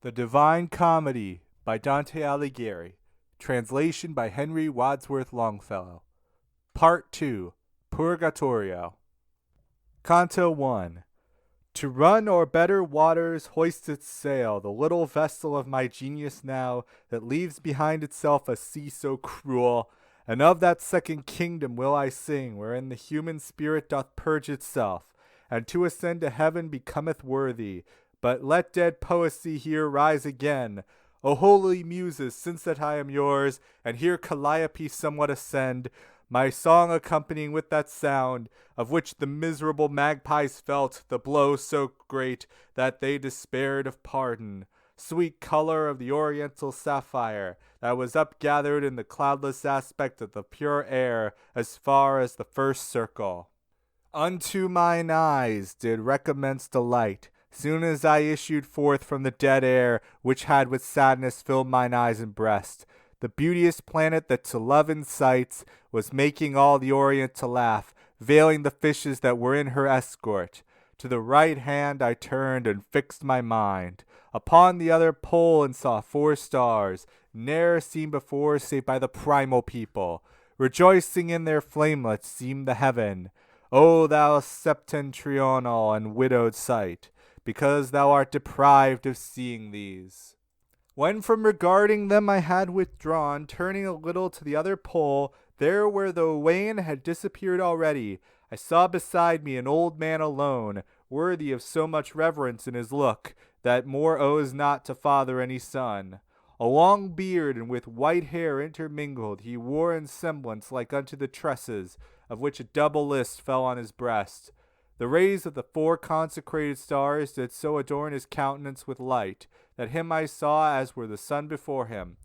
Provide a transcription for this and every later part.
The Divine Comedy by Dante Alighieri. Translation by Henry Wadsworth Longfellow. Part 2. Purgatorio. Canto I. To run o'er better waters hoists its sail, the little vessel of my genius now, that leaves behind itself a sea so cruel. And of that second kingdom will I sing, wherein the human spirit doth purge itself, and to ascend to heaven becometh worthy. But let dead poesy here rise again. O holy muses, since that I am yours, and hear Calliope somewhat ascend, my song accompanying with that sound, of which the miserable magpies felt the blow so great that they despaired of pardon. Sweet color of the oriental sapphire, that was upgathered in the cloudless aspect of the pure air as far as the first circle. Unto mine eyes did recommence delight, soon as I issued forth from the dead air, which had with sadness filled mine eyes and breast. The beauteous planet that to love incites was making all the Orient to laugh, veiling the fishes that were in her escort. To the right hand I turned and fixed my mind upon the other pole, and saw 4 stars, ne'er seen before save by the primal people. Rejoicing in their flamelets seemed the heaven. O thou septentrional and widowed sight, because thou art deprived of seeing these. When from regarding them I had withdrawn, turning a little to the other pole, there where the wane had disappeared already, I saw beside me an old man alone, worthy of so much reverence in his look, that more owes not to father any son. A long beard and with white hair intermingled, he wore in semblance like unto the tresses, of which a double list fell on his breast. The rays of the 4 consecrated stars did so adorn his countenance with light, that him I saw as were the sun before him.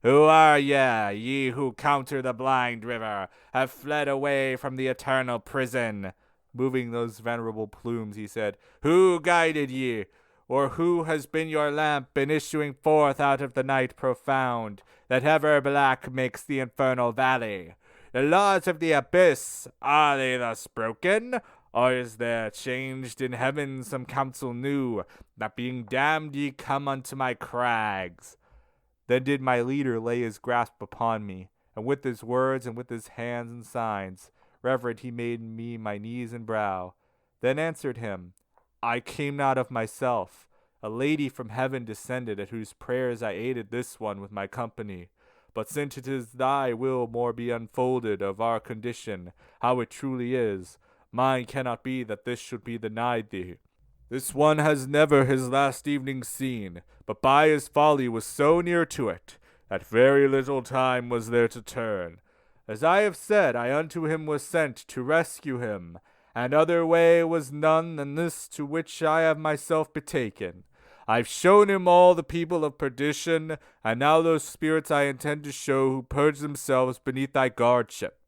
Who are ye who counter the blind river, have fled away from the eternal prison? Moving those venerable plumes, he said, Who guided ye? Or who has been your lamp in issuing forth out of the night profound, that ever black makes the infernal valley? The laws of the abyss, are they thus broken? Or is there changed in heaven some counsel new, that being damned ye come unto my crags? Then did my leader lay his grasp upon me, and with his words and with his hands and signs, reverent he made me my knees and brow. Then answered him, I came not of myself. A lady from heaven descended, at whose prayers I aided this one with my company. But since it is thy will more be unfolded of our condition, how it truly is, mine cannot be that this should be denied thee. This one has never his last evening seen, but by his folly was so near to it, that very little time was there to turn. As I have said, I unto him was sent to rescue him, and other way was none than this to which I have myself betaken. I've shown him all the people of perdition, and now those spirits I intend to show who purge themselves beneath thy guardship.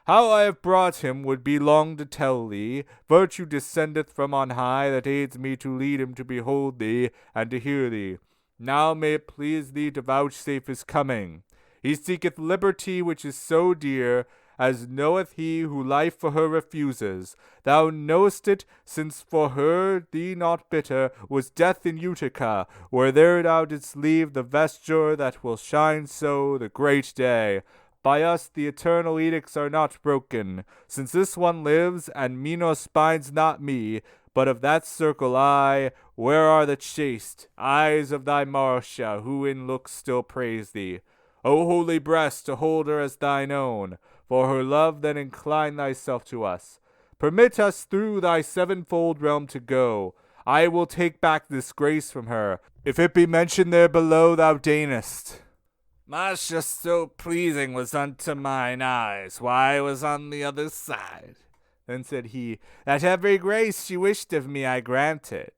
How I have brought him would be long to tell thee. Virtue descendeth from on high, that aids me to lead him to behold thee, and to hear thee. Now may it please thee to vouchsafe his coming. He seeketh liberty which is so dear, as knoweth he who life for her refuses. Thou knowest it, since for her thee not bitter was death in Utica, where there thou didst leave the vesture that will shine so the great day. By us the eternal edicts are not broken, since this one lives, and Minos binds not me, but of that circle I, where are the chaste eyes of thy Marcia, who in looks still praise thee? O holy breast, to hold her as thine own, for her love then incline thyself to us. Permit us through thy 7-fold realm to go. I will take back this grace from her, if it be mentioned there below thou deignest. Marcia so pleasing was unto mine eyes, why I was on the other side. Then said he, that every grace she wished of me I granted.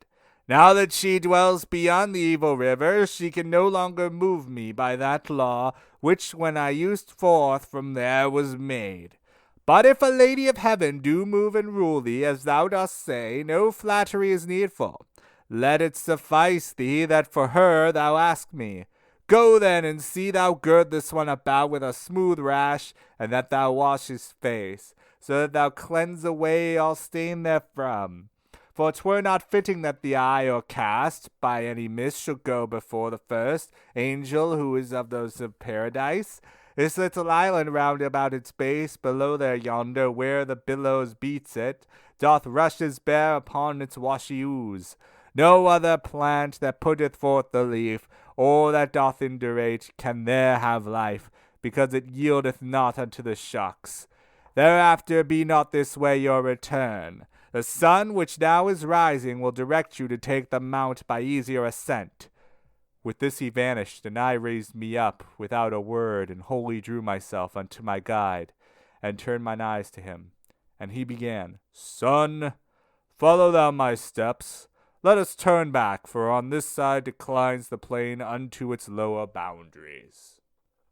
Now that she dwells beyond the evil river, she can no longer move me by that law, which when I used forth from there was made. But if a lady of heaven do move and rule thee, as thou dost say, no flattery is needful. Let it suffice thee that for her thou ask me. Go then, and see thou gird this one about with a smooth rash, and that thou wash his face, so that thou cleanse away all stain therefrom. For 'twere not fitting that the eye or cast, by any miss, should go before the first angel who is of those of paradise. This little island round about its base, below there yonder, where the billows beats it, doth rushes bear upon its washy ooze. No other plant that putteth forth the leaf, or that doth indurate, can there have life, because it yieldeth not unto the shocks. Thereafter be not this way your return. The sun, which now is rising, will direct you to take the mount by easier ascent. With this he vanished, and I raised me up without a word, and wholly drew myself unto my guide, and turned mine eyes to him. And he began, Son, follow thou my steps. Let us turn back, for on this side declines the plain unto its lower boundaries.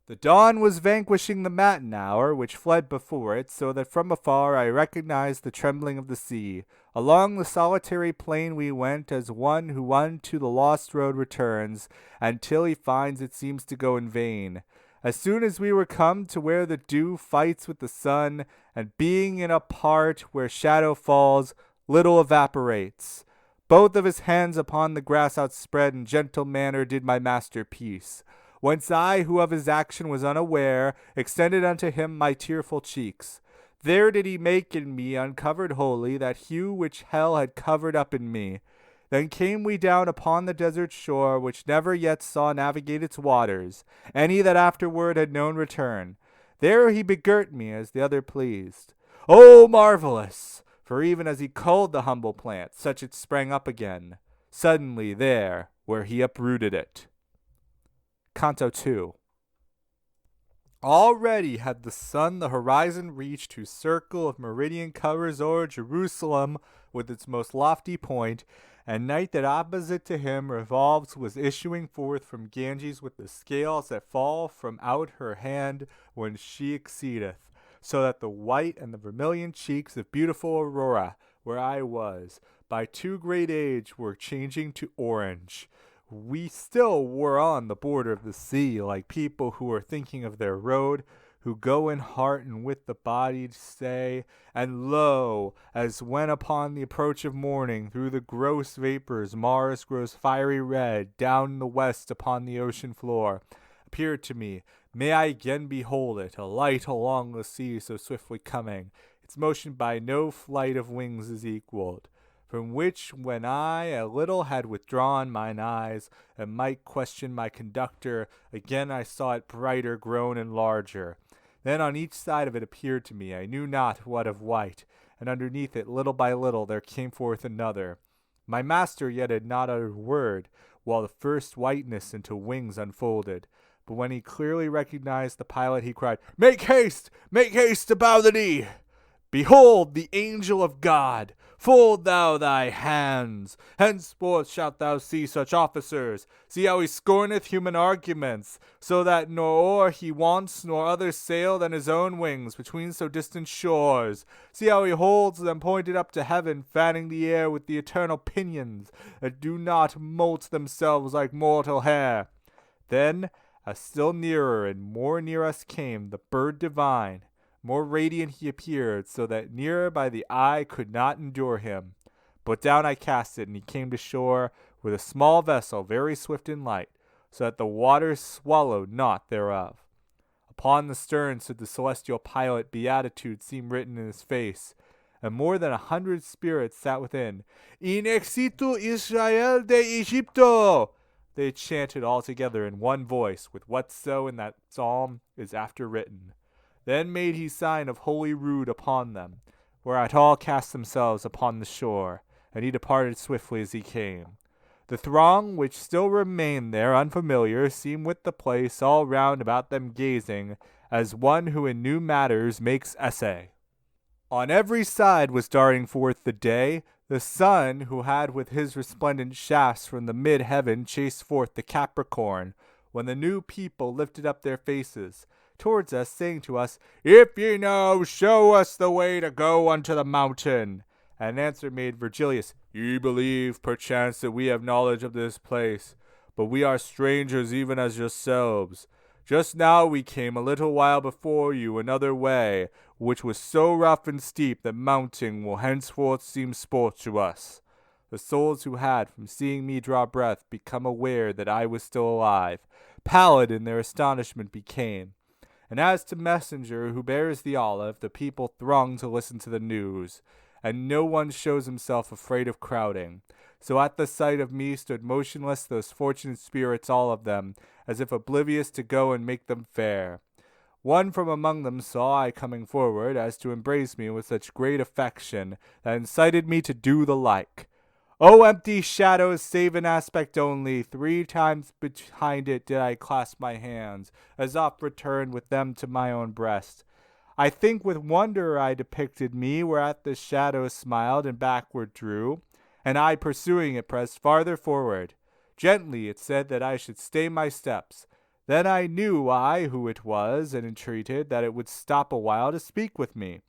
The dawn was vanquishing the matin hour, which fled before it, so that from afar I recognized the trembling of the sea. Along the solitary plain we went, as one who unto the lost road returns, and till he finds it seems to go in vain. As soon as we were come to where the dew fights with the sun, and being in a part where shadow falls, little evaporates. Both of his hands upon the grass outspread, in gentle manner did my master peace. Whence I, who of his action was unaware, extended unto him my tearful cheeks. There did he make in me, uncovered wholly, that hue which hell had covered up in me. Then came we down upon the desert shore, which never yet saw navigate its waters, any that afterward had known return. There he begirt me as the other pleased. O marvelous! For even as he culled the humble plant, such it sprang up again, suddenly there, where he uprooted it. Canto II. Already had the sun the horizon reached, whose circle of meridian covers o'er Jerusalem with its most lofty point, and night that opposite to him revolves was issuing forth from Ganges with the scales that fall from out her hand when she exceedeth, so that the white and the vermilion cheeks of beautiful Aurora, where I was, by too great age were changing to orange. We still were on the border of the sea, like people who are thinking of their road, who go in heart and with the body to stay. And lo, as when upon the approach of morning, through the gross vapors Mars grows fiery red, down in the west upon the ocean floor, appeared to me, may I again behold it, a light along the sea so swiftly coming, its motion by no flight of wings is equaled. From which when I a little had withdrawn mine eyes, and might question my conductor, again I saw it brighter grown and larger. Then on each side of it appeared to me, I knew not what of white, and underneath it little by little there came forth another. My master yet had not uttered word, while the first whiteness into wings unfolded. But when he clearly recognized the pilot, he cried, make haste to bow the knee! Behold the angel of God! Fold thou thy hands. Henceforth shalt thou see such officers. See how he scorneth human arguments, so that nor oar he wants, nor other sail than his own wings between so distant shores. See how he holds them pointed up to heaven, fanning the air with the eternal pinions, that do not molt themselves like mortal hair. Then, as still nearer and more near us came the bird divine, more radiant he appeared, so that nearer by the eye could not endure him. But down I cast it, and he came to shore with a small vessel, very swift and light, so that the waters swallowed not thereof. Upon the stern stood the celestial pilot, beatitude seemed written in his face, and more than 100 spirits sat within. In exitu Israel de Egipto! They chanted all together in one voice, with whatso in that psalm is after written. Then made he sign of holy rood upon them, whereat all cast themselves upon the shore, and he departed swiftly as he came. The throng which still remained there unfamiliar seemed with the place all round about them gazing, as one who in new matters makes essay. On every side was darting forth the day. The sun, who had with his resplendent shafts from the mid-heaven chased forth the Capricorn, when the new people lifted up their faces towards us, saying to us, If ye know, show us the way to go unto the mountain. And answer made Virgilius, Ye believe, perchance, that we have knowledge of this place, but we are strangers even as yourselves. Just now we came a little while before you another way, which was so rough and steep that mounting will henceforth seem sport to us. the souls who had, from seeing me draw breath, become aware that I was still alive, pallid in their astonishment became. And as to messenger who bears the olive, the people throng to listen to the news, and no one shows himself afraid of crowding. So at the sight of me stood motionless those fortunate spirits, all of them, as if oblivious to go and make them fair. One from among them saw I coming forward, as to embrace me with such great affection, that incited me to do the like. O empty shadows, save in aspect only, 3 times behind it did I clasp my hands, as oft returned with them to my own breast. I think with wonder I depicted me, whereat the shadow smiled and backward drew, and I pursuing it pressed farther forward. Gently it said that I should stay my steps. Then I knew who it was, and entreated that it would stop a while to speak with me.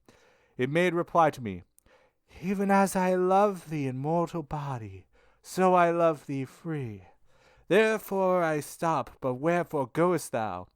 It made reply to me, Even as I love thee in mortal body, so I love thee free. Therefore I stop, but wherefore goest thou?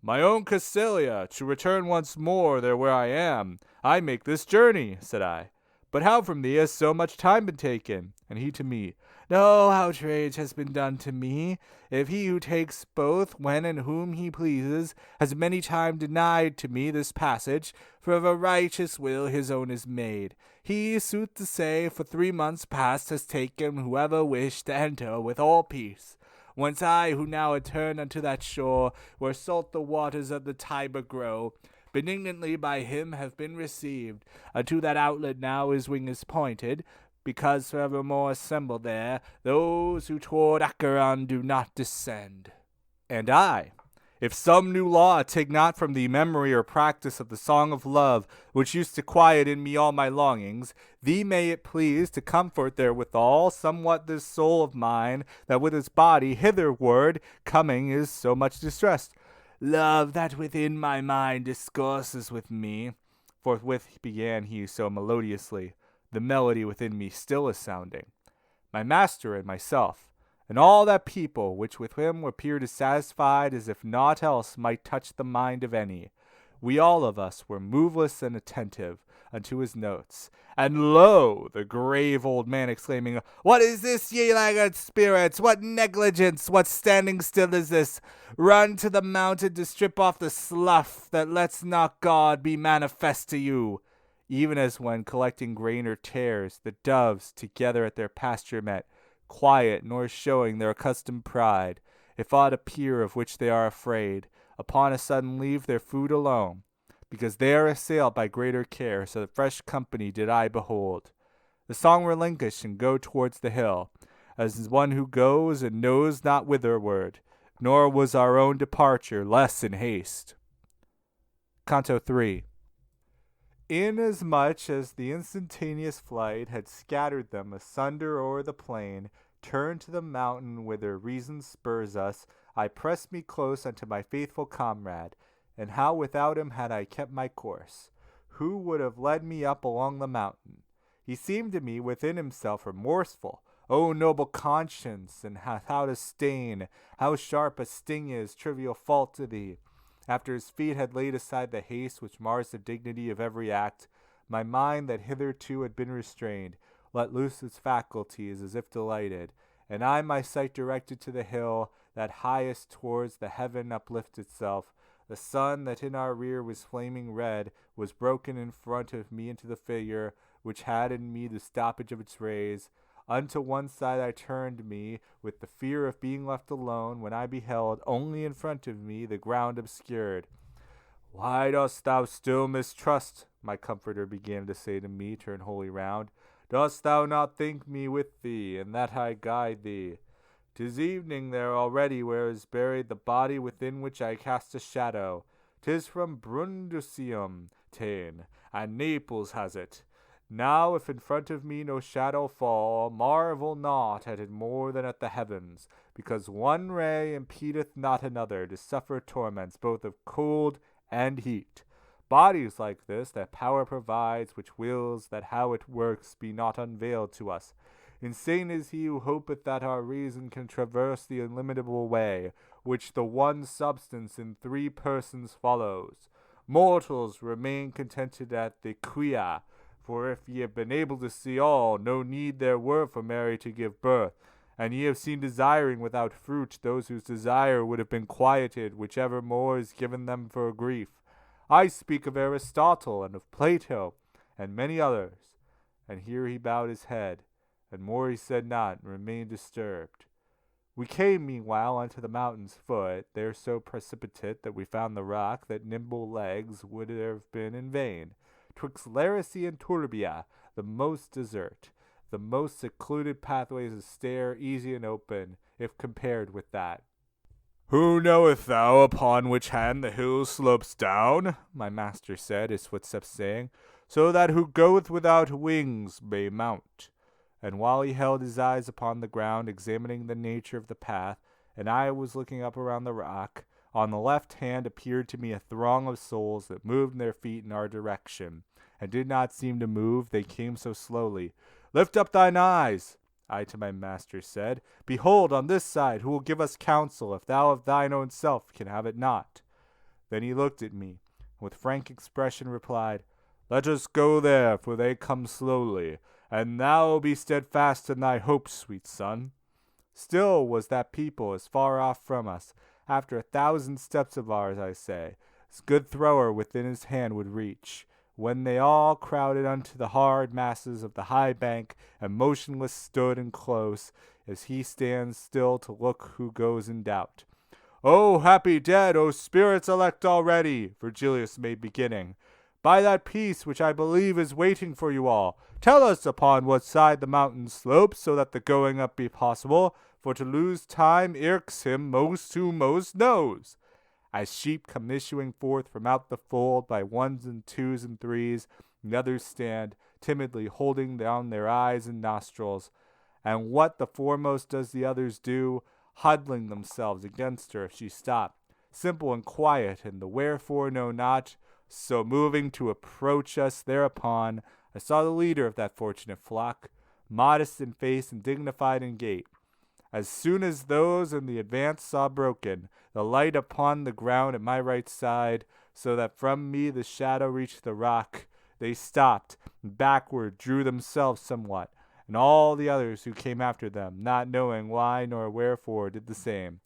My own Cecilia, to return once more there where I am. I make this journey, said I. But how from thee has so much time been taken? And he to me, No outrage has been done to me. If he who takes both when and whom he pleases has many times denied to me this passage, for of a righteous will his own is made. He, sooth to say, for 3 months past has taken whoever wished to enter with all peace. Whence I, who now return unto that shore, where salt the waters of the Tiber grow, benignantly by him have been received. Unto that outlet now his wing is pointed, because forevermore assemble there those who toward Acheron do not descend. And I, if some new law take not from thee memory or practice of the song of love, which used to quiet in me all my longings, thee may it please to comfort therewithal somewhat this soul of mine, that with its body hitherward coming is so much distressed. Love that within my mind discourses with me, forthwith began he so melodiously, the melody within me still is sounding. My master and myself, and all that people which with him appeared as satisfied as if naught else might touch the mind of any, we all of us were moveless and attentive unto his notes. And lo, the grave old man exclaiming, What is this, ye laggard spirits? What negligence? What standing still is this? Run to the mountain to strip off the slough that lets not God be manifest to you. Even as when collecting grain or tares, the doves together at their pasture met, quiet nor showing their accustomed pride, if aught appear of which they are afraid, upon a sudden leave their food alone, because they are assailed by greater care, so that fresh company did I behold. The song relinquish and go towards the hill, as one who goes and knows not whitherward, nor was our own departure less in haste. Canto III. Inasmuch as the instantaneous flight had scattered them asunder o'er the plain, turned to the mountain whither reason spurs us, I pressed me close unto my faithful comrade, and how without him had I kept my course? Who would have led me up along the mountain? He seemed to me within himself remorseful. O noble conscience, and how to stain, how sharp a sting is trivial fault to thee! After his feet had laid aside the haste which mars the dignity of every act, my mind that hitherto had been restrained, let loose its faculties as if delighted, and I my sight directed to the hill that highest towards the heaven uplift itself. The sun that in our rear was flaming red was broken in front of me into the figure which had in me the stoppage of its rays. Unto one side I turned me, with the fear of being left alone, when I beheld, only in front of me, the ground obscured. Why dost thou still mistrust? My comforter began to say to me, turn wholly round. Dost thou not think me with thee, and that I guide thee? 'Tis evening there already, where is buried the body within which I cast a shadow. 'Tis from Brundusium ta'en, and Naples has it. Now, if in front of me no shadow fall, marvel not at it more than at the heavens, because one ray impedeth not another to suffer torments both of cold and heat. Bodies like this that power provides, which wills that how it works be not unveiled to us. Insane is he who hopeth that our reason can traverse the illimitable way, which the one substance in 3 persons follows. Mortals remain contented at the quia, For if ye have been able to see all, no need there were for Mary to give birth. And ye have seen desiring without fruit those whose desire would have been quieted, whichever more is given them for a grief. I speak of Aristotle, and of Plato, and many others. And here he bowed his head, and more he said not, and remained disturbed. We came meanwhile unto the mountain's foot, there so precipitate that we found the rock that nimble legs would have been in vain. Twixt Larissae and Turbia, the most desert, the most secluded pathways of stair, easy and open, if compared with that. Who knoweth thou upon which hand the hill slopes down? My master said, his footsteps saying, so that who goeth without wings may mount. And while he held his eyes upon the ground, examining the nature of the path, and I was looking up around the rock, on the left hand appeared to me a throng of souls that moved their feet in our direction, and did not seem to move, they came so slowly. Lift up thine eyes, I to my master said. Behold, on this side, who will give us counsel, if thou of thine own self can have it not. Then he looked at me, and with frank expression replied, Let us go there, for they come slowly, and thou be steadfast in thy hopes, sweet son. Still was that people as far off from us, after 1,000 steps of ours, I say, as good thrower within his hand would reach, when they all crowded unto the hard masses of the high bank, and motionless stood and close, as he stands still to look who goes in doubt. O happy dead, O spirits elect already, Virgilius made beginning, by that peace which I believe is waiting for you all, tell us upon what side the mountain slopes, so that the going up be possible, for to lose time irks him most who most knows. As sheep come issuing forth from out the fold by ones and twos and threes, the others stand, timidly holding down their eyes and nostrils. And what the foremost does the others do, huddling themselves against her if she stop, simple and quiet, and the wherefore know not, so moving to approach us thereupon, I saw the leader of that fortunate flock, modest in face and dignified in gait. As soon as those in the advance saw broken the light upon the ground at my right side, so that from me the shadow reached the rock, they stopped, and backward drew themselves somewhat, and all the others who came after them, not knowing why nor wherefore, did the same.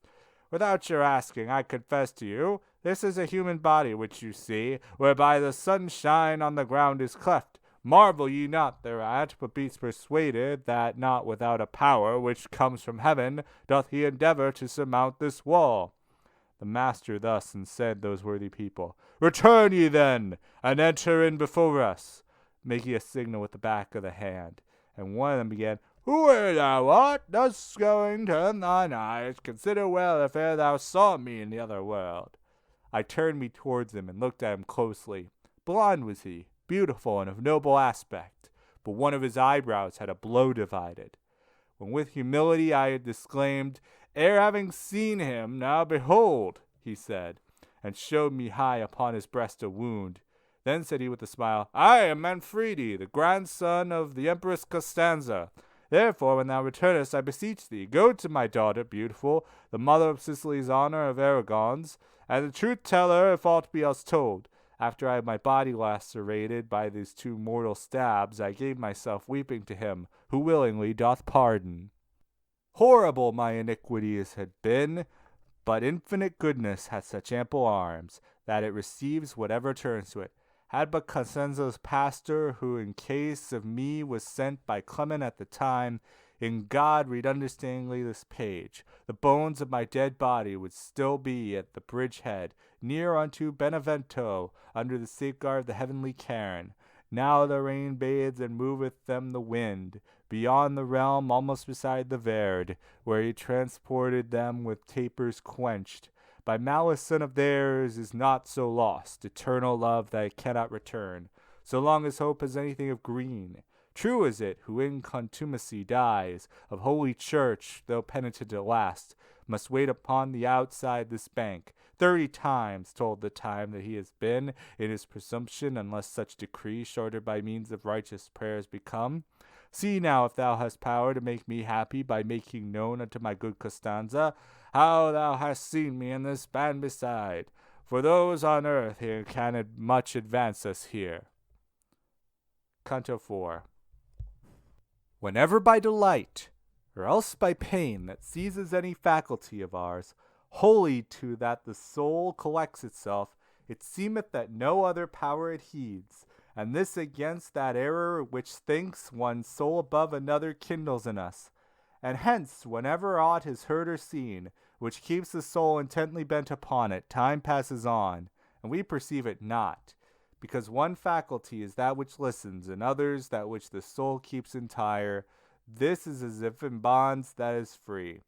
Without your asking, I confess to you, this is a human body which you see, whereby the sunshine on the ground is cleft. Marvel ye not thereat, but be persuaded that not without a power which comes from heaven doth he endeavor to surmount this wall. The master thus and said those worthy people, Return ye then, and enter in before us, making a signal with the back of the hand. And one of them began, Whoe'er thou art, thus going, turn thine eyes, consider well if e'er thou saw me in the other world. I turned me towards him and looked at him closely. Blond was he, beautiful and of noble aspect, but one of his eyebrows had a blow divided. When with humility I had disclaimed, Ere having seen him, now behold, he said, and showed me high upon his breast a wound. Then said he with a smile, I am Manfredi, the grandson of the Empress Costanza. Therefore, when thou returnest, I beseech thee, go to my daughter, beautiful, the mother of Sicily's honor of Aragons, and the truth tell her if aught be else told. After I had my body lacerated by these 2 mortal stabs, I gave myself weeping to him, who willingly doth pardon. Horrible my iniquities had been, but infinite goodness hath such ample arms, that it receives whatever turns to it. Had but Cosenza's pastor, who in case of me was sent by Clement at the time, in God read understandingly this page, the bones of my dead body would still be at the bridge head, near unto Benevento, under the safeguard of the heavenly cairn. Now the rain bathes and moveth them the wind, beyond the realm almost beside the Verd, where he transported them with tapers quenched. By malice son of theirs is not so lost, eternal love that it cannot return, so long as hope has anything of green. True is it, who in contumacy dies, of holy church, though penitent at last, must wait upon the outside this bank, 30 times told the time that he has been in his presumption, unless such decree shorter by means of righteous prayers become. See now if thou hast power to make me happy by making known unto my good Costanza how thou hast seen me in this band beside, for those on earth here can much advance us here. Canto IV. Whenever by delight, or else by pain that seizes any faculty of ours, wholly to that the soul collects itself, it seemeth that no other power it heeds, and this against that error which thinks one soul above another kindles in us. And hence, whenever aught is heard or seen, which keeps the soul intently bent upon it, time passes on, and we perceive it not, because one faculty is that which listens, and others that which the soul keeps entire. This is as if in bonds that is free.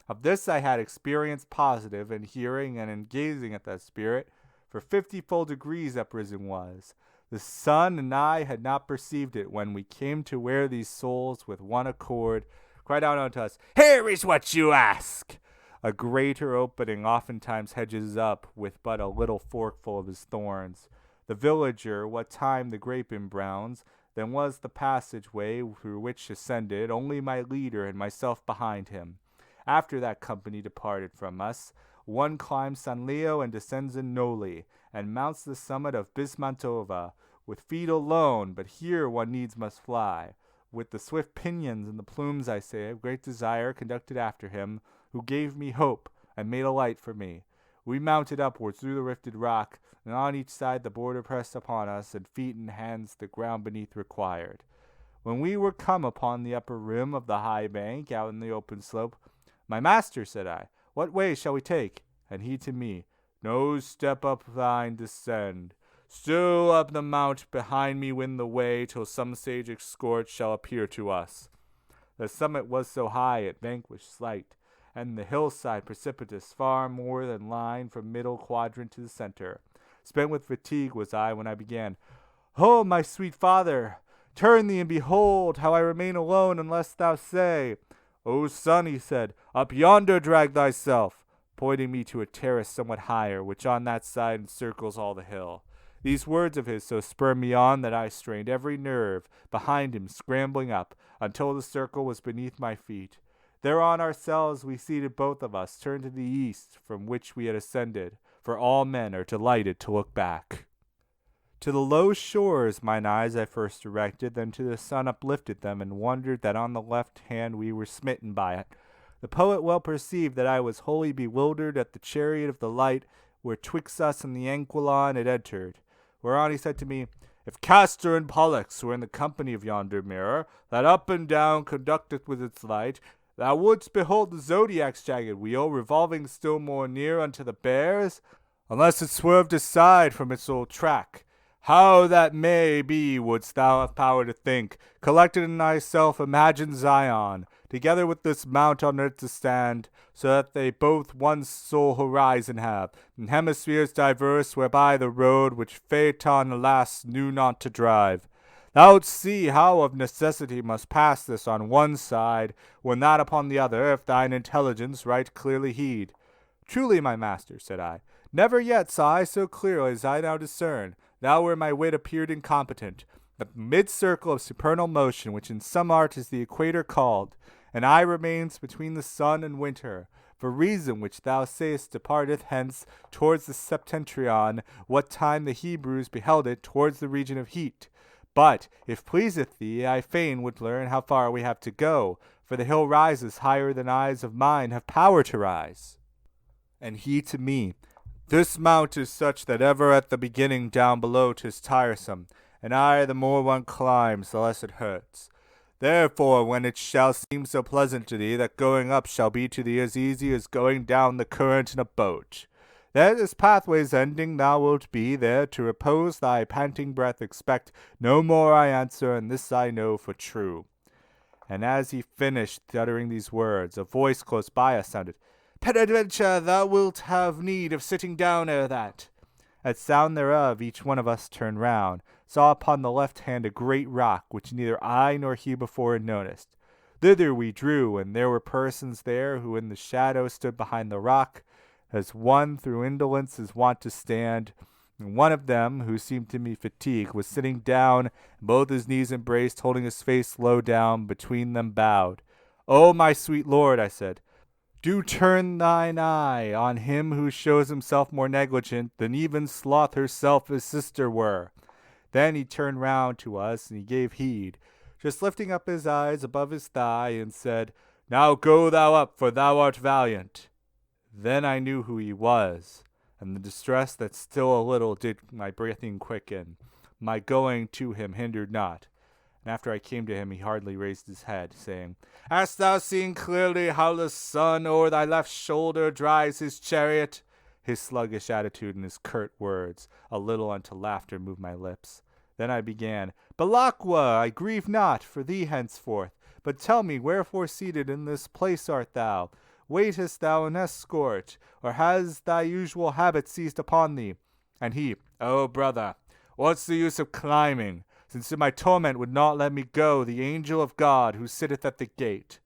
Of this I had experience positive in hearing and in gazing at that spirit, for 50-fold degrees uprisen was. The sun and I had not perceived it when we came to where these souls with one accord cried out unto us, Here is what you ask! A greater opening oftentimes hedges up with but a little forkful of his thorns. The villager, what time the grape embrowns, then was the passageway through which ascended only my leader and myself behind him. After that company departed from us, one climbs San Leo and descends in Noli, and mounts the summit of Bismantova, with feet alone, but here one needs must fly. With the swift pinions and the plumes, I say, of great desire conducted after him, who gave me hope, and made a light for me. We mounted upwards through the rifted rock, and on each side the border pressed upon us, and feet and hands the ground beneath required. When we were come upon the upper rim of the high bank, out in the open slope, My master, said I, what way shall we take? And he to me, No step up thine descend. Still up the mount behind me win the way, till some sage escort shall appear to us. The summit was so high it vanquished slight, and the hillside precipitous far more than line from middle quadrant to the center. Spent with fatigue was I when I began. Oh, my sweet father, turn thee and behold how I remain alone unless thou say. O son, he said, up yonder drag thyself, pointing me to a terrace somewhat higher, which on that side encircles all the hill. These words of his so spurred me on that I strained every nerve behind him, scrambling up, until the circle was beneath my feet. There on ourselves we seated both of us, turned to the east, from which we had ascended, for all men are delighted to look back. To the low shores mine eyes I first directed, then to the sun uplifted them, and wondered that on the left hand we were smitten by it. The poet well perceived that I was wholly bewildered at the chariot of the light, where twixt us and the Anquilon it entered. Whereon he said to me, If Castor and Pollux were in the company of yonder mirror, that up and down conducteth with its light, thou wouldst behold the zodiac's jagged wheel revolving still more near unto the bears, unless it swerved aside from its old track. How that may be wouldst thou have power to think, collected in thyself imagine Zion, together with this mount on earth to stand, so that they both one sole horizon have, and hemispheres diverse, whereby the road which Phaeton alas knew not to drive. Thou'lt see how of necessity must pass this on one side, when that upon the other, if thine intelligence right clearly heed. Truly, my master, said I, never yet saw I so clearly as I now discern, thou where my wit appeared incompetent, the mid-circle of supernal motion, which in some art is the equator called, and I remains between the sun and winter, for reason which thou sayest departeth hence towards the septentrion, what time the Hebrews beheld it towards the region of heat. But, if pleaseth thee, I fain would learn how far we have to go, for the hill rises higher than eyes of mine have power to rise. And he to me, This mount is such that ever at the beginning down below 'tis tiresome, and aye the more one climbs, the less it hurts. Therefore, when it shall seem so pleasant to thee that going up shall be to thee as easy as going down the current in a boat, that this pathway's ending thou wilt be there to repose thy panting breath. Expect no more, I answer, and this I know for true. And as he finished uttering these words, a voice close by us sounded, Peradventure thou wilt have need of sitting down ere that. At sound thereof each one of us turned round, saw upon the left hand a great rock, which neither I nor he before had noticed. Thither we drew, and there were persons there who in the shadow stood behind the rock, as one through indolence is wont to stand, and one of them, who seemed to me fatigued, was sitting down, and both his knees embraced, holding his face low down, between them bowed. O my sweet lord, I said, do turn thine eye on him who shows himself more negligent than even Sloth herself his sister were. Then he turned round to us, and he gave heed, just lifting up his eyes above his thigh, and said, "Now go thou up, for thou art valiant." Then I knew who he was, and the distress that still a little did my breathing quicken. My going to him hindered not. And after I came to him, he hardly raised his head, saying, "Hast thou seen clearly how the sun o'er thy left shoulder drives his chariot?" His sluggish attitude and his curt words, a little unto laughter, moved my lips. Then I began, "Belacqua, I grieve not for thee henceforth, but tell me, wherefore seated in this place art thou? Waitest thou an escort, or has thy usual habit seized upon thee?" And he, "O brother, what's the use of climbing, since in my torment would not let me go the angel of God who sitteth at the gate?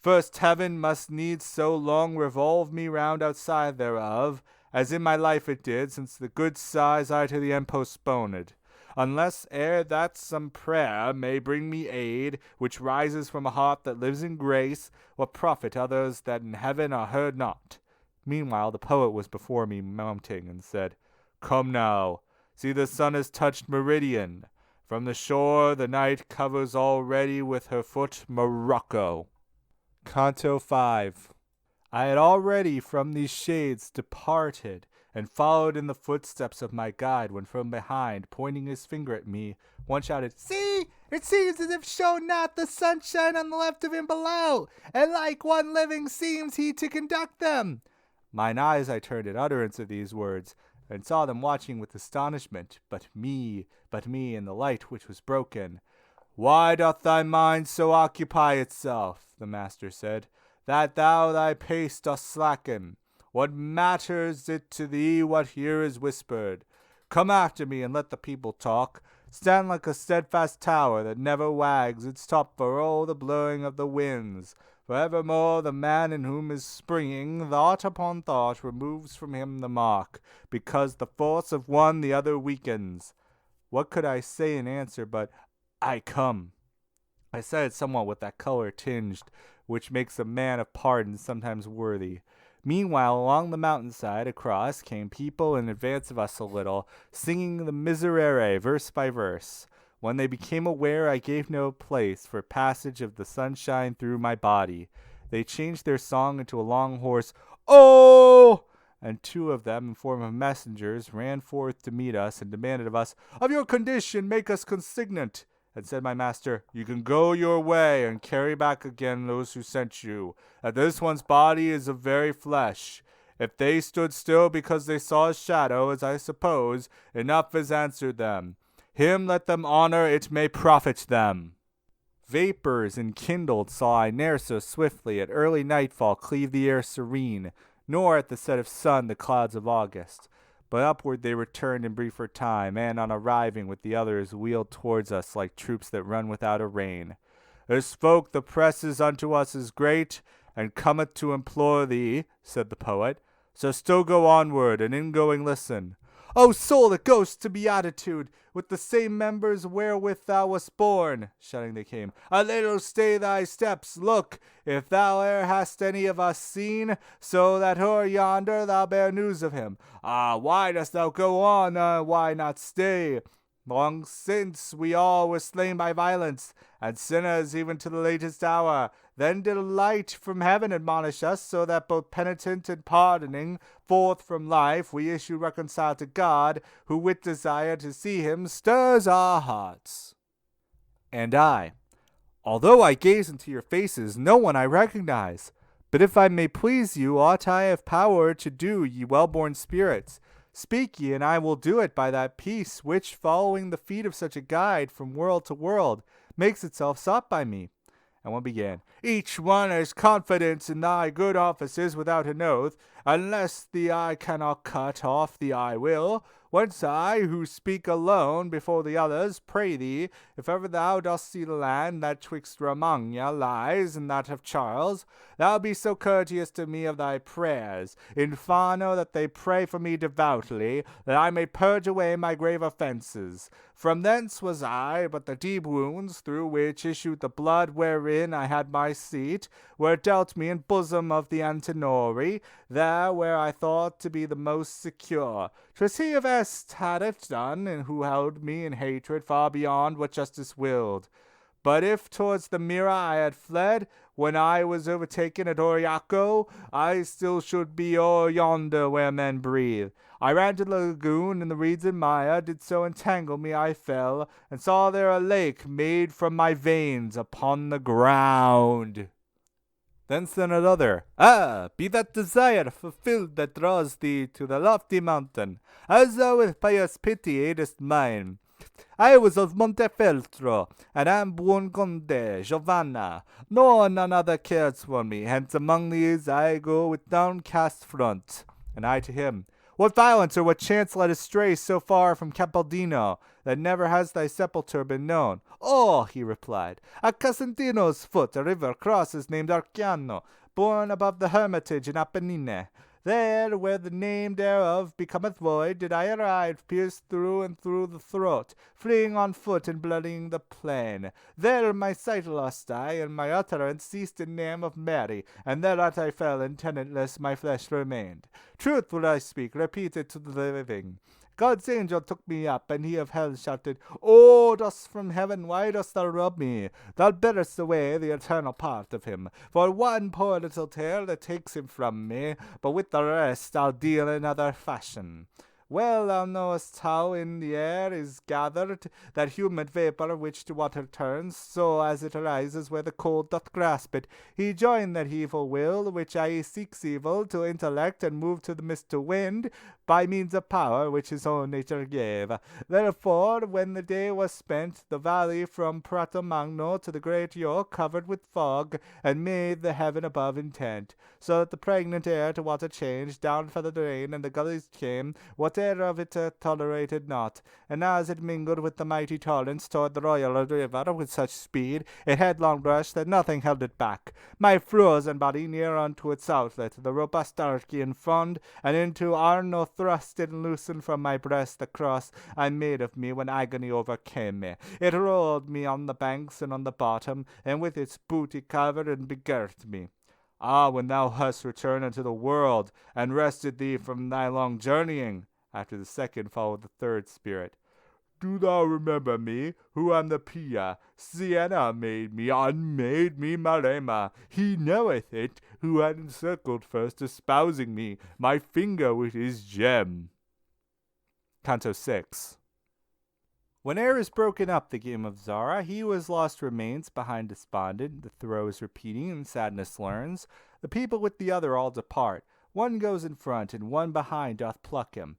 First heaven must needs so long revolve me round outside thereof, as in my life it did, since the good sighs I to the end postponed. Unless ere that some prayer may bring me aid, which rises from a heart that lives in grace, what profit others that in heaven are heard not?" Meanwhile the poet was before me mounting, and said, "Come now, see the sun has touched meridian. From the shore the night covers already with her foot Morocco." Canto V. I had already from these shades departed, and followed in the footsteps of my guide, when from behind, pointing his finger at me, one shouted, "See, it seems as if shone not the sunshine on the left of him below, and like one living seems he to conduct them." Mine eyes I turned at utterance of these words, and saw them watching with astonishment, but me, in the light which was broken. "Why doth thy mind so occupy itself," the master said, "that thou thy pace dost slacken? What matters it to thee what here is whispered? Come after me, and let the people talk. Stand like a steadfast tower that never wags its top for all the blowing of the winds. For evermore the man in whom is springing thought upon thought removes from him the mark, because the force of one the other weakens." What could I say in answer but, "I come"? I said it somewhat with that color tinged which makes a man of pardon sometimes worthy. Meanwhile, along the mountainside across came people in advance of us a little, singing the Miserere verse by verse. When they became aware I gave no place for passage of the sunshine through my body, they changed their song into a long hoarse "Oh!" and two of them, in form of messengers, ran forth to meet us and demanded of us, "Of your condition make us consignant." And said my master, "You can go your way, and carry back again those who sent you, that this one's body is of very flesh. If they stood still because they saw a shadow, as I suppose, enough is answered them. Him let them honor, it may profit them." Vapors enkindled saw I ne'er so swiftly at early nightfall cleave the air serene, nor at the set of sun the clouds of August. But upward they returned in briefer time, and on arriving with the others wheeled towards us like troops that run without a rein. "This folk the presses unto us is great, and cometh to implore thee," said the poet. "So still go onward, and in going listen. O soul that goes to beatitude, with the same members wherewith thou wast born," shouting they came, "a little stay thy steps. Look, if thou e'er hast any of us seen, so that o'er yonder thou bear news of him. Ah, why dost thou go on? Why not stay? Long since we all were slain by violence, and sinners even to the latest hour. Then did a light from heaven admonish us, so that both penitent and pardoning, forth from life we issue reconciled to God, who with desire to see him stirs our hearts." And I, "Although I gaze into your faces, no one I recognize. But if I may please you, aught I have power to do, ye well-born spirits, speak ye, and I will do it by that peace which, following the feet of such a guide from world to world, makes itself sought by me." And one began, "Each one has confidence in thy good offices without an oath, unless the eye cannot cut off, the eye will. Whence I, who speak alone before the others, pray thee, if ever thou dost see the land that twixt Romagna lies and that of Charles, thou be so courteous to me of thy prayers, in fano that they pray for me devoutly, that I may purge away my grave offences. From thence was I, but the deep wounds, through which issued the blood wherein I had my seat, were dealt me in bosom of the Antenori, there where I thought to be the most secure. 'Twas he of best had it done, and who held me in hatred far beyond what justice willed. But if towards the Mira I had fled, when I was overtaken at Oriaco, I still should be o'er yonder where men breathe. I ran to the lagoon, and the reeds and mire did so entangle me I fell, and saw there a lake made from my veins upon the ground. Then said another, be that desire fulfilled that draws thee to the lofty mountain, as thou with pious pity aidest mine. I was of Montefeltro, and am buon conde, Giovanna. None other cares for me, hence among these I go with downcast front. And I to him, what violence or what chance led astray so far from Capaldino, that never has thy sepulture been known? Oh, he replied, at Casentino's foot a river crosses named Arciano, born above the hermitage in Apennine. There, where the name thereof becometh void, did I arrive, pierced through and through the throat, fleeing on foot and bloodying the plain. There my sight lost I, and my utterance ceased in name of Mary, and thereat I fell, and tenantless my flesh remained. Truth will I speak, repeat it to the living. God's angel took me up, and he of hell shouted, O dust from heaven, why dost thou rob me? Thou bearest away the eternal part of him. For one poor little tale that takes him from me, but with the rest I'll deal in other fashion. Well thou knowest how in the air is gathered that humid vapour which to water turns, so as it arises where the cold doth grasp it. He joined that evil will, which aye seeks evil, to intellect, and moved to the mist to wind, by means of power which his own nature gave. Therefore, when the day was spent, the valley from Prato Magno to the great yoke covered with fog, and made the heaven above intent, so that the pregnant air to water changed, down fell the rain, and the gullies came, whatever of it tolerated not, and as it mingled with the mighty torrents toward the royal river with such speed, it headlong rushed that nothing held it back. My frozen body near unto its outlet, the robust Archean fond, and into Arno thrusted and loosened from my breast the cross I made of me when agony overcame me. It rolled me on the banks and on the bottom, and with its booty covered and begirt me. Ah, when thou hast returned unto the world, and rested thee from thy long journeying, after the second followed the third spirit. Do thou remember me, who am the Pia? Siena made me, unmade me Marema. He knoweth it, who had encircled first, espousing me, my finger with his gem. Canto VI. When Eris broken up the game of Zara, he was lost remains behind despondent, the throes repeating, and sadness learns. The people with the other all depart. One goes in front, and one behind doth pluck him.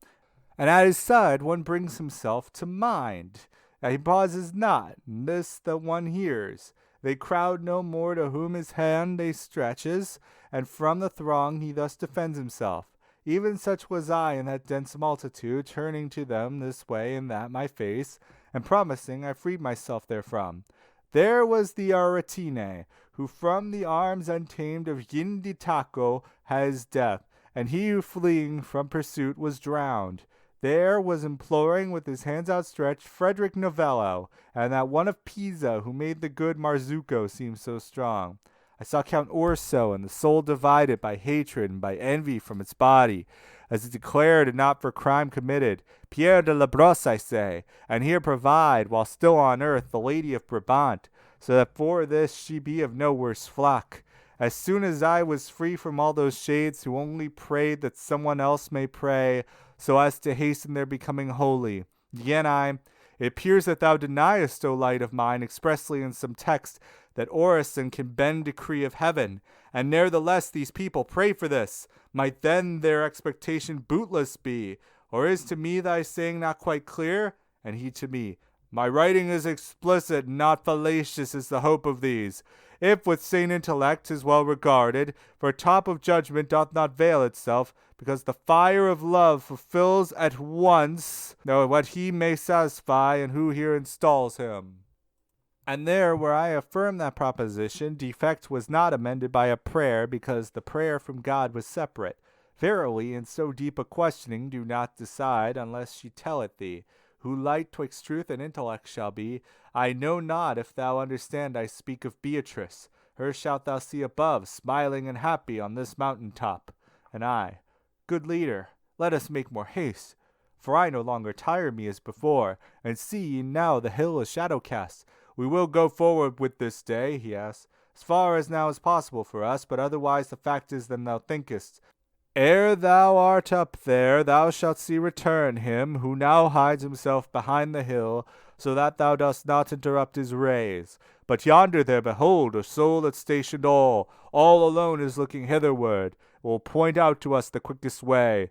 And at his side one brings himself to mind, that he pauses not, and this the one hears. They crowd no more to whom his hand they stretches, and from the throng he thus defends himself. Even such was I in that dense multitude, turning to them this way and that my face, and promising I freed myself therefrom. There was the Aretine, who from the arms untamed of Yinditaco has death, and he who fleeing from pursuit was drowned. There was imploring with his hands outstretched Frederick Novello, and that one of Pisa who made the good Marzucco seem so strong. I saw Count Orso, and the soul divided by hatred and by envy from its body, as it declared and not for crime committed. Pierre de la Brosse, I say, and here provide, while still on earth, the Lady of Brabant, so that for this she be of no worse flock. As soon as I was free from all those shades who only prayed that someone else may pray, so as to hasten their becoming holy. It appears that thou deniest, O light of mine, expressly in some text, that Orison can bend decree of heaven, and nevertheless these people pray for this. Might then their expectation bootless be? Or is to me thy saying not quite clear? And he to me, my writing is explicit, not fallacious is the hope of these. If with sane intellect is well regarded, for top of judgment doth not veil itself, because the fire of love fulfills at once what he may satisfy, and who here installs him. And there, where I affirm that proposition, defect was not amended by a prayer, because the prayer from God was separate. Verily, in so deep a questioning do not decide, unless she tell it thee. Who light twixt truth and intellect shall be, I know not if thou understand I speak of Beatrice. Her shalt thou see above, smiling and happy on this mountain top. And I, good leader, let us make more haste. for I no longer tire me as before, and see ye now the hill is shadow cast. We will go forward with this day, he asked, as far as now is possible for us, but otherwise the fact is than thou thinkest. Ere thou art up there, thou shalt see return him who now hides himself behind the hill, so that thou dost not interrupt his rays. But yonder there behold a soul that's stationed all alone is looking hitherward, will point out to us the quickest way.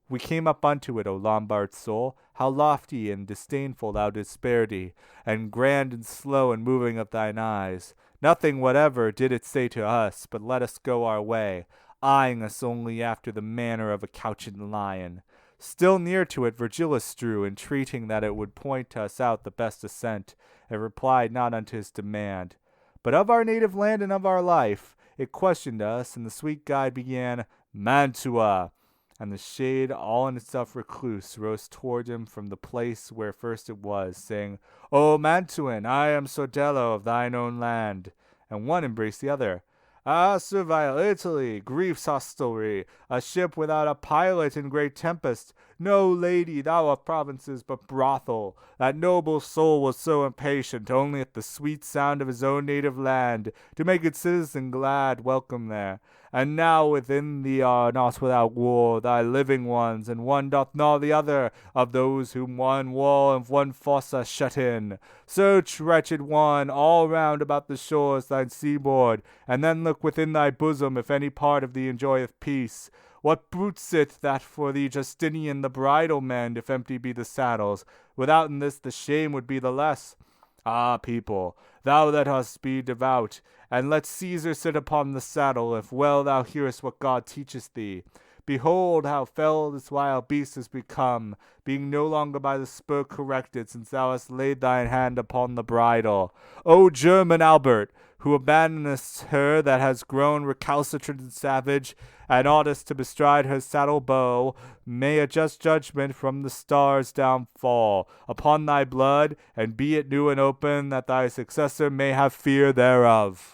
We came up unto it, O Lombard soul, how lofty and disdainful thou didst bear thee, and grand and slow and moving of thine eyes. Nothing whatever did it say to us, but let us go our way, eyeing us only after the manner of a couchant lion. Still near to it Virgilius drew, entreating that it would point us out the best ascent, and replied not unto his demand. But of our native land and of our life it questioned us, and the sweet guide began, Mantua, and the shade, all in itself recluse, rose toward him from the place where first it was, saying, O Mantuan, I am Sordello of thine own land. And one embraced the other. Ah, servile Italy, grief's hostelry, a ship without a pilot in great tempest, no lady, thou of provinces, but brothel. That noble soul was so impatient, only at the sweet sound of his own native land, to make its citizen glad welcome there. And now within thee are not without war thy living ones, and one doth gnaw the other, of those whom one wall and one fossa shut in. Search, wretched one, all round about the shores thine seaboard, and then look within thy bosom if any part of thee enjoyeth peace. What boots it that for thee Justinian the bridle mend, if empty be the saddles? Withouten this the shame would be the less. Ah, people, thou that dost be devout, and let Caesar sit upon the saddle, if well thou hearest what God teacheth thee. Behold how fell this wild beast is become, being no longer by the spur corrected, since thou hast laid thine hand upon the bridle. O German Albert, who abandonest her that has grown recalcitrant and savage, and oughtest to bestride her saddle bow, may a just judgment from the stars down fall upon thy blood, and be it new and open, that thy successor may have fear thereof.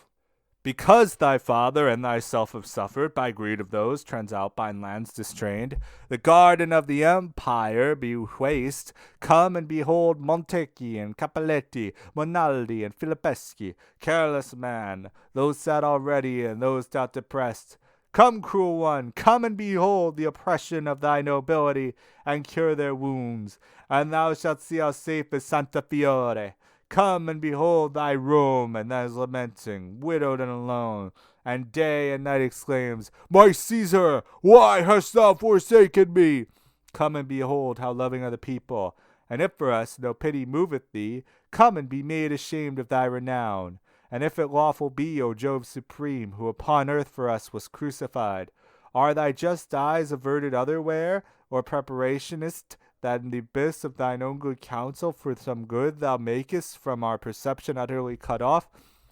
Because thy father and thyself have suffered by greed of those Transalpine lands distrained, the garden of the empire be waste. Come and behold Montecchi and Cappelletti, Monaldi and Filippeschi, careless man, those sad already and those doubt depressed. Come, cruel one, come and behold the oppression of thy nobility, and cure their wounds, and thou shalt see how safe is Santa Fiore. Come and behold thy Rome, and that is lamenting, widowed and alone, and day and night exclaims, My Caesar, why hast thou forsaken me? Come and behold how loving are the people, and if for us no pity moveth thee, come and be made ashamed of thy renown. And if it lawful be, O Jove supreme, who upon earth for us was crucified, are thy just eyes averted otherwhere, or preparationist, that in the abyss of thine own good counsel for some good thou makest from our perception utterly cut off?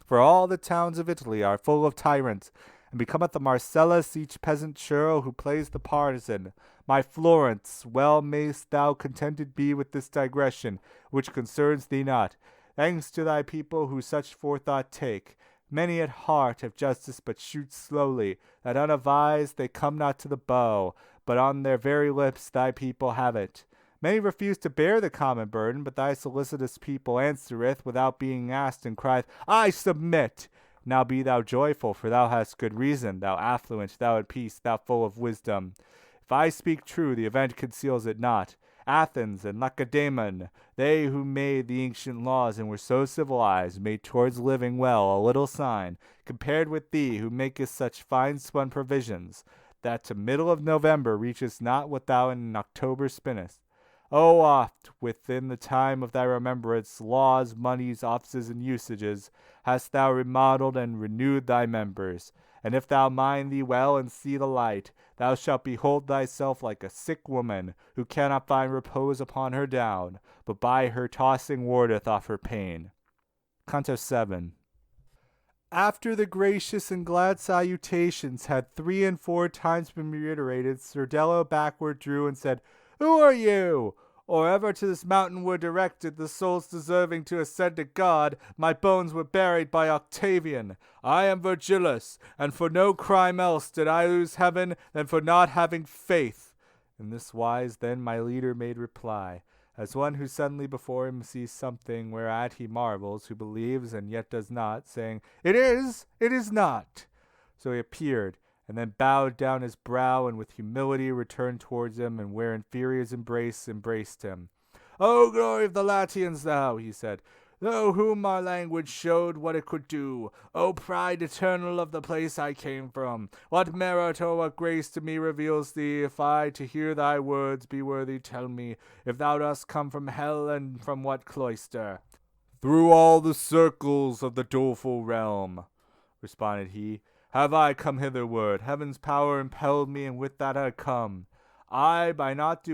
For all the towns of Italy are full of tyrants, and becometh the Marcellus each peasant churl who plays the partisan. My Florence, well mayst thou contented be with this digression, which concerns thee not. Thanks to thy people who such forethought take. Many at heart have justice but shoot slowly, that unadvised they come not to the bow, but on their very lips thy people have it. Many refuse to bear the common burden, but thy solicitous people answereth without being asked, and crieth, I submit. Now be thou joyful, for thou hast good reason, thou affluent, thou at peace, thou full of wisdom. If I speak true, the event conceals it not. Athens and Lacedaemon, they who made the ancient laws and were so civilized, made towards living well a little sign, compared with thee who makest such fine-spun provisions, that to middle of November reachest not what thou in October spinnest. O oft, within the time of thy remembrance, laws, monies, offices, and usages, hast thou remodeled and renewed thy members. And if thou mind thee well and see the light, thou shalt behold thyself like a sick woman, who cannot find repose upon her down, but by her tossing wardeth off her pain. Canto VII. After the gracious and glad salutations had 3 and 4 times been reiterated, Sordello backward drew and said, Who are you? Or ever to this mountain were directed the souls deserving to ascend to God, my bones were buried by Octavian. I am Virgilius, and for no crime else did I lose heaven than for not having faith. In this wise then my leader made reply, as one who suddenly before him sees something whereat he marvels, who believes and yet does not, saying, it is not. So he appeared, and then bowed down his brow, and with humility returned towards him, and where inferior's embrace embraced him. O glory of the Latians, thou, he said, thou whom our language showed what it could do, O pride eternal of the place I came from, what merit or what grace to me reveals thee? If I to hear thy words be worthy, tell me, if thou dost come from hell, and from what cloister? Through all the circles of the doleful realm, responded he, have I come hitherward. Heaven's power impelled me, and with that I come. I, by not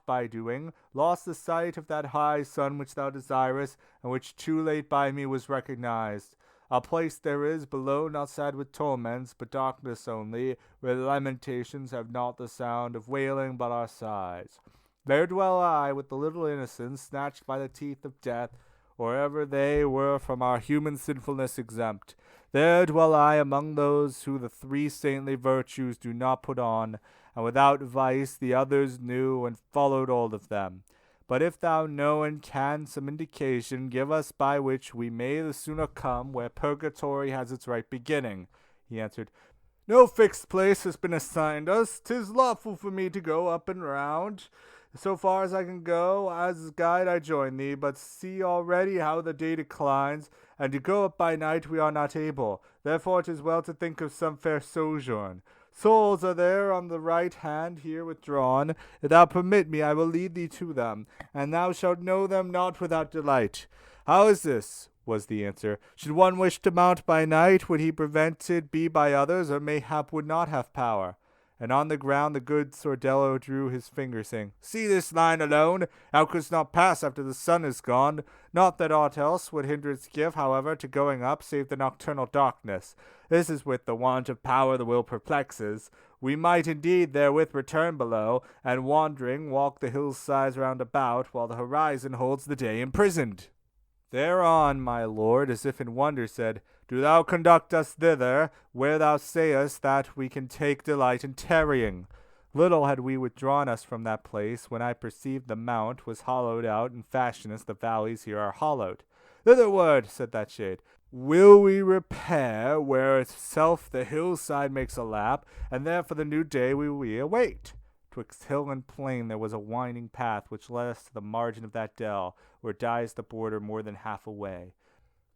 by doing, lost the sight of that high sun which thou desirest, and which too late by me was recognized. A place there is below, not sad with torments, but darkness only, where lamentations have not the sound of wailing, but our sighs. There dwell I, with the little innocents, snatched by the teeth of death, or ever they were from our human sinfulness exempt. There dwell I among those who the three saintly virtues do not put on, and without vice the others knew, and followed all of them. But if thou know and can some indication, give us by which we may the sooner come where purgatory has its right beginning. He answered, no fixed place has been assigned us. 'Tis lawful for me to go up and round. So far as I can go, as guide I join thee, but see already how the day declines, and to go up by night we are not able. Therefore 'tis well to think of some fair sojourn. Souls are there on the right hand here withdrawn. If thou permit me, I will lead thee to them, and thou shalt know them not without delight. How is this? Was the answer. Should one wish to mount by night, would he prevented be by others, or mayhap would not have power? And on the ground the good Sordello drew his finger, saying, see this line alone, thou couldst not pass after the sun is gone. Not that aught else would hindrance give, however, to going up, save the nocturnal darkness. This is with the want of power the will perplexes. We might indeed therewith return below, and wandering walk the hillsides round about, while the horizon holds the day imprisoned. Thereon my lord, as if in wonder, said, do thou conduct us thither, where thou sayest that we can take delight in tarrying. Little had we withdrawn us from that place, when I perceived the mount was hollowed out in fashion as the valleys here are hollowed. Thitherward, said that shade, will we repair, where itself the hillside makes a lap, and there for the new day we will await. Twixt hill and plain there was a winding path which led us to the margin of that dell, where dies the border more than half away.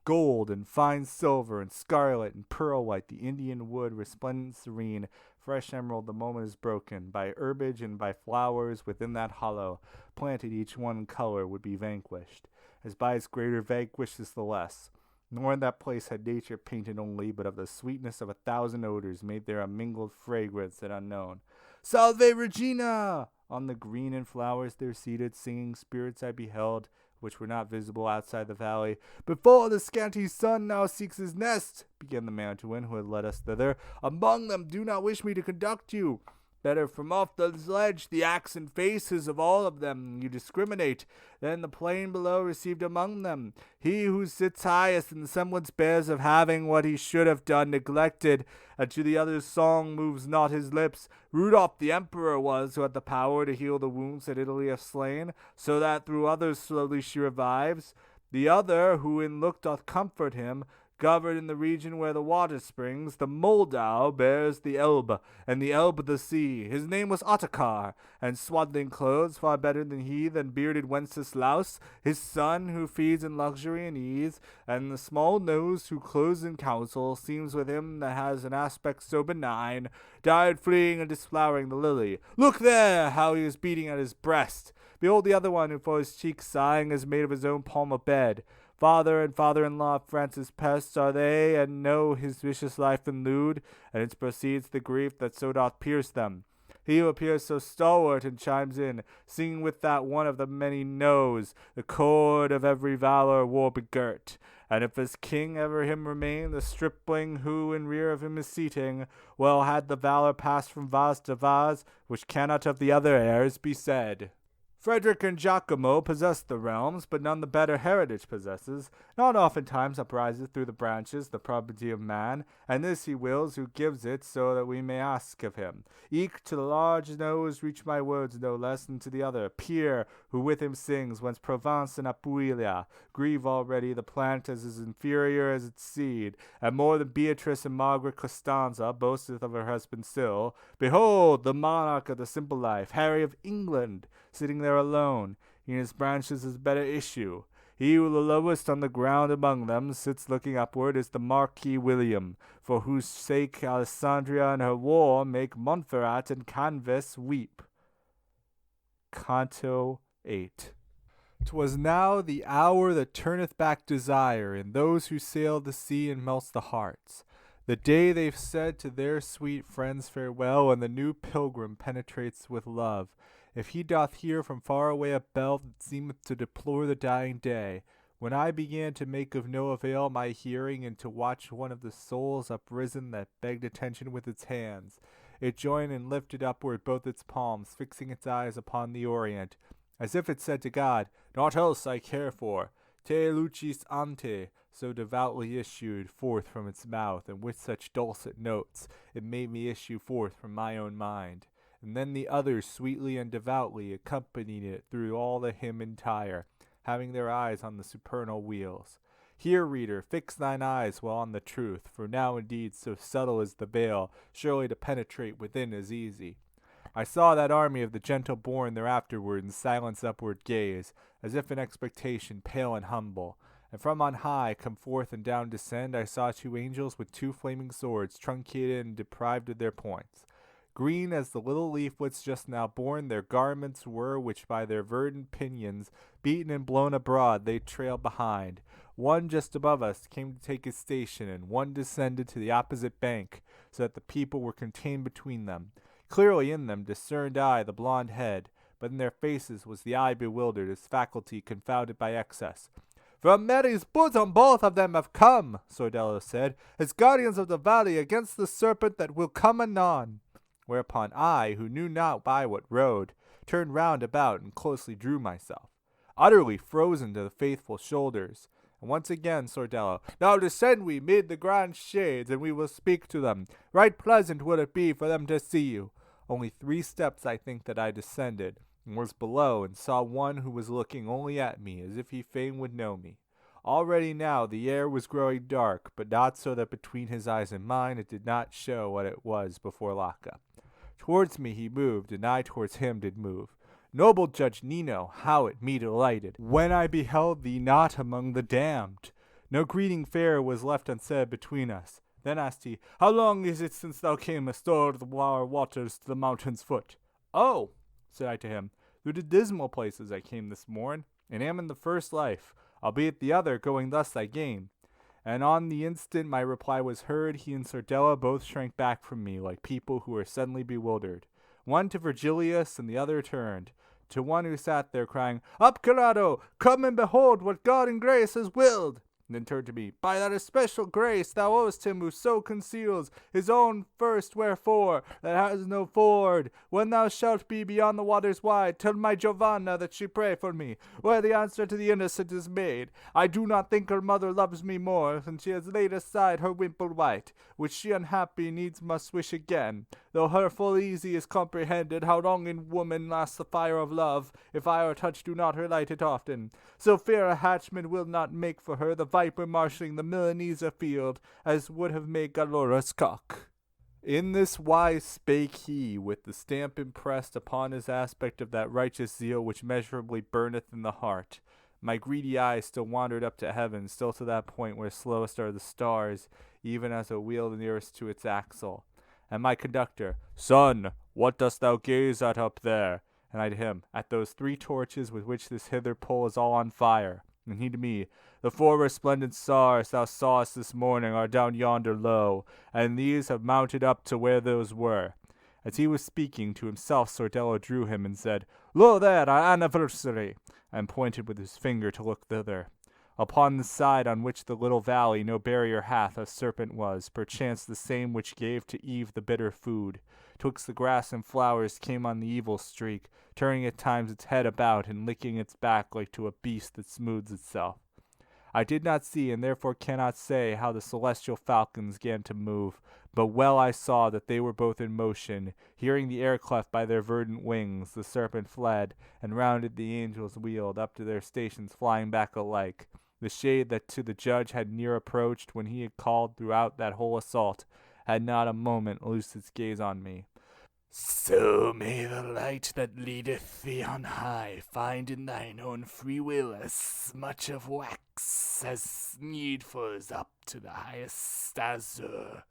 Gold and fine silver and scarlet and pearl white, the Indian wood resplendent serene, fresh emerald the moment is broken, by herbage and by flowers within that hollow, planted each one in color would be vanquished, as by its greater vanquishes the less. Nor in that place had nature painted only, but of the sweetness of 1,000 odors made there a mingled fragrance that unknown. Salve Regina! On the green and flowers there seated, singing spirits I beheld, which were not visible outside the valley. Before the scanty sun now seeks his nest, began the Mantuan who had led us thither. Among them do not wish me to conduct you. Better from off the ledge the acts and faces of all of them you discriminate, than the plain below received among them. He who sits highest in the semblance bears of having what he should have done neglected, and to the other's song moves not his lips. Rudolph the emperor was who had the power to heal the wounds that Italy hath slain, so that through others slowly she revives. The other, who in look doth comfort him, governed in the region where the water springs, the Moldau bears the Elbe, and the Elbe the sea. His name was Ottokar, and swaddling clothes far better than he, than bearded Wenceslaus, his son, who feeds in luxury and ease, and the small nose who clothes in counsel, seems with him that has an aspect so benign, died fleeing and disflowering the lily. Look there, how he is beating at his breast. Behold the other one, who for his cheeks sighing is made of his own palm a bed. Father and father-in-law of Francis Pest are they, and know his vicious life and lewd, and its proceeds the grief that so doth pierce them. He who appears so stalwart and chimes in, singing with that one of the many knows, the cord of every valor war begirt. And if as king ever him remain, the stripling who in rear of him is seating, well had the valor passed from vase to vase, which cannot of the other heirs be said. Frederick and Giacomo possess the realms, but none the better heritage possesses. Not oftentimes uprises through the branches the property of man, and this he wills who gives it, so that we may ask of him. Eke to the large nose reach my words no less than to the other, Pierre, who with him sings, whence Provence and Apulia grieve already the plant as is inferior as its seed, and more than Beatrice and Margaret Costanza boasteth of her husband still. Behold, the monarch of the simple life, Harry of England, sitting there alone, in his branches is better issue. He who the lowest on the ground among them sits looking upward is the Marquis William, for whose sake Alessandria and her war make Montferrat and Canvas weep. Canto VIII. 'Twas now the hour that turneth back desire in those who sail the sea and melts the hearts. The day they've said to their sweet friends farewell, and the new pilgrim penetrates with love. If he doth hear from far away a bell that seemeth to deplore the dying day, when I began to make of no avail my hearing, and to watch one of the souls uprisen that begged attention with its hands, it joined and lifted upward both its palms, fixing its eyes upon the Orient, as if it said to God, Naught else I care for, te lucis ante, so devoutly issued forth from its mouth, and with such dulcet notes it made me issue forth from my own mind. And then the others sweetly and devoutly accompanied it through all the hymn entire, having their eyes on the supernal wheels. Here, reader, fix thine eyes well on the truth, for now indeed so subtle is the veil, surely to penetrate within is easy. I saw that army of the gentle born thereafterward in silence upward gaze, as if in expectation pale and humble. And from on high come forth and down descend I saw two angels with two flaming swords, truncated and deprived of their points. Green as the little leaflets just now born their garments were, which by their verdant pinions, beaten and blown abroad, they trailed behind. One just above us came to take his station, and one descended to the opposite bank, so that the people were contained between them. Clearly in them discerned I the blond head, but in their faces was the eye bewildered, his faculty confounded by excess. From Mary's bosom both of them have come, Sordello said, as guardians of the valley against the serpent that will come anon. Whereupon I, who knew not by what road, turned round about and closely drew myself, utterly frozen to the faithful shoulders. And once again Sordello, Now descend we mid the grand shades, and we will speak to them. Right pleasant will it be for them to see you. Only 3 steps I think that I descended, and was below, and saw one who was looking only at me, as if he fain would know me. Already now the air was growing dark, but not so that between his eyes and mine it did not show what it was before lock-up. Towards me he moved, and I towards him did move. Noble Judge Nino, how it me delighted, when I beheld thee not among the damned. No greeting fair was left unsaid between us. Then asked he, How long is it since thou camest o'er the waters to the mountain's foot? Oh, said I to him, through the dismal places I came this morn, and am in the first life, albeit the other going thus I gain. And on the instant my reply was heard, he and Sordello both shrank back from me, like people who are suddenly bewildered. One to Virgilius, and the other turned to one who sat there, crying, Up, Corrado! Come and behold what God in grace has willed! And then turned to me, By that especial grace thou owest him who so conceals his own first wherefore, that has no ford. When thou shalt be beyond the waters wide, tell my Giovanna that she pray for me, where the answer to the innocent is made. I do not think her mother loves me more, since she has laid aside her wimple white, which she unhappy needs must wish again, though her full easy is comprehended how long in woman lasts the fire of love, if eye or touch do not relight it often. So fair a hatchman will not make for her the viper marshalling the Milanese field, as would have made Galora's cock. In this wise spake he, with the stamp impressed upon his aspect of that righteous zeal which measurably burneth in the heart. My greedy eyes still wandered up to heaven, still to that point where slowest are the stars, even as a wheel nearest to its axle. And my conductor, Son, what dost thou gaze at up there? And I to him, At those 3 torches with which this hither pole is all on fire. And he to me, The 4 resplendent stars thou sawest this morning are down yonder low, and these have mounted up to where those were. As he was speaking to himself, Sordello drew him and said, Lo there, our anniversary, and pointed with his finger to look thither. Upon the side on which the little valley no barrier hath, a serpent was, perchance the same which gave to Eve the bitter food. twixt the grass and flowers came on the evil streak, turning at times its head about and licking its back like to a beast that smooths itself. I did not see, and therefore cannot say, how the celestial falcons began to move, but well I saw that they were both in motion. Hearing the air cleft by their verdant wings, the serpent fled, and rounded the angels wheeled up to their stations, flying back alike. The shade that to the judge had near approached when he had called throughout that whole assault had not a moment loosed its gaze on me. So may the light that leadeth thee on high find in thine own free will as much of wax as needful is up to the highest azure,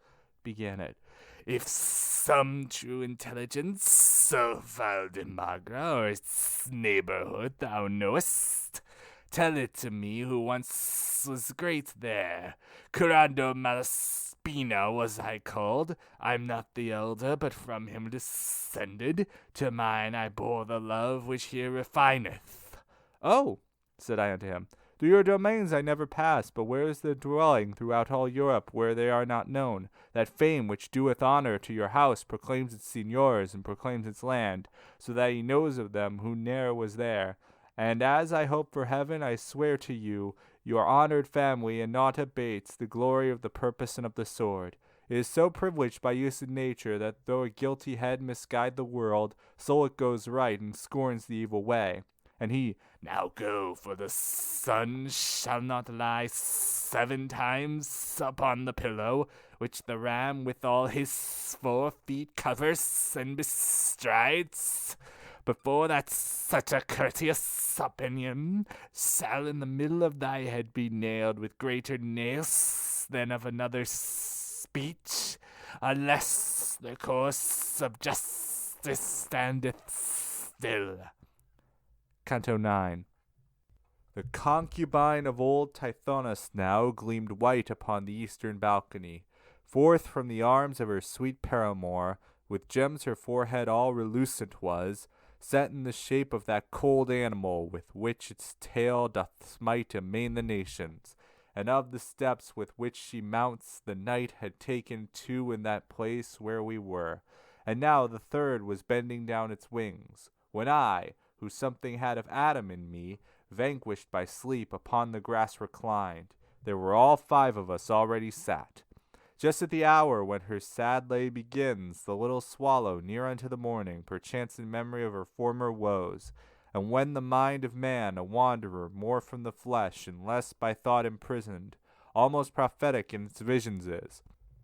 began it. If some true intelligence of Valdimagra or its neighborhood thou knowest, tell it to me who once was great there. Curando Malaspina was I called. I'm not the elder, but from him descended. To mine I bore the love which here refineth. Oh, said I unto him, through your domains I never passed, but where is the dwelling throughout all Europe where they are not known? That fame which doeth honor to your house proclaims its seigneurs and proclaims its land, so that he knows of them who ne'er was there. And as I hope for heaven, I swear to you, your honored family, and naught abates the glory of the purpose and of the sword. It is so privileged by use in nature that though a guilty head misguide the world, so it goes right and scorns the evil way. And he, now go, for the sun shall not lie 7 times upon the pillow, which the ram with all his 4 feet covers and bestrides, before that such a courteous opinion shall in the middle of thy head be nailed with greater nails than of another speech, unless the course of justice standeth still. Canto IX. The concubine of old Tithonus now gleamed white upon the eastern balcony. Forth from the arms of her sweet paramour, with gems her forehead all relucent was, set in the shape of that cold animal with which its tail doth smite amain the nations, and of the steps with which she mounts the night had taken 2 in that place where we were, and now the 3rd was bending down its wings, when I, who something had of Adam in me, vanquished by sleep, upon the grass reclined. There were all 5 of us already sat. Just at the hour when her sad lay begins, the little swallow, near unto the morning, perchance in memory of her former woes, and when the mind of man, a wanderer, more from the flesh, and less by thought imprisoned, almost prophetic in its visions is.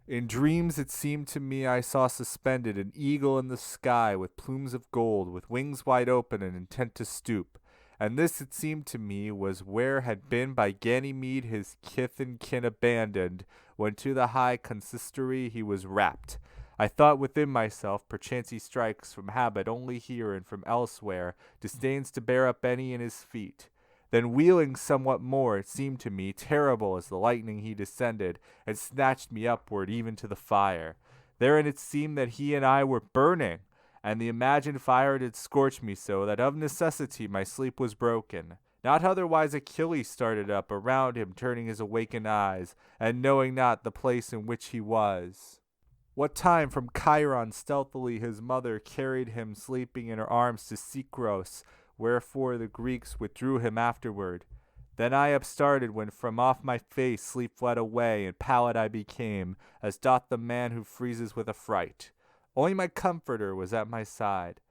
In dreams it seemed to me I saw suspended an eagle in the sky with plumes of gold, with wings wide open and intent to stoop. And this, it seemed to me, was where had been by Ganymede his kith and kin abandoned, when to the high consistory he was rapt. I thought within myself, perchance he strikes from habit only here and from elsewhere, disdains to bear up any in his feet. Then wheeling somewhat more, it seemed to me, terrible as the lightning he descended, and snatched me upward even to the fire. Therein it seemed that he and I were burning, and the imagined fire did scorch me so that of necessity my sleep was broken. Not otherwise Achilles started up around him, turning his awakened eyes, and knowing not the place in which he was. What time from Chiron stealthily his mother carried him sleeping in her arms to Sicros, wherefore the Greeks withdrew him afterward. Then I upstarted when from off my face sleep fled away, and pallid I became, as doth the man who freezes with affright. Only my comforter was at my side.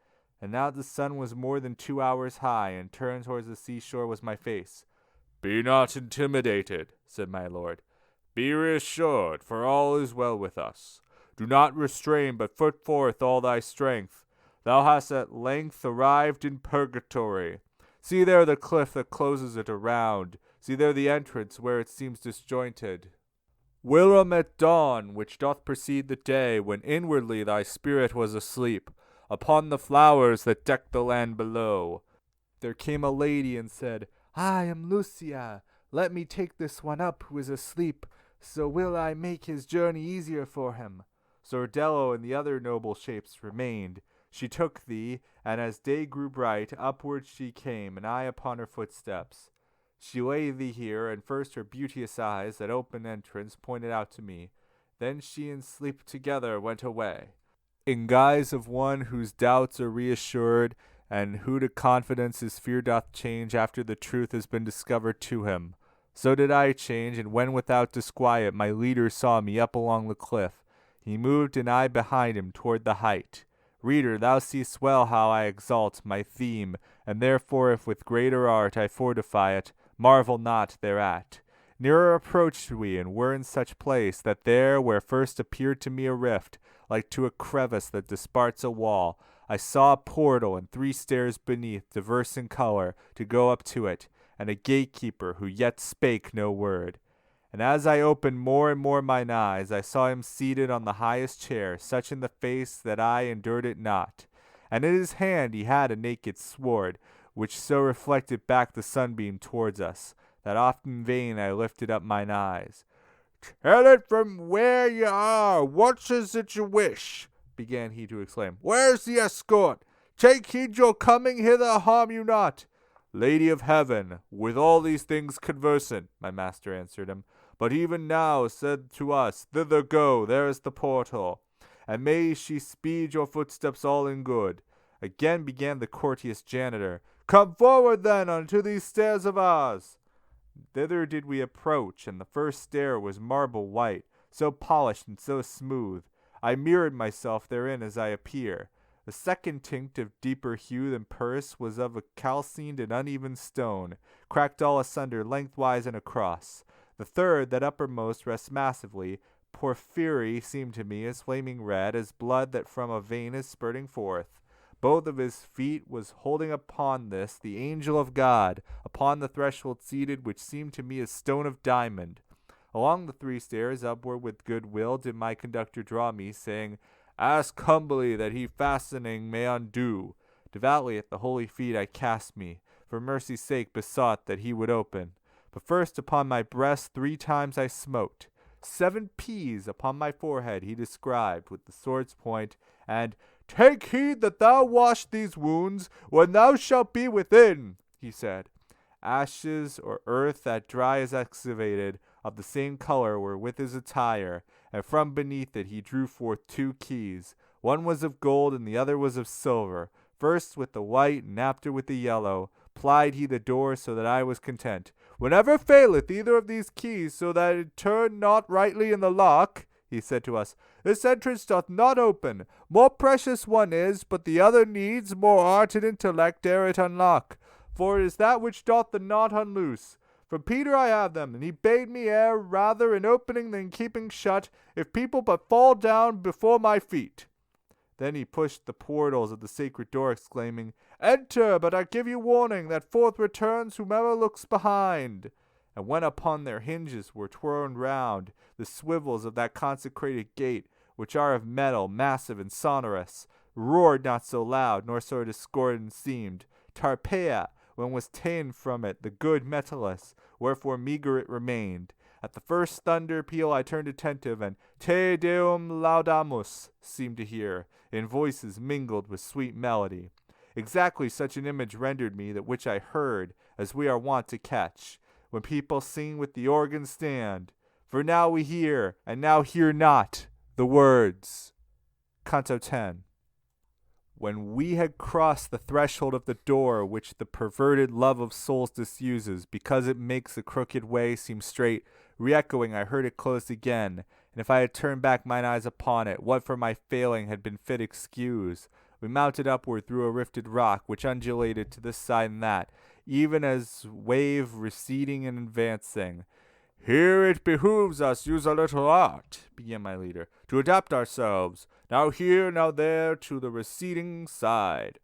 And now the sun was more than 2 hours high, and turned towards the seashore was my face. Be not intimidated, said my lord. Be reassured, for all is well with us. Do not restrain, but put forth all thy strength. Thou hast at length arrived in purgatory. See there the cliff that closes it around. See there the entrance where it seems disjointed. Whilom at dawn, which doth precede the day, when inwardly thy spirit was asleep, upon the flowers that deck the land below, there came a lady and said, I am Lucia. Let me take this one up who is asleep, so will I make his journey easier for him. Sordello and the other noble shapes remained. She took thee, and as day grew bright, upward she came, and I upon her footsteps. She laid thee here, and first her beauteous eyes, that open entrance, pointed out to me. Then she and sleep together went away. in guise of one whose doubts are reassured, and who to confidence his fear doth change after the truth has been discovered to him. So did I change, and when without disquiet my leader saw me up along the cliff, he moved and I behind him toward the height. Reader, thou seest well how I exalt my theme, and therefore if with greater art I fortify it, marvel not thereat. Nearer approached we, and were in such place, that there where first appeared to me a rift, like to a crevice that disparts a wall, I saw a portal and 3 stairs beneath, diverse in color, to go up to it, and a gatekeeper who yet spake no word. And as I opened more and more mine eyes, I saw him seated on the highest chair, such in the face that I endured it not. And in his hand he had a naked sword, which so reflected back the sunbeam towards us, that oft in vain I lifted up mine eyes. "Tell it from where ye are. What is it you wish?" began he to exclaim. "Where's the escort? Take heed your coming hither harm you not." "Lady of heaven, with all these things conversant," my master answered him, "but even now said to us, Thither go, there is the portal, and may she speed your footsteps all in good." Again began the courteous janitor, "Come forward then unto these stairs of ours." Thither did we approach, and the first stair was marble white, so polished and so smooth. I mirrored myself therein as I appear. The second, tinct of deeper hue than purse, was of a calcined and uneven stone, cracked all asunder lengthwise and across. The third, that uppermost, rests massively. Porphyry seemed to me as flaming red as blood that from a vein is spurting forth. Both of his feet was holding upon this the angel of God, upon the threshold seated, which seemed to me a stone of diamond. Along the 3 stairs upward with good will did my conductor draw me, saying, "Ask humbly that he fastening may undo." Devoutly at the holy feet I cast me, for mercy's sake besought that he would open. But first upon my breast 3 times I smote. 7 P's upon my forehead he described with the sword's point, and "Take heed that thou wash these wounds when thou shalt be within," he said. Ashes or earth that dry is excavated, of the same color were with his attire, and from beneath it he drew forth 2 keys. One was of gold and the other was of silver. First with the white and after with the yellow plied he the door, so that I was content. "Whenever faileth either of these keys, so that it turn not rightly in the lock," he said to us, "this entrance doth not open. More precious one is, but the other needs more art and intellect ere it unlock. For it is that which doth the knot unloose. From Peter I have them, and he bade me err rather in opening than keeping shut, if people but fall down before my feet." Then he pushed the portals of the sacred door, exclaiming, "Enter, but I give you warning, that forth returns whomever looks behind." And when upon their hinges were twirled round the swivels of that consecrated gate, which are of metal, massive and sonorous, roared not so loud, nor so discordant seemed. Tarpeia, when was ta'en from it the good Metellus, wherefore meagre it remained. At the first thunder peal I turned attentive, and Te Deum laudamus seemed to hear, in voices mingled with sweet melody. Exactly such an image rendered me that which I heard, as we are wont to catch, when people sing with the organ stand. For now we hear, and now hear not, the words. Canto X. When we had crossed the threshold of the door which the perverted love of souls disuses, because it makes the crooked way seem straight, re-echoing I heard it closed again, and if I had turned back mine eyes upon it, what for my failing had been fit excuse? We mounted upward through a rifted rock, which undulated to this side and that, even as wave receding and advancing. "Here it behooves us use a little art," began my leader, "to adapt ourselves, now here, now there, to the receding side."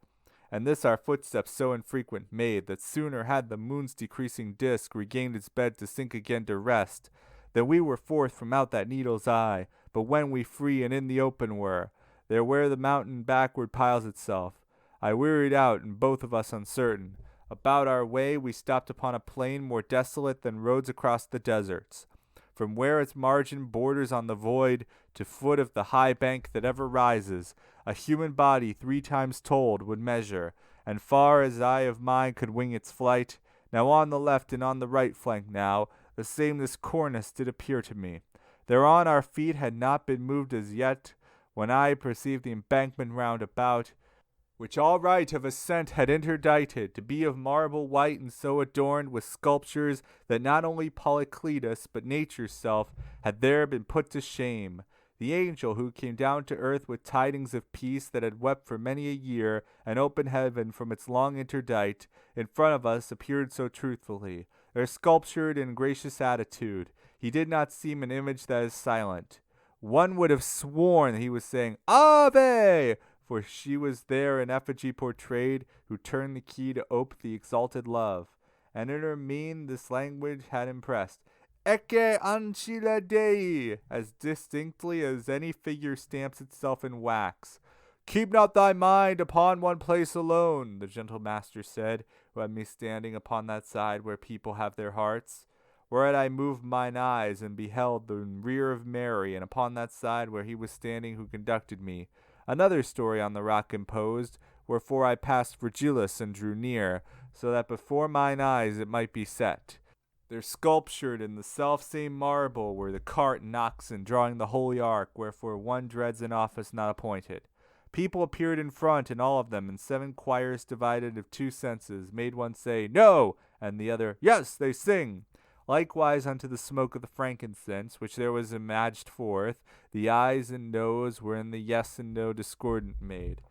And this our footsteps so infrequent made, that sooner had the moon's decreasing disk regained its bed to sink again to rest, than we were forth from out that needle's eye. But when we free and in the open were, there where the mountain backward piles itself, I wearied out, and both of us uncertain. About our way we stopped upon a plain more desolate than roads across the deserts. From where its margin borders on the void to foot of the high bank that ever rises, a human body 3 times told would measure, and far as eye of mine could wing its flight, now on the left and on the right flank now, the same this cornice did appear to me. Thereon our feet had not been moved as yet, when I perceived the embankment round about, which all right of ascent had interdicted, to be of marble white and so adorned with sculptures that not only Polycletus but nature's self had there been put to shame. The angel who came down to earth with tidings of peace that had wept for many a year and open heaven from its long interdict, in front of us appeared so truthfully, their sculptured in gracious attitude. He did not seem an image that is silent. One would have sworn that he was saying, Ave! For she was there in effigy portrayed, who turned the key to ope the exalted love. And in her mien this language had impressed, Ecce ancilla Dei, as distinctly as any figure stamps itself in wax. Keep not thy mind upon one place alone, the gentle master said, who had me standing upon that side where people have their hearts. Whereat I moved mine eyes and beheld the rear of Mary, and upon that side where he was standing who conducted me, another story on the rock imposed, wherefore I passed Virgilius and drew near, so that before mine eyes it might be set. There sculptured in the self-same marble were the cart and oxen drawing the holy ark, wherefore one dreads an office not appointed. People appeared in front, and all of them, in 7 choirs divided of 2 senses, made one say, No, and the other, Yes, they sing. Likewise unto the smoke of the frankincense, which there was imaged forth, the ayes and noes were in the yes and no discordant made.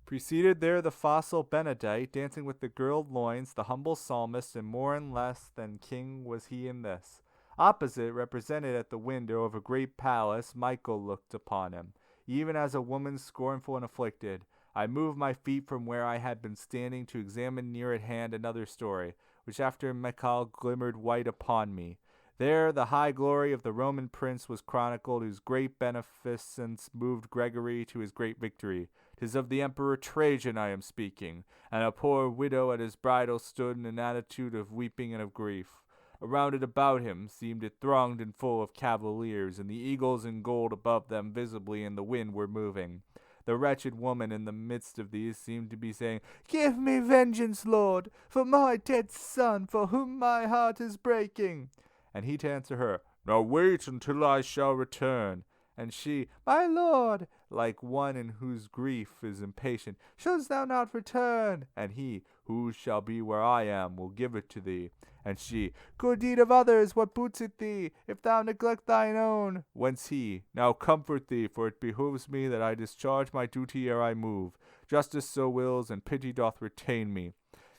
Preceded there the fossil Benedict, dancing with the girdled loins, the humble psalmist, and more and less than king was he in this. Opposite, represented at the window of a great palace, Michael looked upon him, even as a woman scornful and afflicted. I moved my feet from where I had been standing to examine near at hand another story, which after Michael glimmered white upon me. There the high glory of the Roman prince was chronicled, whose great beneficence moved Gregory to his great victory. 'Tis of the Emperor Trajan I am speaking, and a poor widow at his bridal stood in an attitude of weeping and of grief. Around it about him seemed it thronged and full of cavaliers, and the eagles in gold above them visibly in the wind were moving. The wretched woman in the midst of these seemed to be saying, Give me vengeance, Lord, for my dead son, for whom my heart is breaking. And he to answer her, Now wait until I shall return. And she, My lord, like one in whose grief is impatient, Shouldst thou not return? And he, Who shall be where I am, will give it to thee. And she, Good deed of others, what boots it thee, if thou neglect thine own? Whence he, Now comfort thee, for it behoves me that I discharge my duty ere I move. Justice so wills, and pity doth retain me.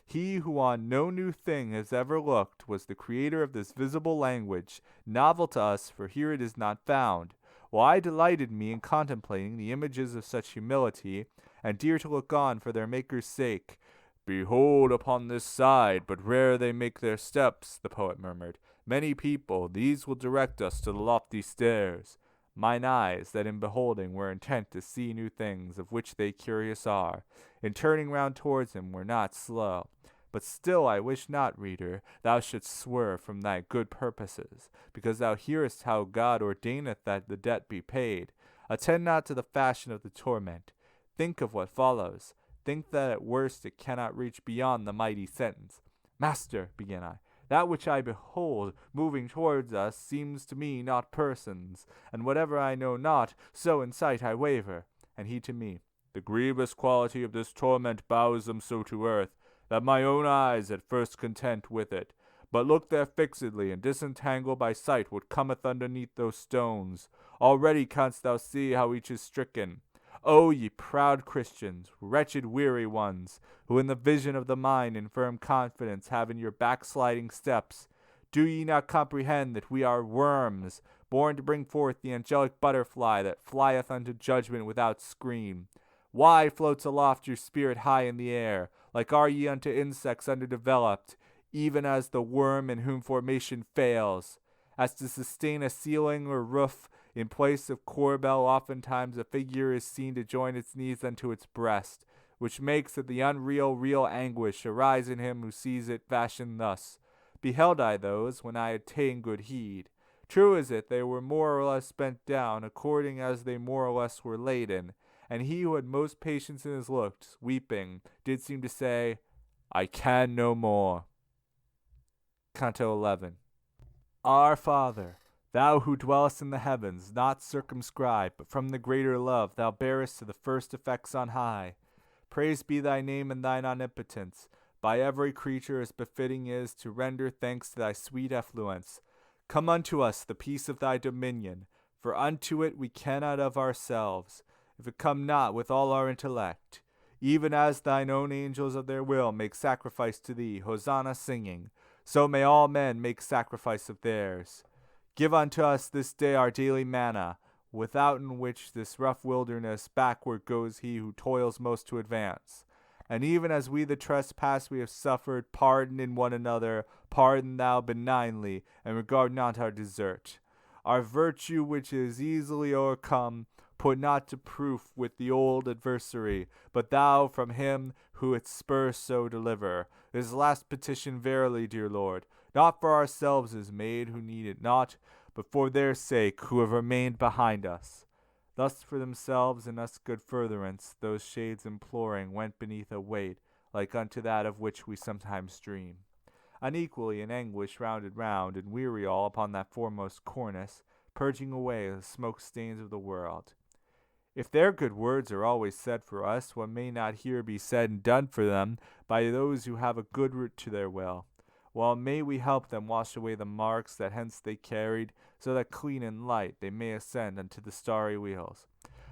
He who on no new thing has ever looked was the creator of this visible language, novel to us, for here it is not found. While I delighted me in contemplating the images of such humility, and dear to look on for their Maker's sake, Behold upon this side, but rare they make their steps, the poet murmured. Many people, these will direct us to the lofty stairs. Mine eyes, that in beholding were intent to see new things, of which they curious are, in turning round towards him were not slow. But still I wish not, reader, thou shouldst swerve from thy good purposes, because thou hearest how God ordaineth that the debt be paid. Attend not to the fashion of the torment. Think of what follows. Think that at worst it cannot reach beyond the mighty sentence. Master, began I, that which I behold moving towards us seems to me not persons, and whatever I know not, so in sight I waver. And he to me, The grievous quality of this torment bows them so to earth, that my own eyes at first content with it, but look there fixedly, and disentangle by sight what cometh underneath those stones. Already canst thou see how each is stricken. O ye proud Christians, wretched weary ones, who in the vision of the mind and firm confidence have in your backsliding steps, do ye not comprehend that we are worms, born to bring forth the angelic butterfly that flieth unto judgment without scream? Why floats aloft your spirit high in the air, like are ye unto insects underdeveloped, even as the worm in whom formation fails? As to sustain a ceiling or roof, in place of corbel oftentimes a figure is seen to join its knees unto its breast, which makes of the unreal real anguish arise in him who sees it fashioned thus. Beheld I those when I had ta'en good heed. True is it they were more or less bent down, according as they more or less were laden, and he who had most patience in his looks, weeping, did seem to say, I can no more. Canto XI. Our Father, Thou who dwellest in the heavens, not circumscribed, but from the greater love thou bearest to the first effects on high. Praised be thy name and thine omnipotence, by every creature as befitting is to render thanks to thy sweet effluence. Come unto us the peace of thy dominion, for unto it we cannot of ourselves, if it come not with all our intellect. Even as thine own angels of their will make sacrifice to thee, Hosanna singing, so may all men make sacrifice of theirs. Give unto us this day our daily manna, withouten which this rough wilderness backward goes he who toils most to advance. And even as we the trespass we have suffered, pardon in one another, pardon thou benignly, and regard not our desert. Our virtue which is easily o'ercome, put not to proof with the old adversary, but thou from him who its spurs so deliver. This last petition verily, dear Lord, not for ourselves is made who need it not, but for their sake who have remained behind us. Thus for themselves and us good furtherance, those shades imploring went beneath a weight, like unto that of which we sometimes dream. Unequally in anguish rounded round, and weary all upon that foremost cornice, purging away the smoke stains of the world. If their good words are always said for us, what may not here be said and done for them by those who have a good root to their will? Well, may we help them wash away the marks that hence they carried, so that clean and light they may ascend unto the starry wheels.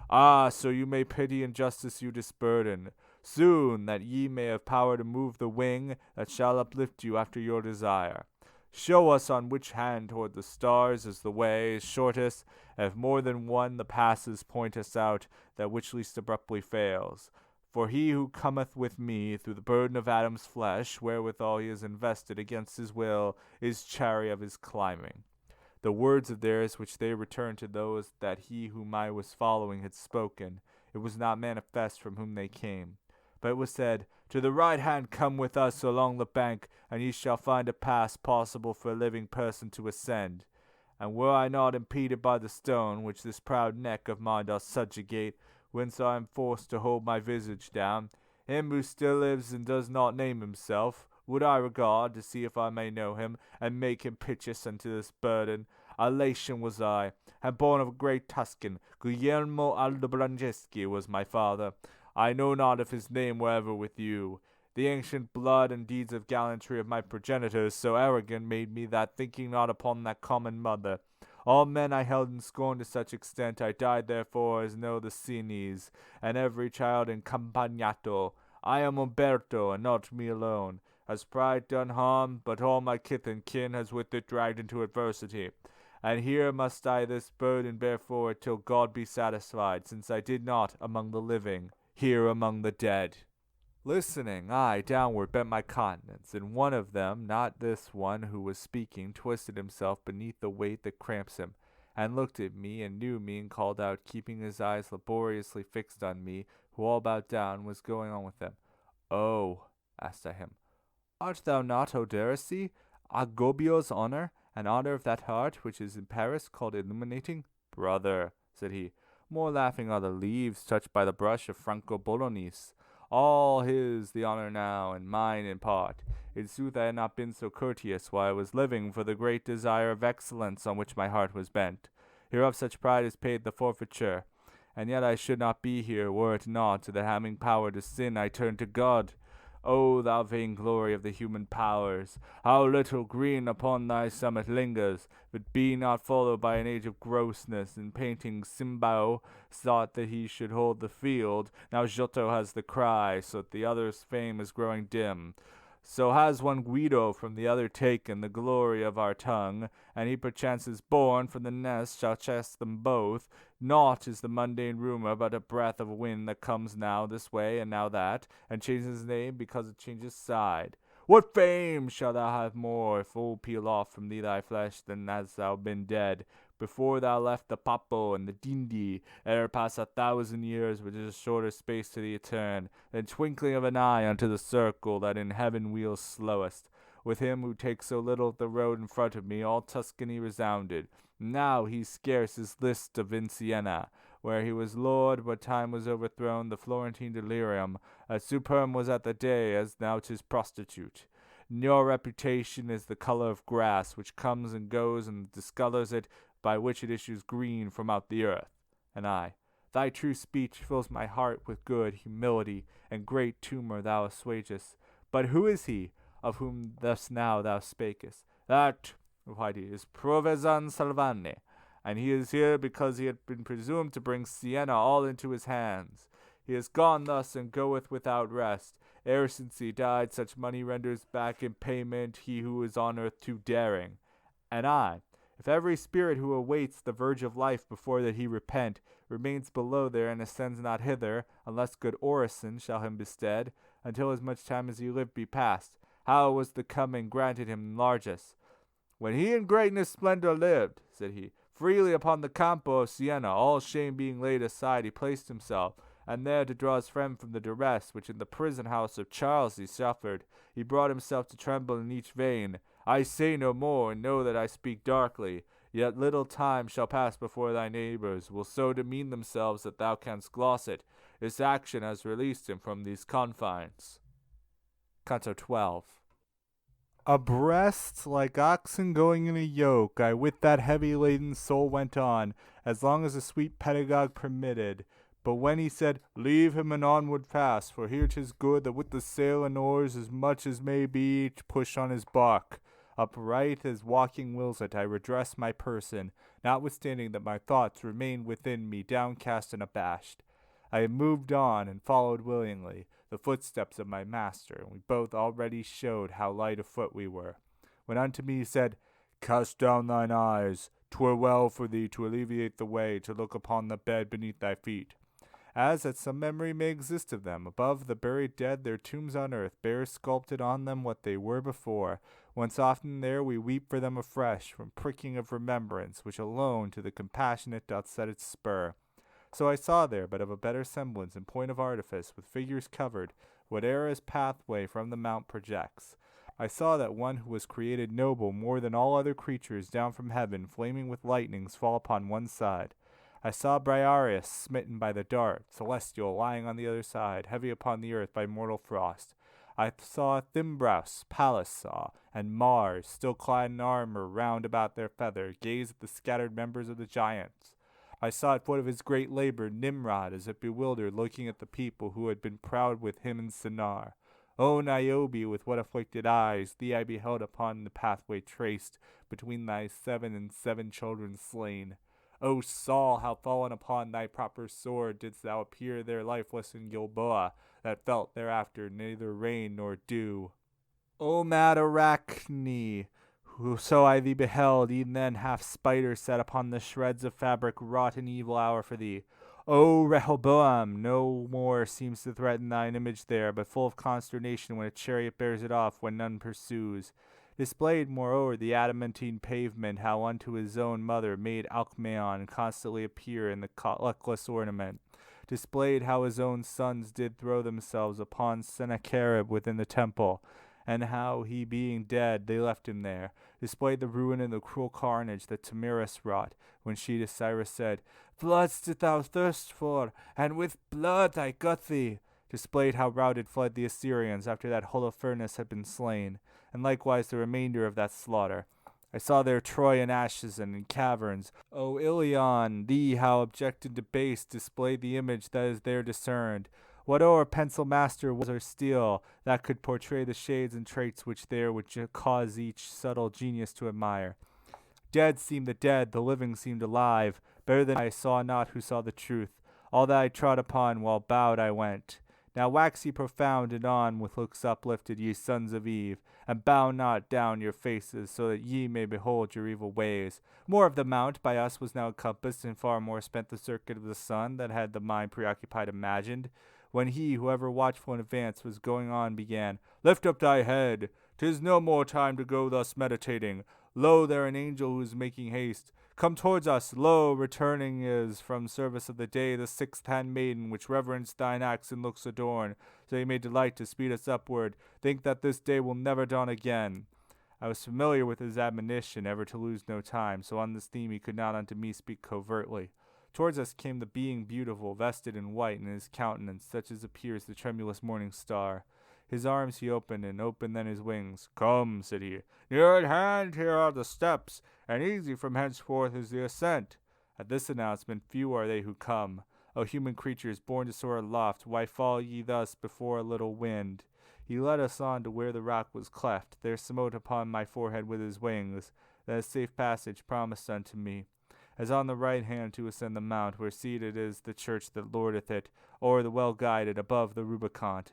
Ah, so you may pity and justice you disburden, soon that ye may have power to move the wing that shall uplift you after your desire. Show us on which hand toward the stars is the way is shortest, and if more than one the passes point us out, that which least abruptly fails. For he who cometh with me through the burden of Adam's flesh, wherewithal he is invested against his will, is chary of his climbing. The words of theirs which they returned to those that he whom I was following had spoken, it was not manifest from whom they came. But it was said, To the right hand come with us along the bank, and ye shall find a pass possible for a living person to ascend. And were I not impeded by the stone which this proud neck of mine doth subjugate, whence I am forced to hold my visage down, him who still lives and does not name himself, would I regard, to see if I may know him, and make him piteous unto this burden. A Latian was I, and born of a great Tuscan. Guglielmo Aldobrandeschi was my father. I know not if his name were ever with you. The ancient blood and deeds of gallantry of my progenitors so arrogant made me that, thinking not upon that common mother, all men I held in scorn to such extent, I died therefore as know the Cines, and every child in Campagnato. I am Umberto, and not me alone. Has pride done harm, but all my kith and kin has with it dragged into adversity. And here must I this burden bear forward till God be satisfied, since I did not among the living, here among the dead. Listening, I downward bent my countenance, and one of them, not this one who was speaking, twisted himself beneath the weight that cramps him, and looked at me, and knew me, and called out, keeping his eyes laboriously fixed on me, who all bowed down, was going on with them. Oh, asked I him, art thou not Oderisi, Agobio's honor, and honor of that heart which is in Paris called illuminating? Brother, said he, more laughing are the leaves touched by the brush of Franco Bolognese. All his the honor now, and mine in part. In sooth I had not been so courteous while I was living for the great desire of excellence on which my heart was bent. Hereof such pride is paid the forfeiture. And yet I should not be here, were it not that having power to sin I turn to God. O thou vain glory of the human powers, how little green upon thy summit lingers, if it be not followed by an age of grossness. In painting Simbao thought that he should hold the field, now Giotto has the cry, so that the other's fame is growing dim. So has one Guido from the other taken the glory of our tongue, and he perchance is born from the nest shall chase them both. Naught is the mundane rumor but a breath of wind that comes now this way and now that, and changes name because it changes side. What fame shalt thou have more, if all peel off from thee thy flesh, than as thou been dead, before thou left the Papo and the Dindi, ere pass 1,000 years, which is a shorter space to the etern, than twinkling of an eye unto the circle that in heaven wheels slowest. With him who takes so little of the road in front of me, all Tuscany resounded. Now he scarce is list of Vinciana, where he was lord, but time was overthrown, the Florentine delirium, as superb was at the day, as now 'tis prostitute. Your reputation is the color of grass, which comes and goes and discolors it, by which it issues green from out the earth. And I, thy true speech fills my heart with good humility, and great tumour thou assuagest. But who is he, of whom thus now thou spakest? That, replied he, is Provezan Salvani, and he is here because he had been presumed to bring Siena all into his hands. He is gone thus, and goeth without rest. Ere since he died, such money renders back in payment he who is on earth too daring. And I, if every spirit who awaits the verge of life before that he repent, remains below there and ascends not hither, unless good Orison shall him bestead, until as much time as he lived be past, how was the coming granted him largest? When he in greatness splendor lived, said he, freely upon the Campo of Siena, all shame being laid aside, he placed himself, and there to draw his friend from the duress which in the prison house of Charles he suffered, he brought himself to tremble in each vein. I say no more, and know that I speak darkly. Yet little time shall pass before thy neighbors will so demean themselves that thou canst gloss it. This action has released him from these confines. Canto XII. Abreast, like oxen going in a yoke, I with that heavy-laden soul went on, as long as the sweet pedagogue permitted. But when he said, Leave him and onward fast, for here 'tis good that with the sail and oars as much as may be each push on his bark. Upright as walking wills it, I redressed my person, notwithstanding that my thoughts remained within me downcast and abashed. I had moved on, and followed willingly the footsteps of my master, and we both already showed how light of foot we were. When unto me he said, Cast down thine eyes, 'twere well for thee to alleviate the way, to look upon the bed beneath thy feet. As that some memory may exist of them, above the buried dead their tombs on earth bear sculpted on them what they were before, whence often there we weep for them afresh, from pricking of remembrance, which alone to the compassionate doth set its spur. So I saw there, but of a better semblance in point of artifice, with figures covered, whate'er his pathway from the mount projects. I saw that one who was created noble more than all other creatures down from heaven, flaming with lightnings, fall upon one side. I saw Briareus smitten by the dart, celestial, lying on the other side, heavy upon the earth by mortal frost. I saw Thymbraus, Pallas saw, and Mars, still clad in armor round about their feather, gaze at the scattered members of the giants. I saw at foot of his great labor Nimrod, as if bewildered, looking at the people who had been proud with him in Sennaar. O Niobe, with what afflicted eyes thee I beheld upon the pathway traced, between thy 7 and 7 children slain. O Saul, how fallen upon thy proper sword didst thou appear there lifeless in Gilboa, that felt thereafter neither rain nor dew. O mad Arachne, who so I thee beheld, e'en then half spider set upon the shreds of fabric wrought an evil hour for thee. O Rehoboam, no more seems to threaten thine image there, but full of consternation when a chariot bears it off when none pursues. Displayed moreover the adamantine pavement, how unto his own mother made Alcmaeon constantly appear in the luckless ornament. Displayed how his own sons did throw themselves upon Sennacherib within the temple, and how he being dead they left him there. Displayed the ruin and the cruel carnage that Tamiris wrought, when she to Cyrus said, Blood didst thou thirst for, and with blood I got thee. Displayed how routed fled the Assyrians after that Holofernes had been slain, and likewise the remainder of that slaughter. I saw there Troy in ashes and in caverns. O Ilion, thee how abject and debased displayed the image that is there discerned. What o'er pencil master was or steel that could portray the shades and traits which there would cause each subtle genius to admire? Dead seemed the dead, the living seemed alive. Better than I saw not who saw the truth. All that I trod upon while bowed I went. Now wax ye profound and on with looks uplifted, ye sons of Eve, and bow not down your faces, so that ye may behold your evil ways. More of the mount by us was now encompassed, and far more spent the circuit of the sun than had the mind preoccupied imagined. When he, whoever watchful in advance, was going on, began, Lift up thy head, 'tis no more time to go thus meditating. Lo, there an angel who is making haste. Come towards us, lo, returning is from service of the day the 6th handmaiden, which reverence thine acts and looks adorn, so he may delight to speed us upward. Think that this day will never dawn again. I was familiar with his admonition, ever to lose no time, so on this theme he could not unto me speak covertly. Towards us came the being beautiful, vested in white, and his countenance such as appears the tremulous morning star. His arms he opened, and opened then his wings. "Come," said he, "near at hand here are the steps, and easy from henceforth is the ascent." At this announcement few are they who come. O human creatures, born to soar aloft, why fall ye thus before a little wind? He led us on to where the rock was cleft, there smote upon my forehead with his wings, then a safe passage promised unto me, as on the right hand to ascend the mount, where seated is the church that lordeth it, o'er the well-guided, above the Rubicon.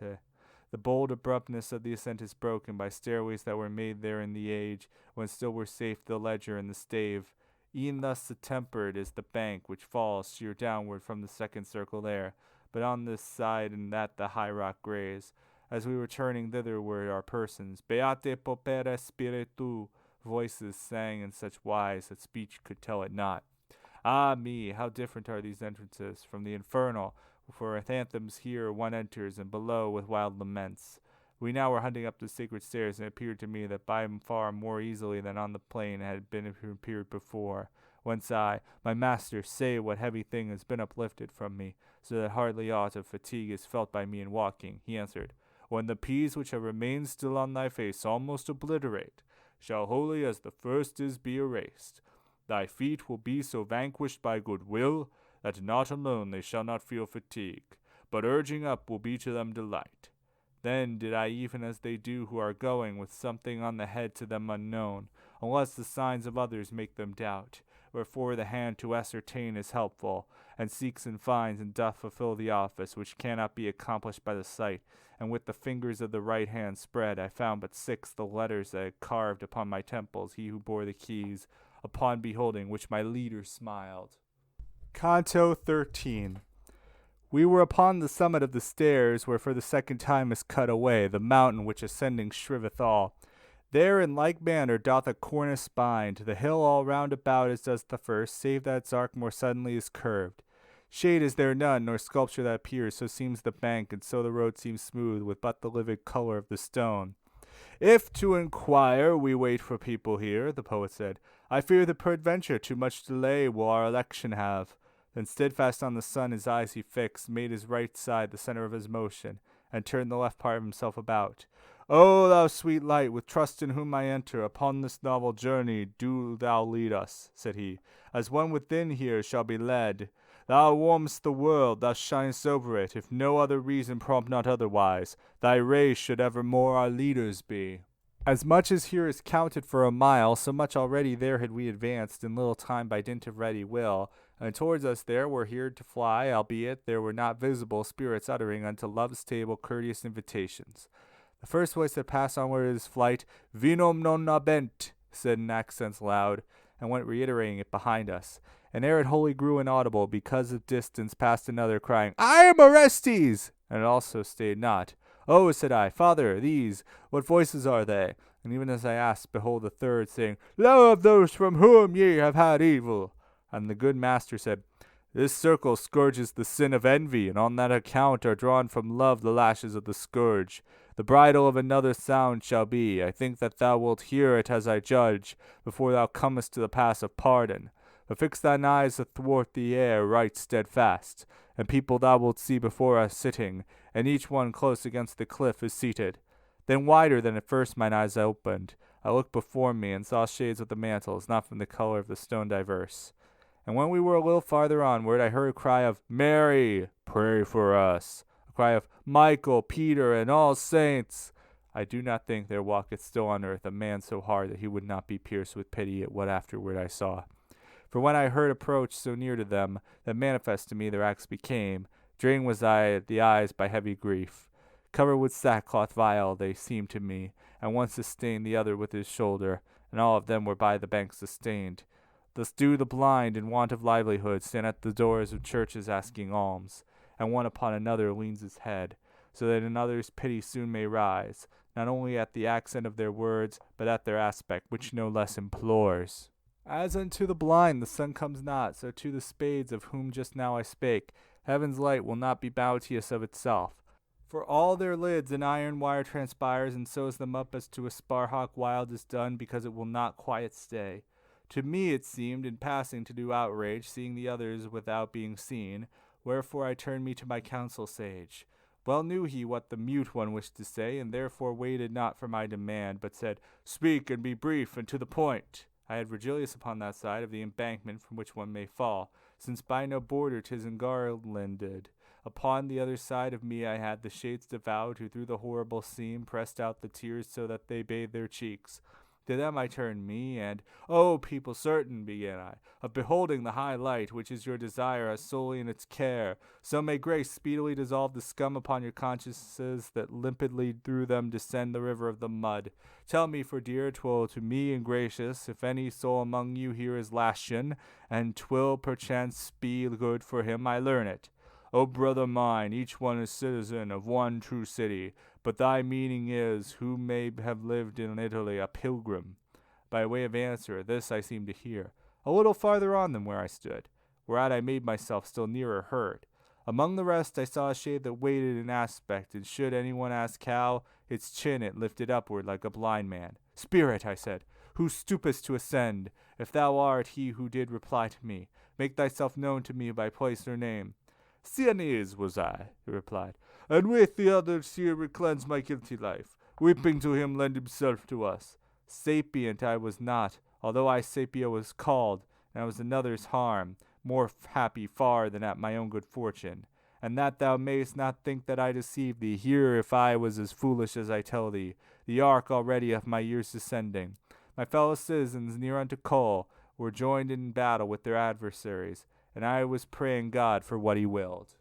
The bold abruptness of the ascent is broken by stairways that were made there in the age, when still were safe the ledger and the stave. E'en thus attempered is the bank, which falls sheer downward from the second circle there, but on this side and that the high rock graze. As we were turning thitherward our persons, Beate popere spiritu, voices sang in such wise that speech could tell it not. Ah me, how different are these entrances from the infernal, for with anthems here one enters, and below with wild laments. We now were hunting up the sacred stairs, and it appeared to me that by far more easily than on the plain had been appeared before. Whence I, my master, say what heavy thing has been uplifted from me, so that hardly aught of fatigue is felt by me in walking. He answered, When the peas which have remained still on thy face almost obliterate, shall wholly as the first is be erased. Thy feet will be so vanquished by good will, that not alone they shall not feel fatigue, but urging up will be to them delight. Then did I even as they do who are going with something on the head to them unknown, unless the signs of others make them doubt, wherefore the hand to ascertain is helpful, and seeks and finds and doth fulfill the office which cannot be accomplished by the sight, and with the fingers of the right hand spread I found but 6 the letters that had carved upon my temples he who bore the keys, upon beholding which my leader smiled. Canto XIII. We were upon the summit of the stairs, where for the second time is cut away the mountain which ascending shriveth all. There in like manner doth a cornice bind the hill all round about as does the first, save that its arc more suddenly is curved. Shade is there none, nor sculpture that appears, so seems the bank, and so the road seems smooth, with but the livid color of the stone. If to inquire we wait for people here, the poet said, I fear that peradventure too much delay will our election have. Then steadfast on the sun his eyes he fixed, made his right side the center of his motion, and turned the left part of himself about. O thou sweet light, with trust in whom I enter, upon this novel journey do thou lead us, said he, as one within here shall be led. Thou warmest the world, thou shinest over it, if no other reason prompt not otherwise, thy rays should evermore our leaders be. As much as here is counted for a mile, so much already there had we advanced in little time by dint of ready will, and towards us there were here to fly, albeit there were not visible spirits uttering unto love's table courteous invitations. The first voice that passed onward his flight, Vinum non abent, said in accents loud, and went reiterating it behind us. And ere it wholly grew inaudible, because of distance passed another, crying, I am Orestes! And it also stayed not. Oh, said I, Father, these, what voices are they? And even as I asked, behold the third, saying, Love those from whom ye have had evil. And the good master said, This circle scourges the sin of envy, and on that account are drawn from love the lashes of the scourge. The bridle of another sound shall be. I think that thou wilt hear it as I judge, before thou comest to the pass of pardon. But fix thine eyes athwart the air right steadfast, and people thou wilt see before us sitting, and each one close against the cliff is seated. Then wider than at first mine eyes opened. I looked before me, and saw shades of the mantles, not from the color of the stone diverse. And when we were a little farther onward, I heard a cry of, Mary, pray for us. A cry of, Michael, Peter, and all saints. I do not think there walketh still on earth a man so hard that he would not be pierced with pity at what afterward I saw. For when I heard approach so near to them, that manifest to me their acts became, drained was I at the eyes by heavy grief. Covered with sackcloth vile they seemed to me, and one sustained the other with his shoulder, and all of them were by the bank sustained. Thus do the blind in want of livelihood stand at the doors of churches asking alms, and one upon another leans his head, so that another's pity soon may rise, not only at the accent of their words, but at their aspect, which no less implores. As unto the blind the sun comes not, so to the spades of whom just now I spake, heaven's light will not be bounteous of itself. For all their lids an iron wire transpires, and sews them up as to a sparhawk wild is done, because it will not quiet stay. To me it seemed, in passing, to do outrage, seeing the others without being seen, wherefore I turned me to my counsel sage. Well knew he what the mute one wished to say, and therefore waited not for my demand, but said, Speak, and be brief, and to the point. I had Virgilius upon that side of the embankment from which one may fall, since by no border 'tis engarlanded. Upon the other side of me I had the shades devout, who through the horrible seam pressed out the tears so that they bathed their cheeks. To them I turned me, and, O people certain, began I, of beholding the high light, which is your desire as solely in its care, so may grace speedily dissolve the scum upon your consciences that limpidly through them descend the river of the mud. Tell me, for dear, 'twill to me and gracious, if any soul among you here is lashen, and 'twill perchance be good for him I learn it. O brother mine, each one is citizen of one true city, but thy meaning is, who may have lived in Italy a pilgrim. By way of answer, this I seemed to hear, a little farther on than where I stood, whereat I made myself still nearer heard. Among the rest I saw a shade that waited in aspect, and should any one ask how, its chin it lifted upward like a blind man. Spirit, I said, who stoopest to ascend, if thou art he who did reply to me, make thyself known to me by place or name. Sienese was I, he replied, and with the others here would cleanse my guilty life. Weeping to him lend himself to us. Sapient I was not, although I sapia was called, and I was another's harm, more happy far than at my own good fortune. And that thou mayst not think that I deceive thee, hear if I was as foolish as I tell thee, the arc already of my years descending. My fellow citizens near unto Cole were joined in battle with their adversaries, and I was praying God for what he willed.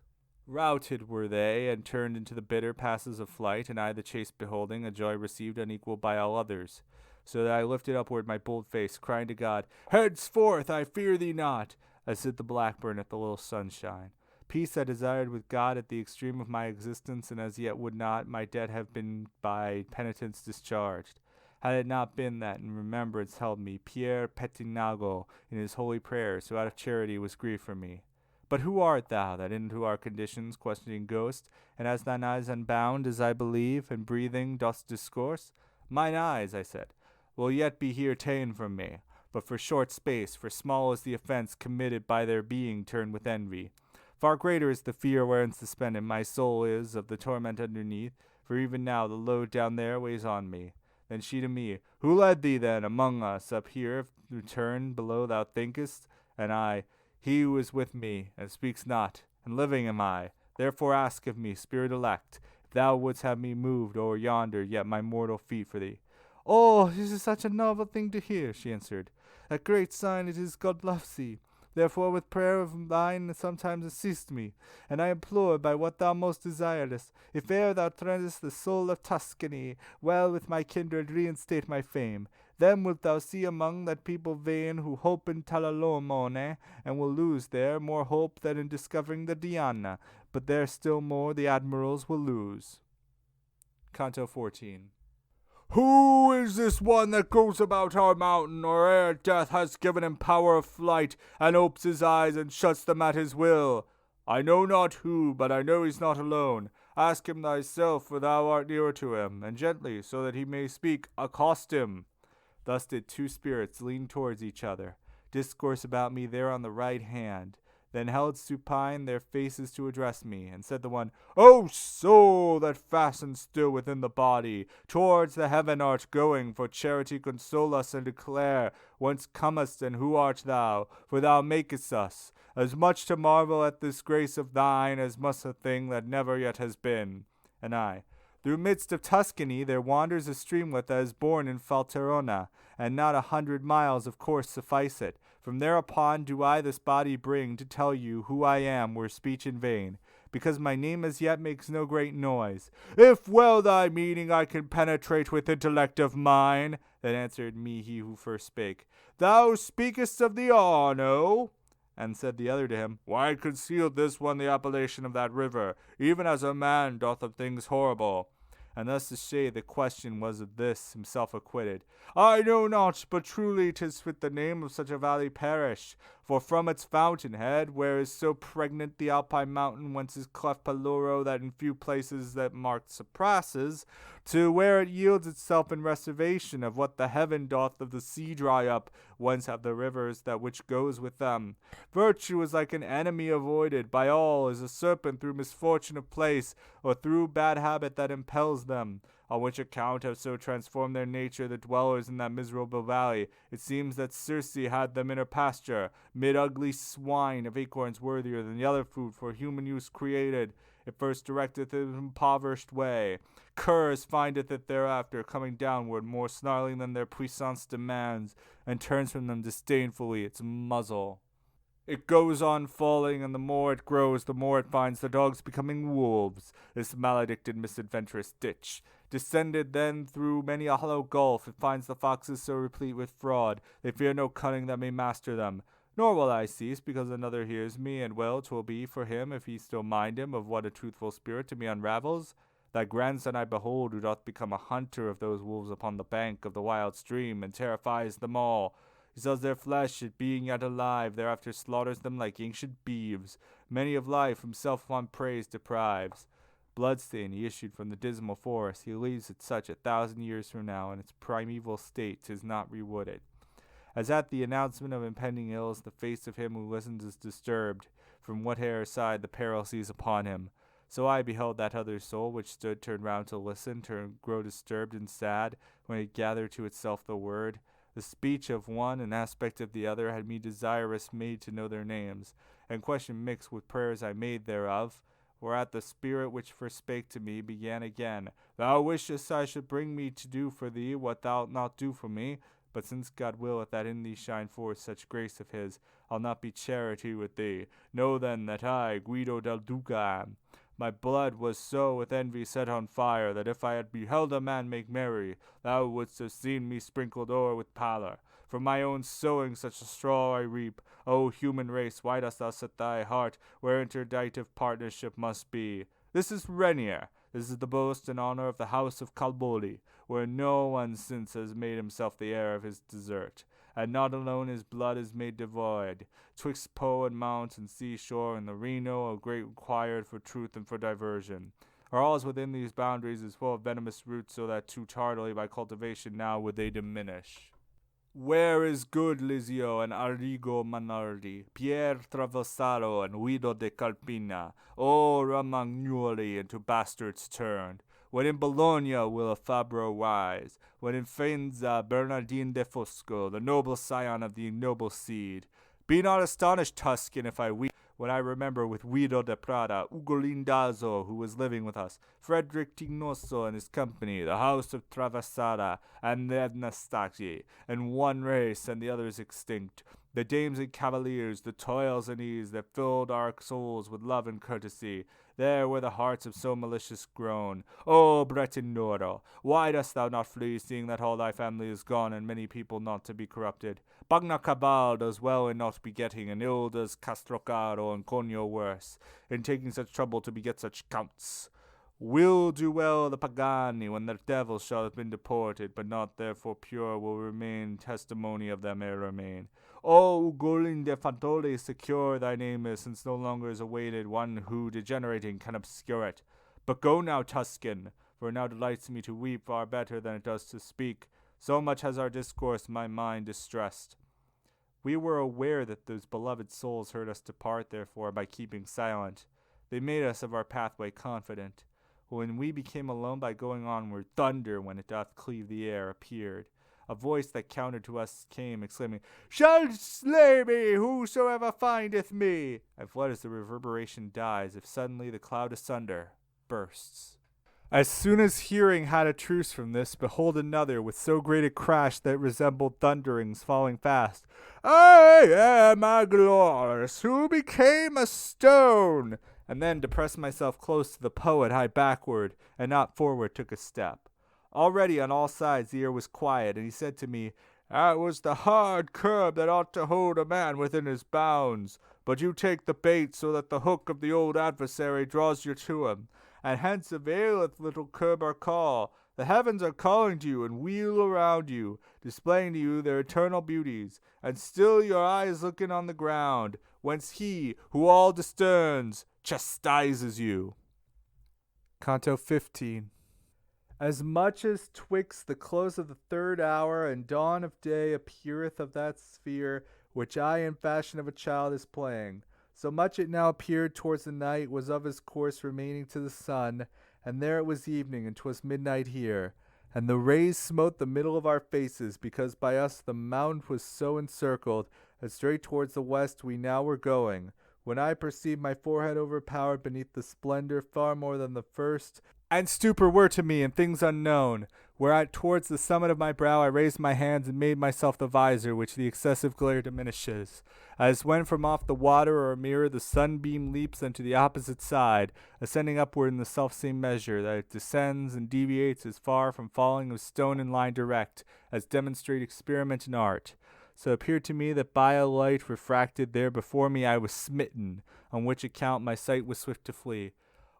Routed were they, and turned into the bitter passes of flight, and I the chase beholding, a joy received unequaled by all others. So that I lifted upward my bold face, crying to God, Henceforth I fear thee not, as did the blackbird at the little sunshine. Peace I desired with God at the extreme of my existence, and as yet would not my debt have been by penitence discharged. Had it not been that in remembrance held me Pier Petinago in his holy prayers, who out of charity was grieved for me. But who art thou, that into our conditions questioning ghost, and as thine eyes unbound, as I believe, and breathing dost discourse? Mine eyes, I said, will yet be here ta'en from me, but for short space, for small is the offence committed by their being turned with envy. Far greater is the fear wherein suspended my soul is of the torment underneath, for even now the load down there weighs on me. Then she to me, Who led thee then among us up here, return below thou thinkest? And I, He who is with me, and speaks not, and living am I. Therefore ask of me, spirit elect, if thou wouldst have me moved o'er yonder yet my mortal feet for thee. Oh, this is such a novel thing to hear, she answered. A great sign it is God loves thee. Therefore with prayer of thine sometimes assist me, and I implore by what thou most desirest, if e'er thou treadest the soul of Tuscany, well with my kindred reinstate my fame. Then wilt thou see among that people vain who hope in Talalomone, and will lose there more hope than in discovering the Diana, but there still more the admirals will lose. Canto XIV. Who is this one that goes about our mountain, or ere death has given him power of flight, and opes his eyes and shuts them at his will? I know not who, but I know he's not alone. Ask him thyself, for thou art nearer to him, and gently, so that he may speak, accost him. Thus did two spirits lean towards each other, discourse about me there on the right hand, then held supine their faces to address me, and said the one, O soul that fastens still within the body, towards the heaven art going, for charity console us and declare whence comest and who art thou, for thou makest us as much to marvel at this grace of thine as must a thing that never yet has been. And I, through midst of Tuscany there wanders a streamlet that is born in Falterona, and not 100 miles of course suffice it. From thereupon do I this body bring to tell you who I am were speech in vain, because my name as yet makes no great noise. If well thy meaning I can penetrate with intellect of mine, then answered me he who first spake, Thou speakest of the Arno. And said the other to him, Why concealed this one the appellation of that river, even as a man doth of things horrible? And thus to say the question was of this himself acquitted. I know not, but truly 'tis fit the name of such a valley perish, for from its fountain head, where is so pregnant the Alpine mountain whence is cleft Paluro that in few places that marked surpasses, to where it yields itself in reservation of what the heaven doth of the sea dry up, whence have the rivers that which goes with them. Virtue is like an enemy avoided by all, as a serpent through misfortune of place, or through bad habit that impels them. On which account have so transformed their nature the dwellers in that miserable valley. It seems that Circe had them in her pasture, mid ugly swine of acorns worthier than the other food for human use created. It first directeth it in impoverished way. Curs findeth it thereafter, coming downward, more snarling than their puissance demands, and turns from them disdainfully its muzzle. It goes on falling, and the more it grows, the more it finds the dogs becoming wolves, this maledicted misadventurous ditch. Descended then through many a hollow gulf, it finds the foxes so replete with fraud, they fear no cunning that may master them. Nor will I cease, because another hears me, and well 'twill be for him, if he still mind him, of what a truthful spirit to me unravels. Thy grandson I behold, who doth become a hunter of those wolves upon the bank of the wild stream, and terrifies them all. He sells their flesh, it being yet alive, thereafter slaughters them like ancient beeves. Many of life himself on praise deprives. Bloodstain he issued from the dismal forest, he leaves it such 1,000 years from now, in its primeval state 'tis not rewooded. As at the announcement of impending ills, the face of him who listens is disturbed, from whate'er side the peril sees upon him. So I beheld that other soul, which stood turned round to listen, grow disturbed and sad, when it gathered to itself the word. The speech of one and aspect of the other had me desirous made to know their names, and question mixed with prayers I made thereof. Whereat the spirit which first spake to me began again, Thou wishest I should bring me to do for thee what thou'lt not do for me, but since God willeth that in thee shine forth such grace of his, I'll not be charity with thee. Know then that I, Guido del Duca, am. My blood was so with envy set on fire, that if I had beheld a man make merry, thou wouldst have seen me sprinkled o'er with pallor. From my own sowing such a straw I reap. O human race, why dost thou set thy heart where interditive partnership must be? This is Renier. This is the boast and honor of the house of Calboli, where no one since has made himself the heir of his desert. And not alone his blood is made devoid. Twixt Po and mount and seashore and the Reno, a great required for truth and for diversion. Or all within these boundaries is full of venomous roots, so that too tardily by cultivation now would they diminish. Where is good Lizio and Arrigo Manardi, Pier Traversaro and Guido de Calpina, O Romagnoli into bastards turned? When in Bologna will a Fabro rise, when in Faenza Bernardine de Fosco, the noble scion of the ignoble seed. Be not astonished, Tuscan, if I weep, when I remember with Guido de Prada, Ugolin Dazo, who was living with us, Frederick Tignoso and his company, the house of Travassara and Nevnastaki, and one race and the others extinct. The dames and cavaliers, the toils and ease that filled our souls with love and courtesy, there were the hearts of so malicious grown. O Bretinoro, why dost thou not flee, seeing that all thy family is gone, and many people not to be corrupted? Bagna Cabal does well in not begetting, and ill does Castrocaro and Conio worse, in taking such trouble to beget such counts. Will do well the Pagani when their devils shall have been deported, but not therefore pure will remain testimony of them ere remain. O Ugolin de Fantole, secure thy name is, since no longer is awaited one who, degenerating, can obscure it. But go now, Tuscan, for it now delights me to weep far better than it does to speak. So much has our discourse my mind distressed. We were aware that those beloved souls heard us depart, therefore, by keeping silent. They made us of our pathway confident. When we became alone by going onward, thunder, when it doth cleave the air, appeared. A voice that counter to us came, exclaiming, Shall slay me, whosoever findeth me! And fled as the reverberation dies, if suddenly the cloud asunder bursts. As soon as hearing had a truce from this, behold another, with so great a crash that it resembled thunderings falling fast. I am Aglorious, who became a stone! And then, to press myself close to the poet, I backward, and not forward took a step. Already on all sides the air was quiet, and he said to me, That was the hard curb that ought to hold a man within his bounds. But you take the bait so that the hook of the old adversary draws you to him. And hence availeth little curb or call. The heavens are calling to you and wheel around you, displaying to you their eternal beauties, and still your eyes looking on the ground, whence he, who all discerns, chastises you. Canto XV. As much as twixt the close of the third hour and dawn of day appeareth of that sphere which I in fashion of a child is playing, so much it now appeared towards the night was of his course remaining to the sun, and there it was evening, and 'twas midnight here. And the rays smote the middle of our faces, because by us the mountain was so encircled, that straight towards the west we now were going, when I perceived my forehead overpowered beneath the splendor far more than the first, and stupor were to me in things unknown, whereat towards the summit of my brow I raised my hands and made myself the visor which the excessive glare diminishes, as when from off the water or a mirror the sunbeam leaps unto the opposite side, ascending upward in the selfsame measure, that it descends and deviates as far from falling of stone in line direct, as demonstrate experiment in art. So it appeared to me that by a light refracted there before me I was smitten, on which account my sight was swift to flee.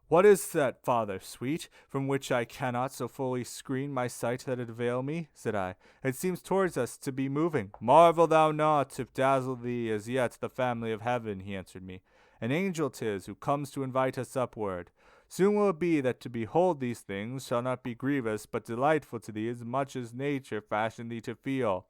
What is that, father, sweet, from which I cannot so fully screen my sight that it avail me? Said I. It seems towards us to be moving. Marvel thou not, if dazzle thee as yet the family of heaven, he answered me. An angel 'tis, who comes to invite us upward. Soon will it be that to behold these things shall not be grievous, but delightful to thee as much as nature fashioned thee to feel.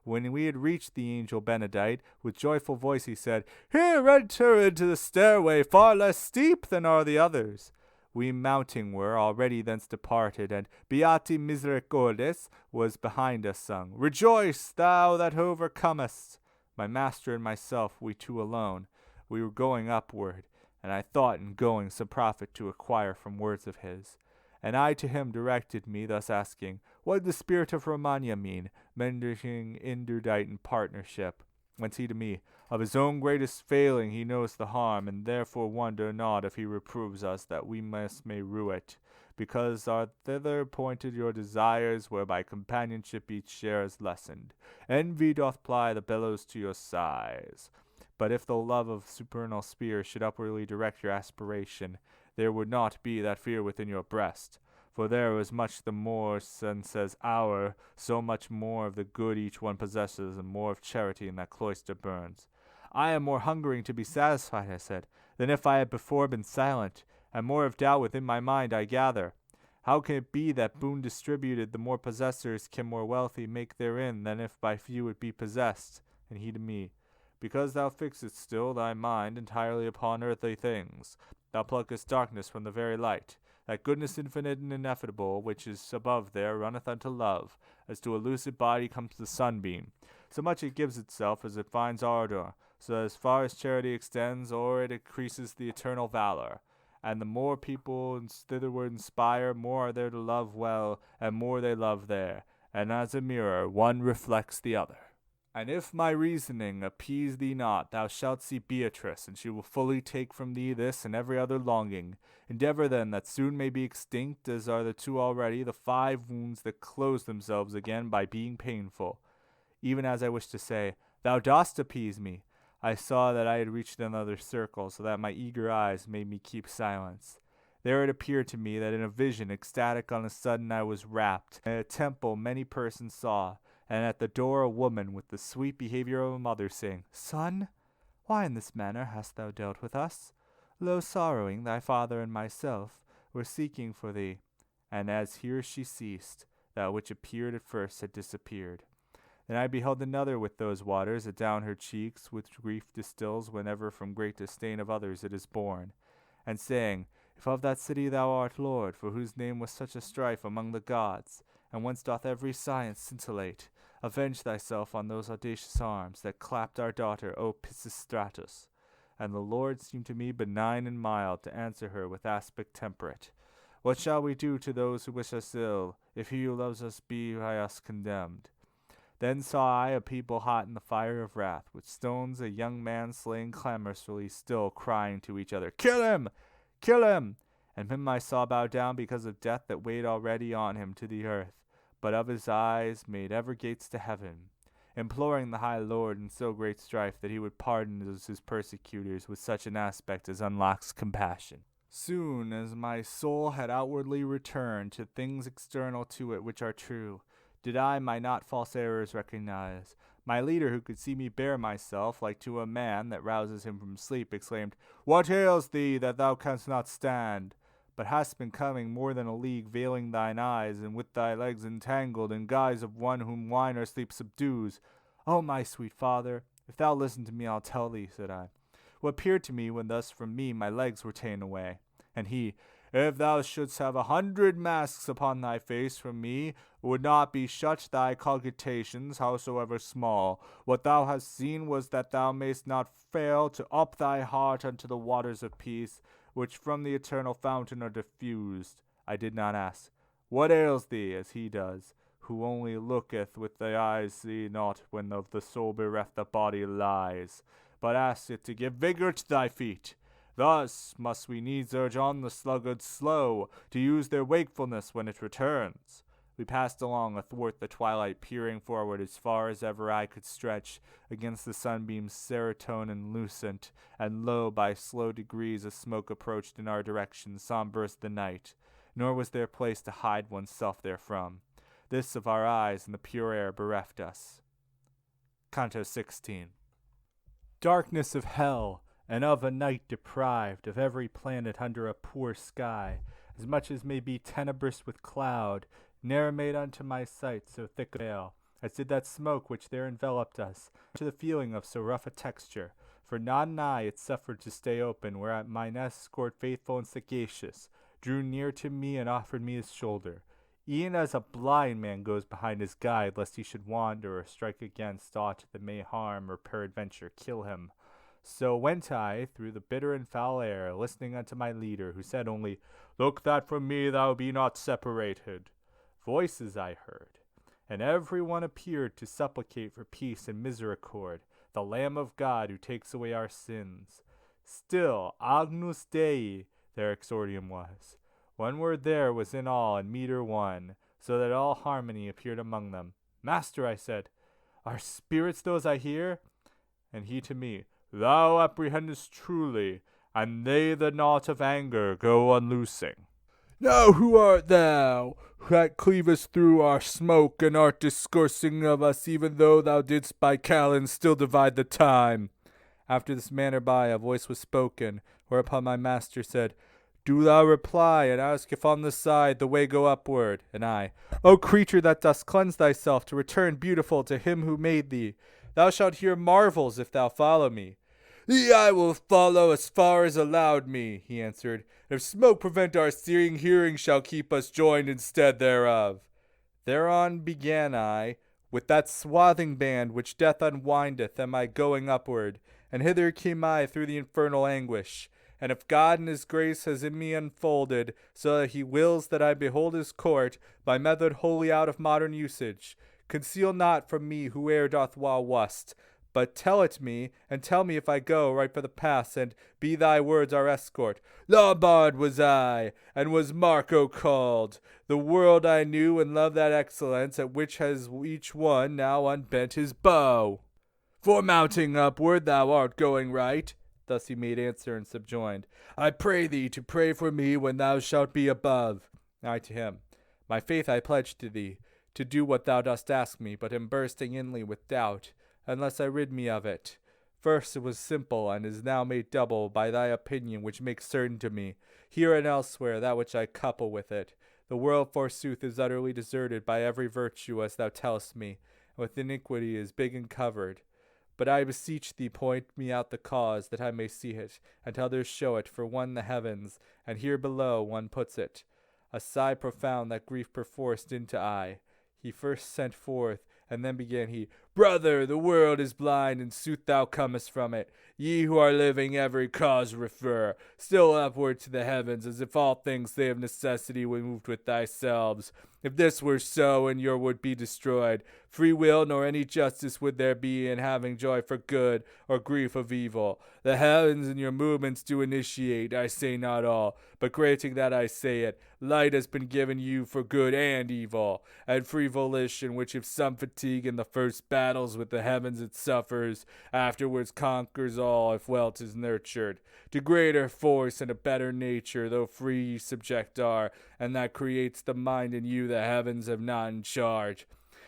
When we had reached the angel Benedict, with joyful voice he said, Here enter into the stairway, far less steep than are the others. We mounting were already thence departed, and Beati Misericordes was behind us sung. Rejoice, thou that overcomest! My master and myself, we two alone, we were going upward, and I thought in going some profit to acquire from words of his. And I to him directed me, thus asking, What did the spirit of Romagna mean, mentioning indudite in partnership? Whence he to me, Of his own greatest failing he knows the harm, and therefore wonder not if he reproves us, that we may rue it, because are thither pointed your desires, whereby companionship each share is lessened. Envy doth ply the bellows to your sighs. But if the love of supernal spear should upwardly direct your aspiration, there would not be that fear within your breast. For there is much the more sense as our, so much more of the good each one possesses, and more of charity in that cloister burns. I am more hungering to be satisfied, I said, than if I had before been silent, and more of doubt within my mind, I gather. How can it be that boon distributed, the more possessors can more wealthy make therein, than if by few it be possessed? And he to me, Because thou fixest still thy mind entirely upon earthly things. Thou pluckest darkness from the very light. That goodness infinite and ineffable, which is above there, runneth unto love, as to a lucid body comes the sunbeam. So much it gives itself as it finds ardor, so that as far as charity extends, o'er it increases the eternal valor. And the more people thitherward inspire, more are there to love well, and more they love there. And as a mirror, one reflects the other. And if my reasoning appease thee not, thou shalt see Beatrice, and she will fully take from thee this and every other longing. Endeavor then that soon may be extinct, as are the two already, the 5 wounds that close themselves again by being painful. Even as I wished to say, Thou dost appease me, I saw that I had reached another circle, so that my eager eyes made me keep silence. There it appeared to me that in a vision, ecstatic on a sudden, I was wrapped. In a temple many persons saw, and at the door a woman with the sweet behavior of a mother, saying, Son, why in this manner hast thou dealt with us? Lo, sorrowing, thy father and myself were seeking for thee. And as here she ceased, that which appeared at first had disappeared. Then I beheld another with those waters adown her cheeks, which grief distills whenever from great disdain of others it is born, and saying, If of that city thou art lord, for whose name was such a strife among the gods, and whence doth every science scintillate, avenge thyself on those audacious arms that clapped our daughter, O Pisistratus. And the Lord seemed to me benign and mild, to answer her with aspect temperate. What shall we do to those who wish us ill, if he who loves us be by us condemned? Then saw I a people hot in the fire of wrath, with stones a young man slain clamorously, still crying to each other, Kill him! Kill him! And him I saw bow down because of death that weighed already on him to the earth, but of his eyes made ever gates to heaven, imploring the high Lord in so great strife that he would pardon his persecutors with such an aspect as unlocks compassion. Soon as my soul had outwardly returned to things external to it which are true, did I my not false errors recognize. My leader, who could see me bear myself like to a man that rouses him from sleep, exclaimed, What ails thee that thou canst not stand? but hast been coming more than a league, veiling thine eyes, and with thy legs entangled, in guise of one whom wine or sleep subdues. O my sweet father, if thou listen to me, I'll tell thee, said I, what appeared to me when thus from me my legs were ta'en away. And he, if thou shouldst have 100 masks upon thy face from me, would not be shut thy cogitations, howsoever small. What thou hast seen was that thou mayst not fail to up thy heart unto the waters of peace, which from the eternal fountain are diffused. I did not ask, what ails thee, as he does, who only looketh with the eyes see not when of the soul bereft the body lies, but asked it to give vigor to thy feet. Thus must we needs urge on the sluggards slow, to use their wakefulness when it returns. We passed along athwart the twilight, peering forward as far as ever eye could stretch, against the sunbeams serotonin lucent, and lo, by slow degrees a smoke approached in our direction, sombrous the night, nor was there place to hide oneself therefrom. This of our eyes and the pure air bereft us. Canto XVI. Darkness of hell, and of a night deprived of every planet under a poor sky, as much as may be tenebrous with cloud, ne'er made unto my sight so thick a veil, as did that smoke which there enveloped us, to the feeling of so rough a texture, for not an eye it suffered to stay open, whereat mine escort faithful and sagacious drew near to me and offered me his shoulder, e'en as a blind man goes behind his guide, lest he should wander or strike against aught that may harm or peradventure kill him. So went I through the bitter and foul air, listening unto my leader, who said only, Look that from me thou be not separated. Voices I heard, and every one appeared to supplicate for peace and misericord, the Lamb of God who takes away our sins. Still, Agnus Dei, their exordium was. One word there was in all, and meter one, so that all harmony appeared among them. Master, I said, are spirits those I hear? And he to me, Thou apprehendest truly, and they the knot of anger go unloosing. Now who art thou, that cleavest through our smoke, and art discoursing of us, even though thou didst by Callan still divide the time? After this manner by a voice was spoken, whereupon my master said, Do thou reply, and ask if on this side the way go upward. And I, O creature that dost cleanse thyself to return beautiful to him who made thee, thou shalt hear marvels if thou follow me. Thee I will follow as far as allowed me, he answered. If smoke prevent our seeing, hearing shall keep us joined instead thereof. Thereon began I, with that swathing band which death unwindeth, am I going upward, and hither came I through the infernal anguish. And if God in his grace has in me unfolded, so that he wills that I behold his court, by method wholly out of modern usage, conceal not from me whoe'er doth thou wast, but tell it me, and tell me if I go right for the pass, and be thy words our escort. Lombard was I, and was Marco called. The world I knew and loved that excellence, at which has each one now unbent his bow. For mounting upward thou art going right. Thus he made answer and subjoined, I pray thee to pray for me when thou shalt be above. I to him, My faith I pledge to thee, to do what thou dost ask me, but am bursting inly with doubt, unless I rid me of it. First it was simple, and is now made double by thy opinion, which makes certain to me, here and elsewhere, that which I couple with it. The world, forsooth, is utterly deserted by every virtue, as thou tellest me, and with iniquity is big and covered. But I beseech thee point me out the cause, that I may see it, and to others show it, for one the heavens, and here below one puts it. A sigh profound that grief perforced into I. He first sent forth, and then began he, Brother, the world is blind, and sooth thou comest from it. Ye who are living every cause refer, still upward to the heavens, as if all things they of necessity were moved with thyselves. If this were so, and your would be destroyed, free will nor any justice would there be in having joy for good, or grief of evil. The heavens in your movements do initiate, I say not all, but granting that I say it, light has been given you for good and evil, and free volition, which if some fatigue in the first battles with the heavens it suffers, afterwards conquers all if well 'tis nurtured. To greater force and a better nature, though free ye subject are, and that creates the mind in you the heavens have not in charge.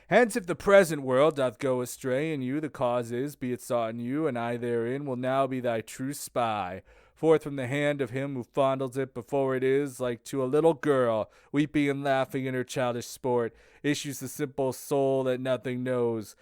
Hence if the present world doth go astray in you, the cause is, be it sought in you, and I therein will now be thy true spy. Forth from the hand of him who fondles it before it is, like to a little girl, weeping and laughing in her childish sport, issues the simple soul that nothing knows,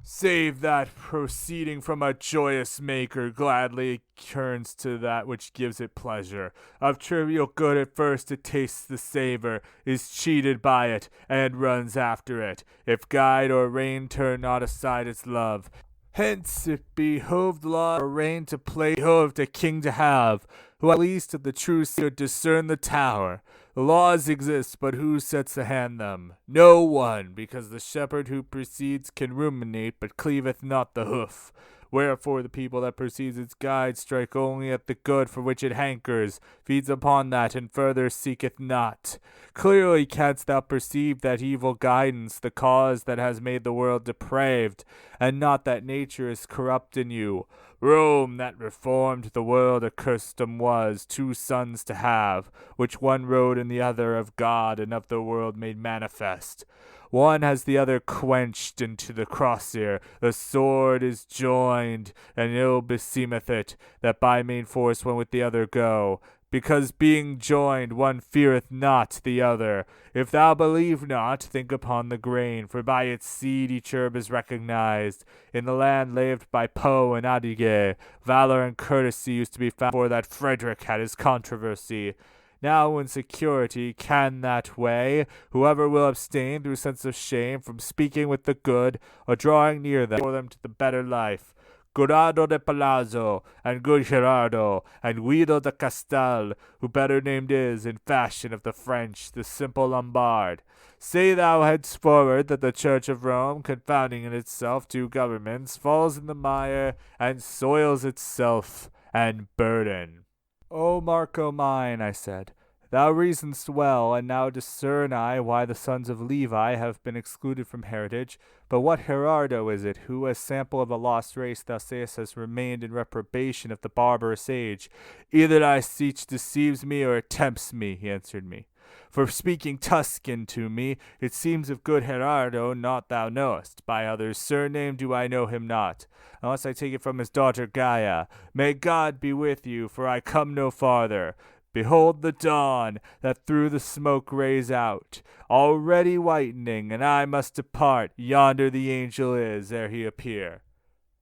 save that proceeding from a joyous maker gladly turns to that which gives it pleasure. Of trivial good at first it tastes the savor, is cheated by it, and runs after it. If guide or rein turn not aside its love. Hence it behoved law or reign to play, behoved a king to have, who at least of the true seer discern the tower. The laws exist, but who sets to hand them? No one, because the shepherd who precedes can ruminate, but cleaveth not the hoof. Wherefore the people that precedes its guide strike only at the good for which it hankers, feeds upon that, and further seeketh not. Clearly canst thou perceive that evil guidance, the cause that has made the world depraved, and not that nature is corrupt in you. Rome, that reformed the world accustomed was, two sons to have, which one rode in the other of God and of the world made manifest. One has the other quenched into the crosier, the sword is joined, and ill beseemeth it, that by main force one with the other go. Because being joined, one feareth not the other. If thou believe not, think upon the grain, for by its seed each herb is recognized. In the land lived by Poe and Adige, valor and courtesy used to be found before that Frederick had his controversy. Now in security can that way, whoever will abstain through sense of shame from speaking with the good, or drawing near them, for them to the better life. Corrado de Palazzo, and good Gerardo, and Guido de Castel, who better named is, in fashion of the French, the simple Lombard. Say thou henceforward that the Church of Rome, confounding in itself two governments, falls in the mire, and soils itself and burden. O Marco mine, I said, thou reasonest well, and now discern I why the sons of Levi have been excluded from heritage. But what Gerardo is it, who, as sample of a lost race, thou sayest has remained in reprobation of the barbarous age? Either thy speech deceives me, or it tempts me, he answered me. For speaking Tuscan to me, it seems of good Gerardo naught thou knowest. By others' surname do I know him not, unless I take it from his daughter Gaia. May God be with you, for I come no farther. Behold the dawn, that through the smoke rays out, already whitening, and I must depart. Yonder the angel is, ere he appear.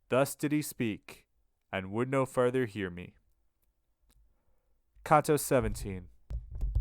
Thus did he speak, and would no further hear me. Canto XVII.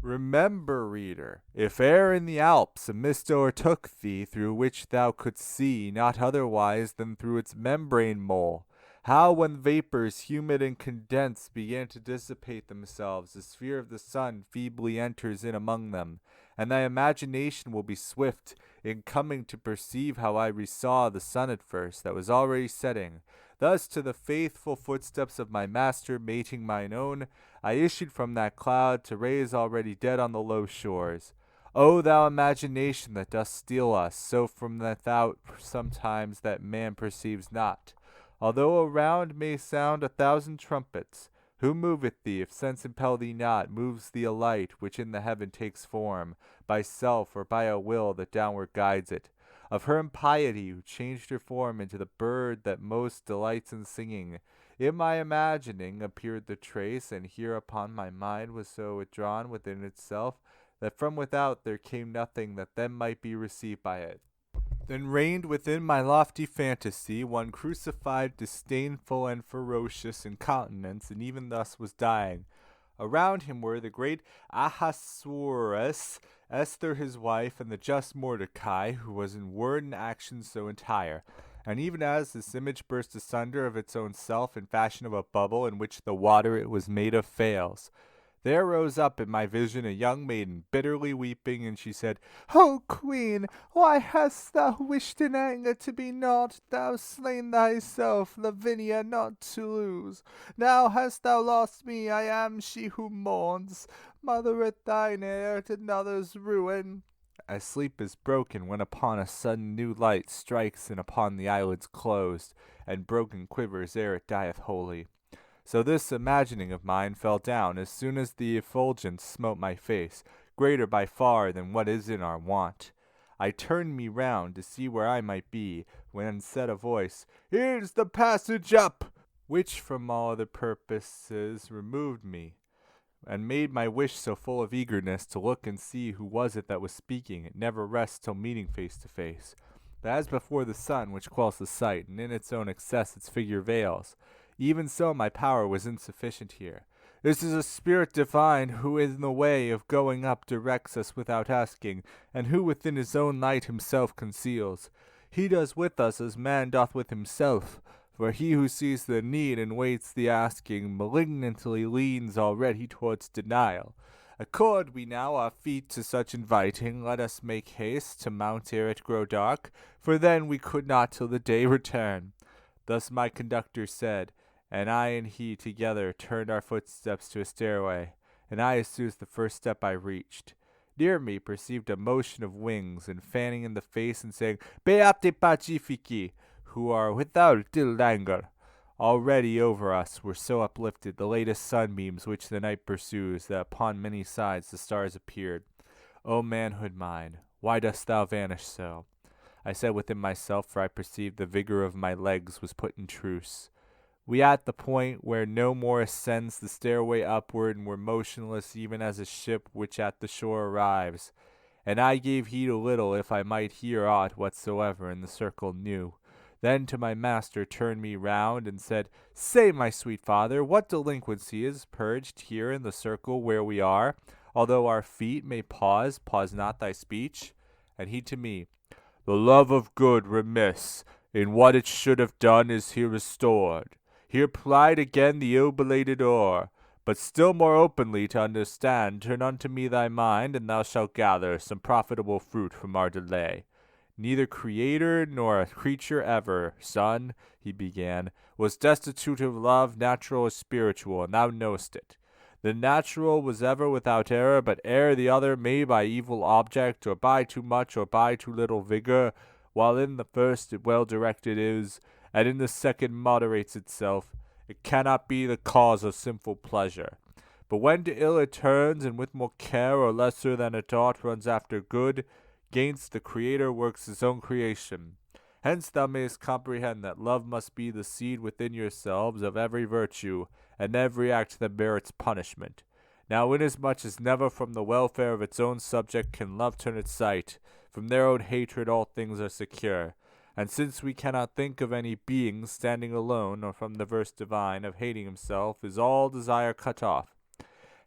Remember, reader, if e'er in the Alps a mist o'ertook thee, through which thou couldst see not otherwise than through its membrane mole, how when vapors humid and condensed began to dissipate themselves, the sphere of the sun feebly enters in among them, and thy imagination will be swift in coming to perceive how I resaw the sun at first, that was already setting. Thus to the faithful footsteps of my master mating mine own, I issued from that cloud to rays already dead on the low shores. O thou imagination that dost steal us, so from without sometimes that man perceives not, although around may sound 1,000 trumpets. Who moveth thee, if sense impel thee not, moves thee a light, which in the heaven takes form, by self or by a will that downward guides it. Of her impiety, who changed her form into the bird that most delights in singing, in my imagining appeared the trace, and here upon my mind was so withdrawn within itself, that from without there came nothing that then might be received by it. Then reigned within my lofty fantasy one crucified, disdainful, and ferocious in countenance, and even thus was dying. Around him were the great Ahasuerus, Esther his wife, and the just Mordecai, who was in word and action so entire. And even as this image burst asunder of its own self in fashion of a bubble in which the water it was made of fails, there rose up in my vision a young maiden, bitterly weeping, and she said, O Queen, why hast thou wished in anger to be not? Thou slain thyself, Lavinia not to lose. Now hast thou lost me, I am she who mourns. Mother at thine heir to another's ruin. As sleep is broken, when upon a sudden new light strikes in upon the eyelids closed, and broken quivers ere it dieth wholly. So this imagining of mine fell down as soon as the effulgence smote my face, greater by far than what is in our wont. I turned me round to see where I might be, when said a voice, Here's the passage up! which from all other purposes removed me, and made my wish so full of eagerness to look and see who was it that was speaking. It never rests till meeting face to face. But as before the sun, which quells the sight, and in its own excess its figure veils, even so my power was insufficient here. This is a spirit divine, who in the way of going up directs us without asking, and who within his own light himself conceals. He does with us as man doth with himself, for he who sees the need and waits the asking, malignantly leans already towards denial. Accord we now our feet to such inviting, let us make haste to mount ere it grow dark, for then we could not till the day return. Thus my conductor said, and I and he together turned our footsteps to a stairway, and I as soon as the first step I reached. Near me perceived a motion of wings, and fanning in the face and saying, Beate pacifici, who are without till languor. Already over us were so uplifted the latest sunbeams which the night pursues, that upon many sides the stars appeared. O manhood mine, why dost thou vanish so? I said within myself, for I perceived the vigor of my legs was put in truce. We at the point where no more ascends the stairway upward, and were motionless even as a ship which at the shore arrives. And I gave heed a little if I might hear aught whatsoever in the circle new. Then to my master turned me round, and said, Say, my sweet father, what delinquency is purged here in the circle where we are? Although our feet may pause not thy speech. And he to me, The love of good remiss in what it should have done is here restored. Here plied again the ill-belated oar, but still more openly to understand, turn unto me thy mind, and thou shalt gather some profitable fruit from our delay. Neither creator nor a creature ever, son, he began, was destitute of love, natural or spiritual, and thou knowest it. The natural was ever without error, but ere the other may by evil object, or by too much, or by too little vigor, while in the first it well directed is, and in the second moderates itself, it cannot be the cause of sinful pleasure. But when to ill it turns, and with more care or lesser than it ought runs after good, gainst the Creator works his own creation. Hence thou mayest comprehend that love must be the seed within yourselves of every virtue, and every act that merits punishment. Now inasmuch as never from the welfare of its own subject can love turn its sight, from their own hatred all things are secure. And since we cannot think of any being standing alone, or from the verse divine of hating himself, is all desire cut off.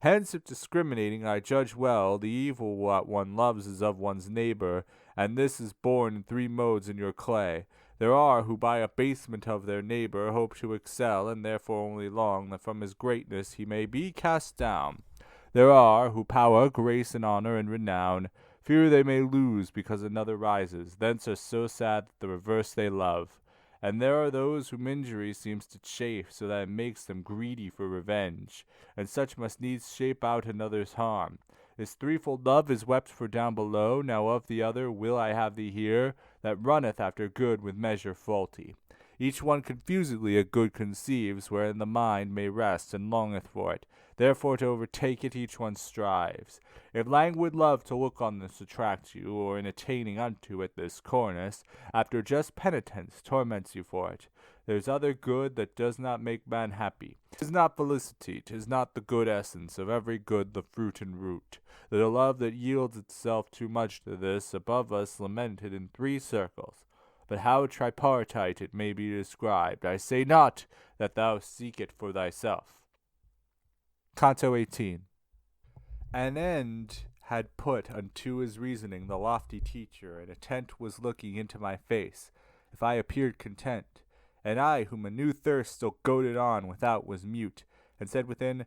Hence, if discriminating I judge well, the evil what one loves is of one's neighbor, and this is born in three modes in your clay. There are who by abasement of their neighbor hope to excel, and therefore only long that from his greatness he may be cast down. There are who power, grace, and honor, and renown, fear they may lose because another rises, thence are so sad that the reverse they love. And there are those whom injury seems to chafe, so that it makes them greedy for revenge, and such must needs shape out another's harm. This threefold love is wept for down below, now of the other will I have thee here, that runneth after good with measure faulty. Each one confusedly a good conceives, wherein the mind may rest, and longeth for it. Therefore to overtake it each one strives. If languid love to look on this attracts you, or in attaining unto it this cornice, after just penitence torments you for it, there's other good that does not make man happy. 'Tis not felicity, 'tis not the good essence of every good the fruit and root. The love that yields itself too much to this, above us lamented in three circles. But how tripartite it may be described, I say not that thou seek it for thyself. Canto XVIII. An end had put unto his reasoning the lofty teacher, and attent was looking into my face, if I appeared content. And I, whom a new thirst still goaded on without, was mute, and said within,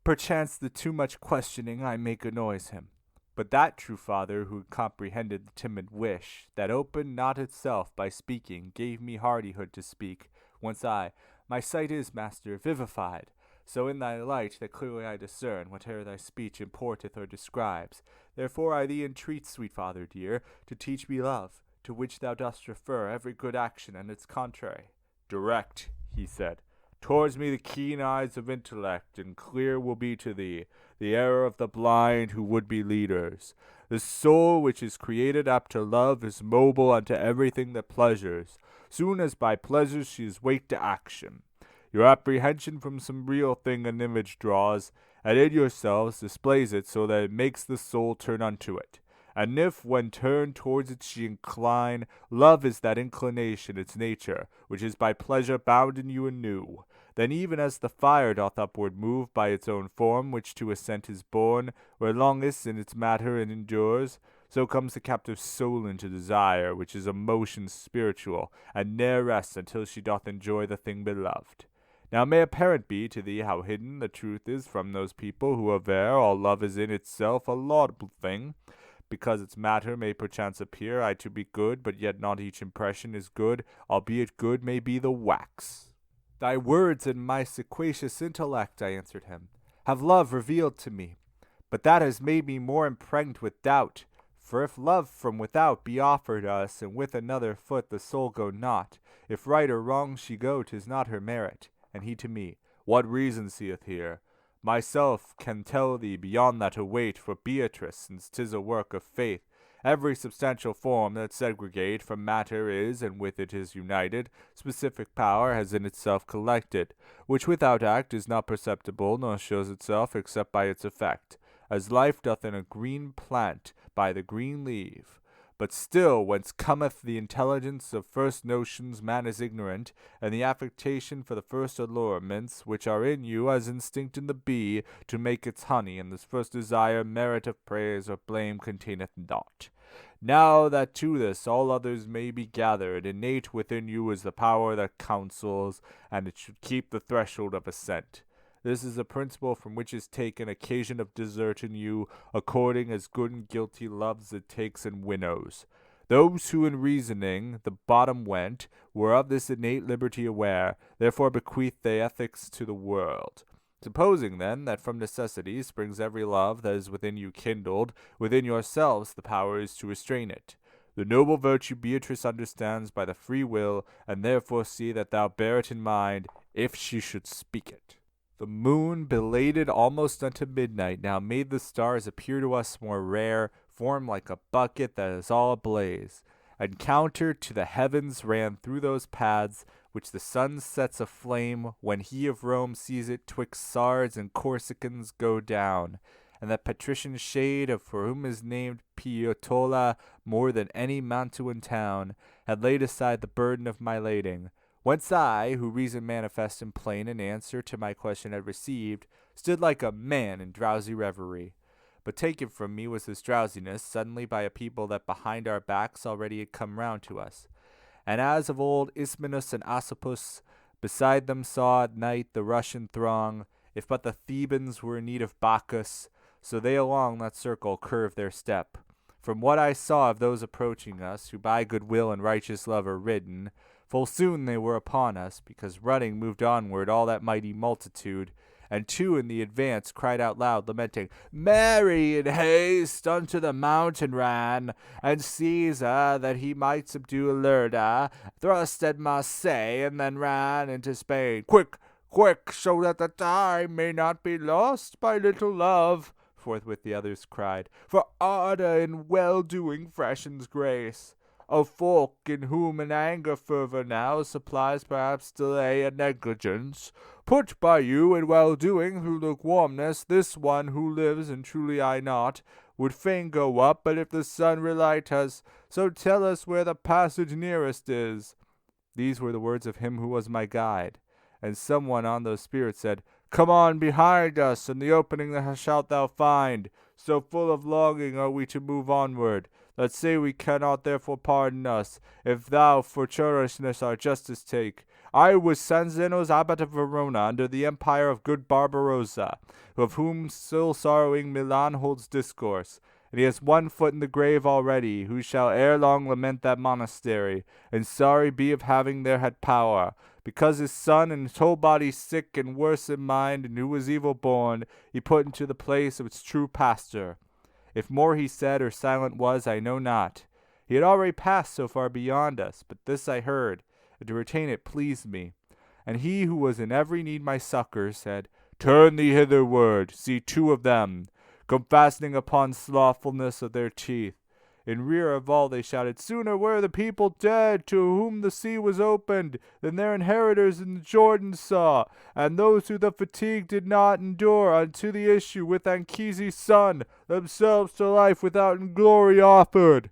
Perchance the too much questioning I make annoys him. But that true father who comprehended the timid wish, that opened not itself by speaking, gave me hardihood to speak. Once I, My sight is, master, vivified. So in thy light that clearly I discern whate'er thy speech importeth or describes. Therefore I thee entreat, sweet father dear, to teach me love, to which thou dost refer every good action and its contrary. Direct, he said, towards me the keen eyes of intellect, and clear will be to thee the error of the blind who would be leaders. The soul which is created apt to love is mobile unto everything that pleasures, soon as by pleasures she is waked to action. Your apprehension from some real thing an image draws, and in yourselves displays it so that it makes the soul turn unto it. And if, when turned towards it she incline, love is that inclination its nature, which is by pleasure bound in you anew, then even as the fire doth upward move by its own form, which to ascent is born, where longest in its matter and endures, so comes the captive soul into desire, which is a motion spiritual, and ne'er rests until she doth enjoy the thing beloved. Now may apparent be to thee how hidden the truth is from those people who aver all love is in itself a laudable thing, because its matter may perchance appear I to be good, but yet not each impression is good, albeit good may be the wax. Thy words and my sequacious intellect, I answered him, have love revealed to me, but that has made me more impregned with doubt. For if love from without be offered us, and with another foot the soul go not, if right or wrong she go, 'tis not her merit. And he to me, what reason seeth here? Myself can tell thee beyond that await for Beatrice, since 'tis a work of faith. Every substantial form that segregate from matter is, and with it is united, specific power has in itself collected, which without act is not perceptible, nor shows itself except by its effect, as life doth in a green plant by the green leaf. But still, whence cometh the intelligence of first notions man is ignorant, and the affectation for the first allurements, which are in you as instinct in the bee, to make its honey, and this first desire merit of praise or blame containeth not. Now that to this all others may be gathered, innate within you is the power that counsels, and it should keep the threshold of assent. This is a principle from which is taken occasion of desert in you, according as good and guilty loves it takes and winnows. Those who in reasoning the bottom went, were of this innate liberty aware, therefore bequeath they ethics to the world. Supposing then that from necessity springs every love that is within you kindled, within yourselves the power is to restrain it. The noble virtue Beatrice understands by the free will, and therefore see that thou bear it in mind, if she should speak it. The moon, belated almost unto midnight, now made the stars appear to us more rare, formed like a bucket that is all ablaze, and counter to the heavens ran through those paths, which the sun sets aflame, when he of Rome sees it twixt Sards and Corsicans go down, and that patrician shade, of for whom is named Pietola more than any Mantuan town, had laid aside the burden of my lading. Whence I, who reason manifest and plain in answer to my question had received, stood like a man in drowsy reverie. But taken from me was this drowsiness suddenly by a people that behind our backs already had come round to us. And as of old Ismenus and Asopus beside them saw at night the Russian throng, if but the Thebans were in need of Bacchus, so they along that circle curved their step. From what I saw of those approaching us, who by good will and righteous love are ridden, full soon they were upon us, because running moved onward all that mighty multitude, and two in the advance cried out loud, lamenting, Mary in haste unto the mountain ran, and Caesar, that he might subdue Ilerda, thrust at Marseilles, and then ran into Spain. Quick, quick, so that the time may not be lost by little love, forthwith the others cried, for ardor in well-doing freshens grace. O folk, in whom an anger fervor now supplies perhaps delay and negligence, put by you in well-doing through lukewarmness, this one who lives, and truly I not, would fain go up, but if the sun relight us, so tell us where the passage nearest is. These were the words of him who was my guide, and someone on those spirits said, Come on behind us, and the opening shalt thou find, so full of longing are we to move onward. Let's say we cannot therefore pardon us, if thou for churlishness our justice take. I was Sanzeno's abbot of Verona, under the empire of good Barbarossa, of whom still sorrowing Milan holds discourse. And he has one foot in the grave already, who shall ere long lament that monastery, and sorry be of having there had power, because his son and his whole body sick and worse in mind, and who was evil born, he put into the place of its true pastor. If more he said or silent was, I know not. He had already passed so far beyond us, but this I heard, and to retain it pleased me. And he who was in every need my succor said, Turn thee hitherward, see two of them, come fastening upon slothfulness of their teeth. In rear of all they shouted, "Sooner were the people dead, to whom the sea was opened, than their inheritors in the Jordan saw, and those who the fatigue did not endure unto the issue with Anchises' son, themselves to life without glory offered."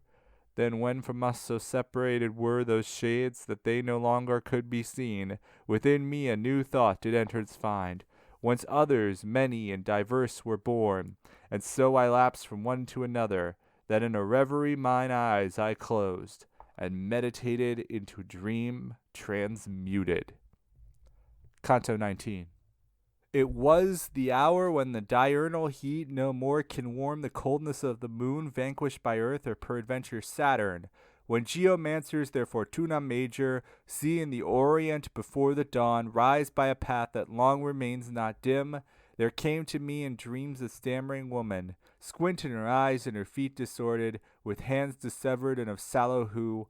Then when from us so separated were those shades, that they no longer could be seen, within me a new thought did entrance find, whence others many and diverse were born, and so I lapsed from one to another, that in a reverie mine eyes I closed, and meditated into dream transmuted. Canto XIX. It was the hour when the diurnal heat no more can warm the coldness of the moon vanquished by earth or peradventure Saturn, when geomancers their Fortuna Major see in the orient before the dawn rise by a path that long remains not dim. There came to me in dreams a stammering woman, squint in her eyes and her feet disordered, with hands dissevered and of sallow hue.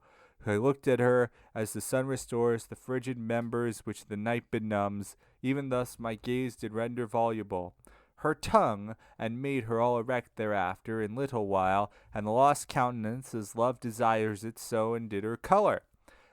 I looked at her as the sun restores the frigid members which the night benumbs. Even thus my gaze did render voluble her tongue, and made her all erect thereafter in little while, and the lost countenance as love desires it so, and did her color.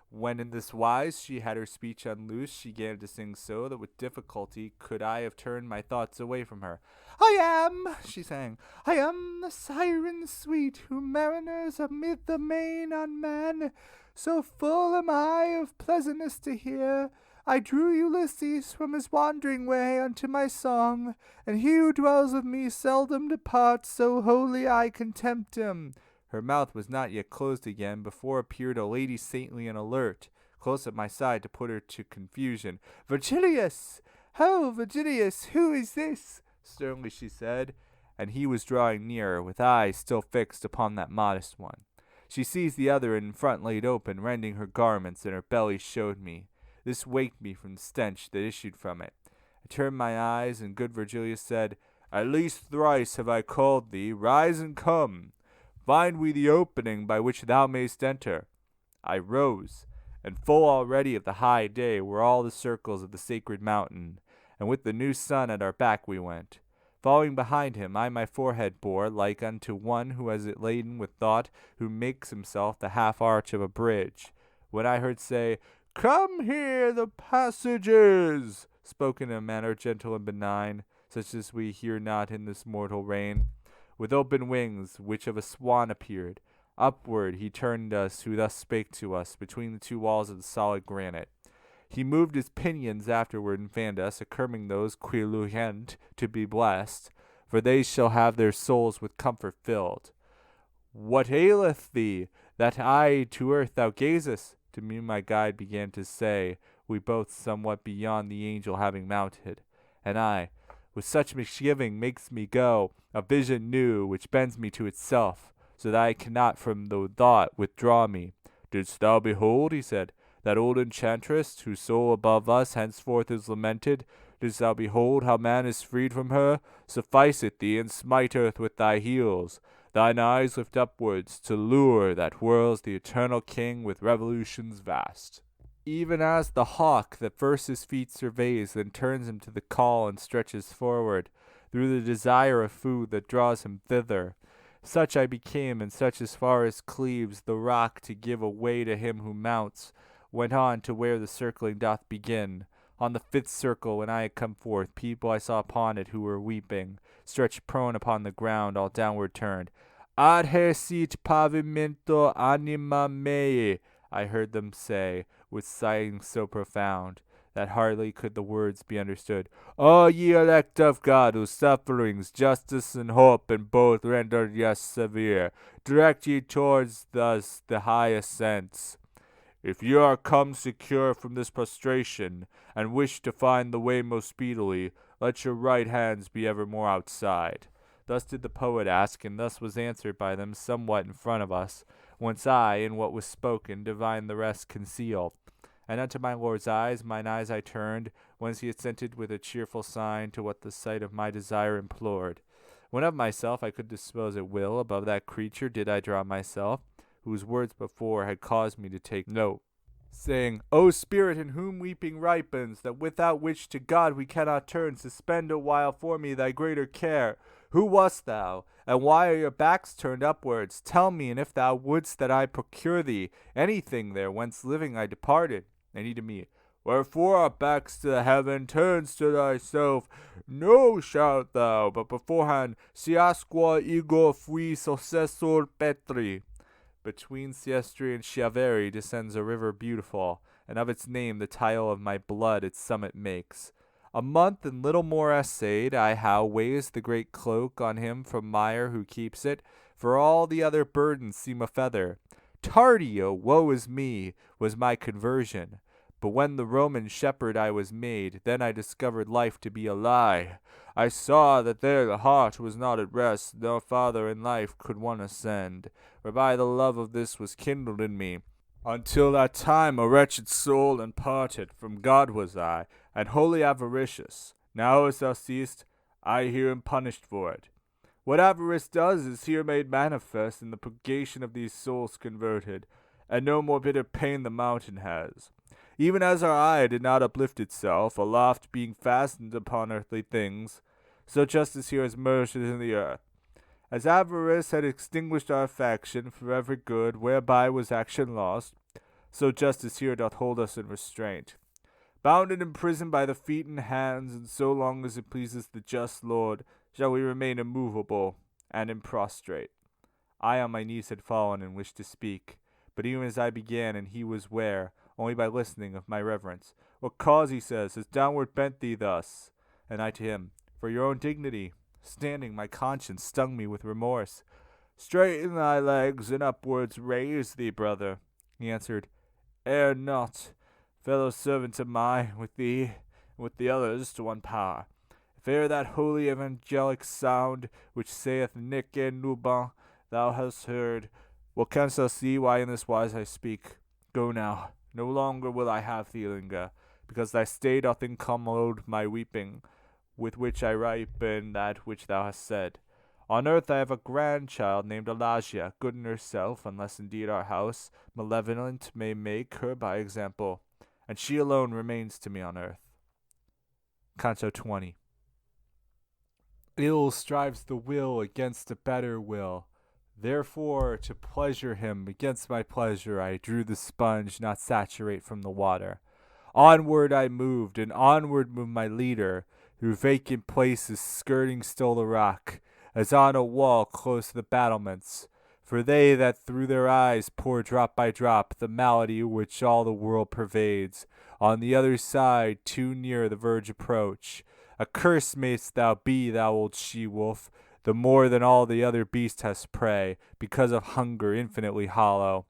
When in this wise she had her speech unloosed, she gan to sing so, that with difficulty could I have turned my thoughts away from her. "I am," she sang, "I am the siren sweet, who mariners amid the main unman. So full am I of pleasantness to hear, I drew Ulysses from his wandering way unto my song, and he who dwells with me seldom departs, so wholly I contempt him." Her mouth was not yet closed again, before appeared a lady saintly and alert, close at my side to put her to confusion. "Virgilius! Ho, Virgilius, who is this?" sternly she said, and he was drawing nearer, with eyes still fixed upon that modest one. She seized the other in front laid open, rending her garments, and her belly showed me. This waked me from the stench that issued from it. I turned my eyes, and good Virgilius said, "At least thrice have I called thee, rise and come. Find we the opening by which thou mayst enter." I rose, and full already of the high day were all the circles of the sacred mountain, and with the new sun at our back we went. Following behind him, I my forehead bore, like unto one who has it laden with thought, who makes himself the half arch of a bridge. When I heard say, "Come here, the passages," spoken in a manner gentle and benign, such as we hear not in this mortal reign, with open wings, which of a swan appeared. Upward he turned us who thus spake to us, between the two walls of the solid granite. He moved his pinions afterward and fanned us, acclaiming those qui lucent to be blessed, for they shall have their souls with comfort filled. "What aileth thee, that to earth thou gazest?" to me my guide began to say, we both somewhat beyond the angel having mounted. And I, with such misgiving makes me go, a vision new, which bends me to itself, so that I cannot from the thought withdraw me. "Didst thou behold," he said, "that old enchantress, whose soul above us henceforth is lamented? Didst thou behold how man is freed from her? Suffice it thee, and smite earth with thy heels. Thine eyes lift upwards to lure that whirls the eternal king with revolutions vast. Even as the hawk that first his feet surveys, then turns him to the call and stretches forward, through the desire of food that draws him thither. Such I became, and such as far as cleaves the rock to give a way to him who mounts, went on to where the circling doth begin. On the fifth circle, when I had come forth, people I saw upon it who were weeping, stretched prone upon the ground, all downward turned. "Adhecit pavimento anima mei," I heard them say, with sighing so profound, that hardly could the words be understood. "O ye elect of God, whose sufferings, justice, and hope, and both rendered yet severe, direct ye towards us the high ascents. If you are come secure from this prostration, and wish to find the way most speedily, let your right hands be evermore outside." Thus did the poet ask, and thus was answered by them somewhat in front of us, whence I, in what was spoken, divined the rest concealed. And unto my lord's eyes, mine eyes I turned, whence he assented with a cheerful sign to what the sight of my desire implored. When of myself I could dispose at will, above that creature did I draw myself, whose words before had caused me to take note, saying, "O spirit in whom weeping ripens, that without which to God we cannot turn, suspend a while for me thy greater care, Who wast thou, and why are your backs turned upwards? Tell me, and if thou wouldst that I procure thee anything there whence living I departed. And he to me, Wherefore our backs to the heaven turns to thyself? No, shout thou, but beforehand, Siasqua ego fui successor Petri. Between Siestri and Chiaveri descends a river beautiful, and of its name the tile of my blood its summit makes. A month and little more essayed I how weighs the great cloak on him from mire who keeps it, for all the other burdens seem a feather. Tardy, O woe is me, was my conversion. But when the Roman shepherd I was made, then I discovered life to be a lie. I saw that there the heart was not at rest, no farther in life could one ascend, whereby the love of this was kindled in me. Until that time a wretched soul and parted from God was I, and wholly avaricious. Now, as thou seest, I here am punished for it. What avarice does is here made manifest in the purgation of these souls converted, and no more bitter pain the mountain has. Even as our eye did not uplift itself, aloft being fastened upon earthly things, so justice here is merged in the earth. As avarice had extinguished our affection for every good, whereby was action lost, so justice here doth hold us in restraint. Bound and imprisoned by the feet and hands, and so long as it pleases the just Lord, shall we remain immovable and improstrate. I on my knees had fallen and wished to speak, but even as I began, and he was ware, only by listening of my reverence. What cause, he says, has downward bent thee thus? And I to him, For your own dignity. Standing, my conscience stung me with remorse. Straighten thy legs, and upwards raise thee, brother. He answered, Err not, fellow servant of mine, with thee, and with the others, to one power. If ere that holy evangelic sound, which saith Nec et Nuba, thou hast heard, well canst thou see why in this wise I speak. Go now. No longer will I have thee linger, because thy stay doth incommode my weeping, with which I ripen that which thou hast said. On earth I have a grandchild named Elagia, good in herself, unless indeed our house malevolent may make her by example, and she alone remains to me on earth. Canto XX. Ill strives the will against a better will. Therefore, to pleasure him, against my pleasure, I drew the sponge, not saturate from the water. Onward I moved, and onward moved my leader, through vacant places, skirting still the rock, as on a wall close to the battlements. For they that through their eyes pour drop by drop the malady which all the world pervades, on the other side, too near the verge approach. Accursed mayst thou be, thou old she-wolf, the more than all the other beasts hast prey, because of hunger infinitely hollow.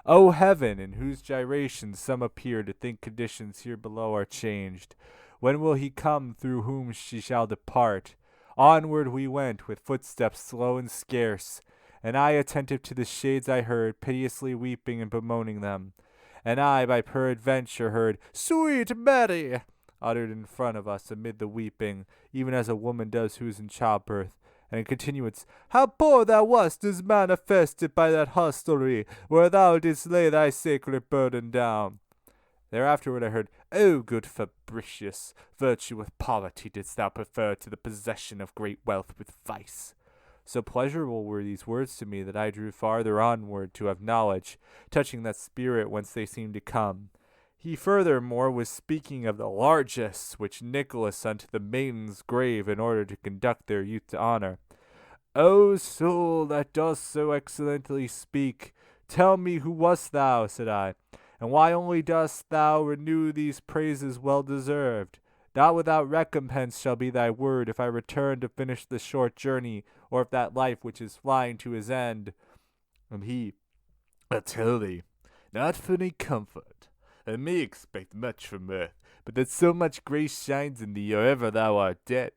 O heaven, in whose gyrations some appear to think conditions here below are changed, when will he come through whom she shall depart? Onward we went, with footsteps slow and scarce, and I attentive to the shades I heard, piteously weeping and bemoaning them. And I by peradventure heard, Sweet Mary, uttered in front of us amid the weeping, even as a woman does who is in childbirth. And in continuance, How poor thou wast is manifested by that hostelry, where thou didst lay thy sacred burden down. Thereafterward I heard, O good Fabricius, virtue with poverty didst thou prefer to the possession of great wealth with vice. So pleasurable were these words to me that I drew farther onward to have knowledge, touching that spirit whence they seemed to come. He furthermore was speaking of the largesse which Nicholas unto the maidens gave in order to conduct their youth to honor. O soul that dost so excellently speak, tell me who wast thou, said I, and why only dost thou renew these praises well deserved? Not without recompense shall be thy word if I return to finish the short journey, or if that life which is flying to his end. And he, I tell thee, not for any comfort. I may expect much from earth, but that so much grace shines in thee or ever thou art dead.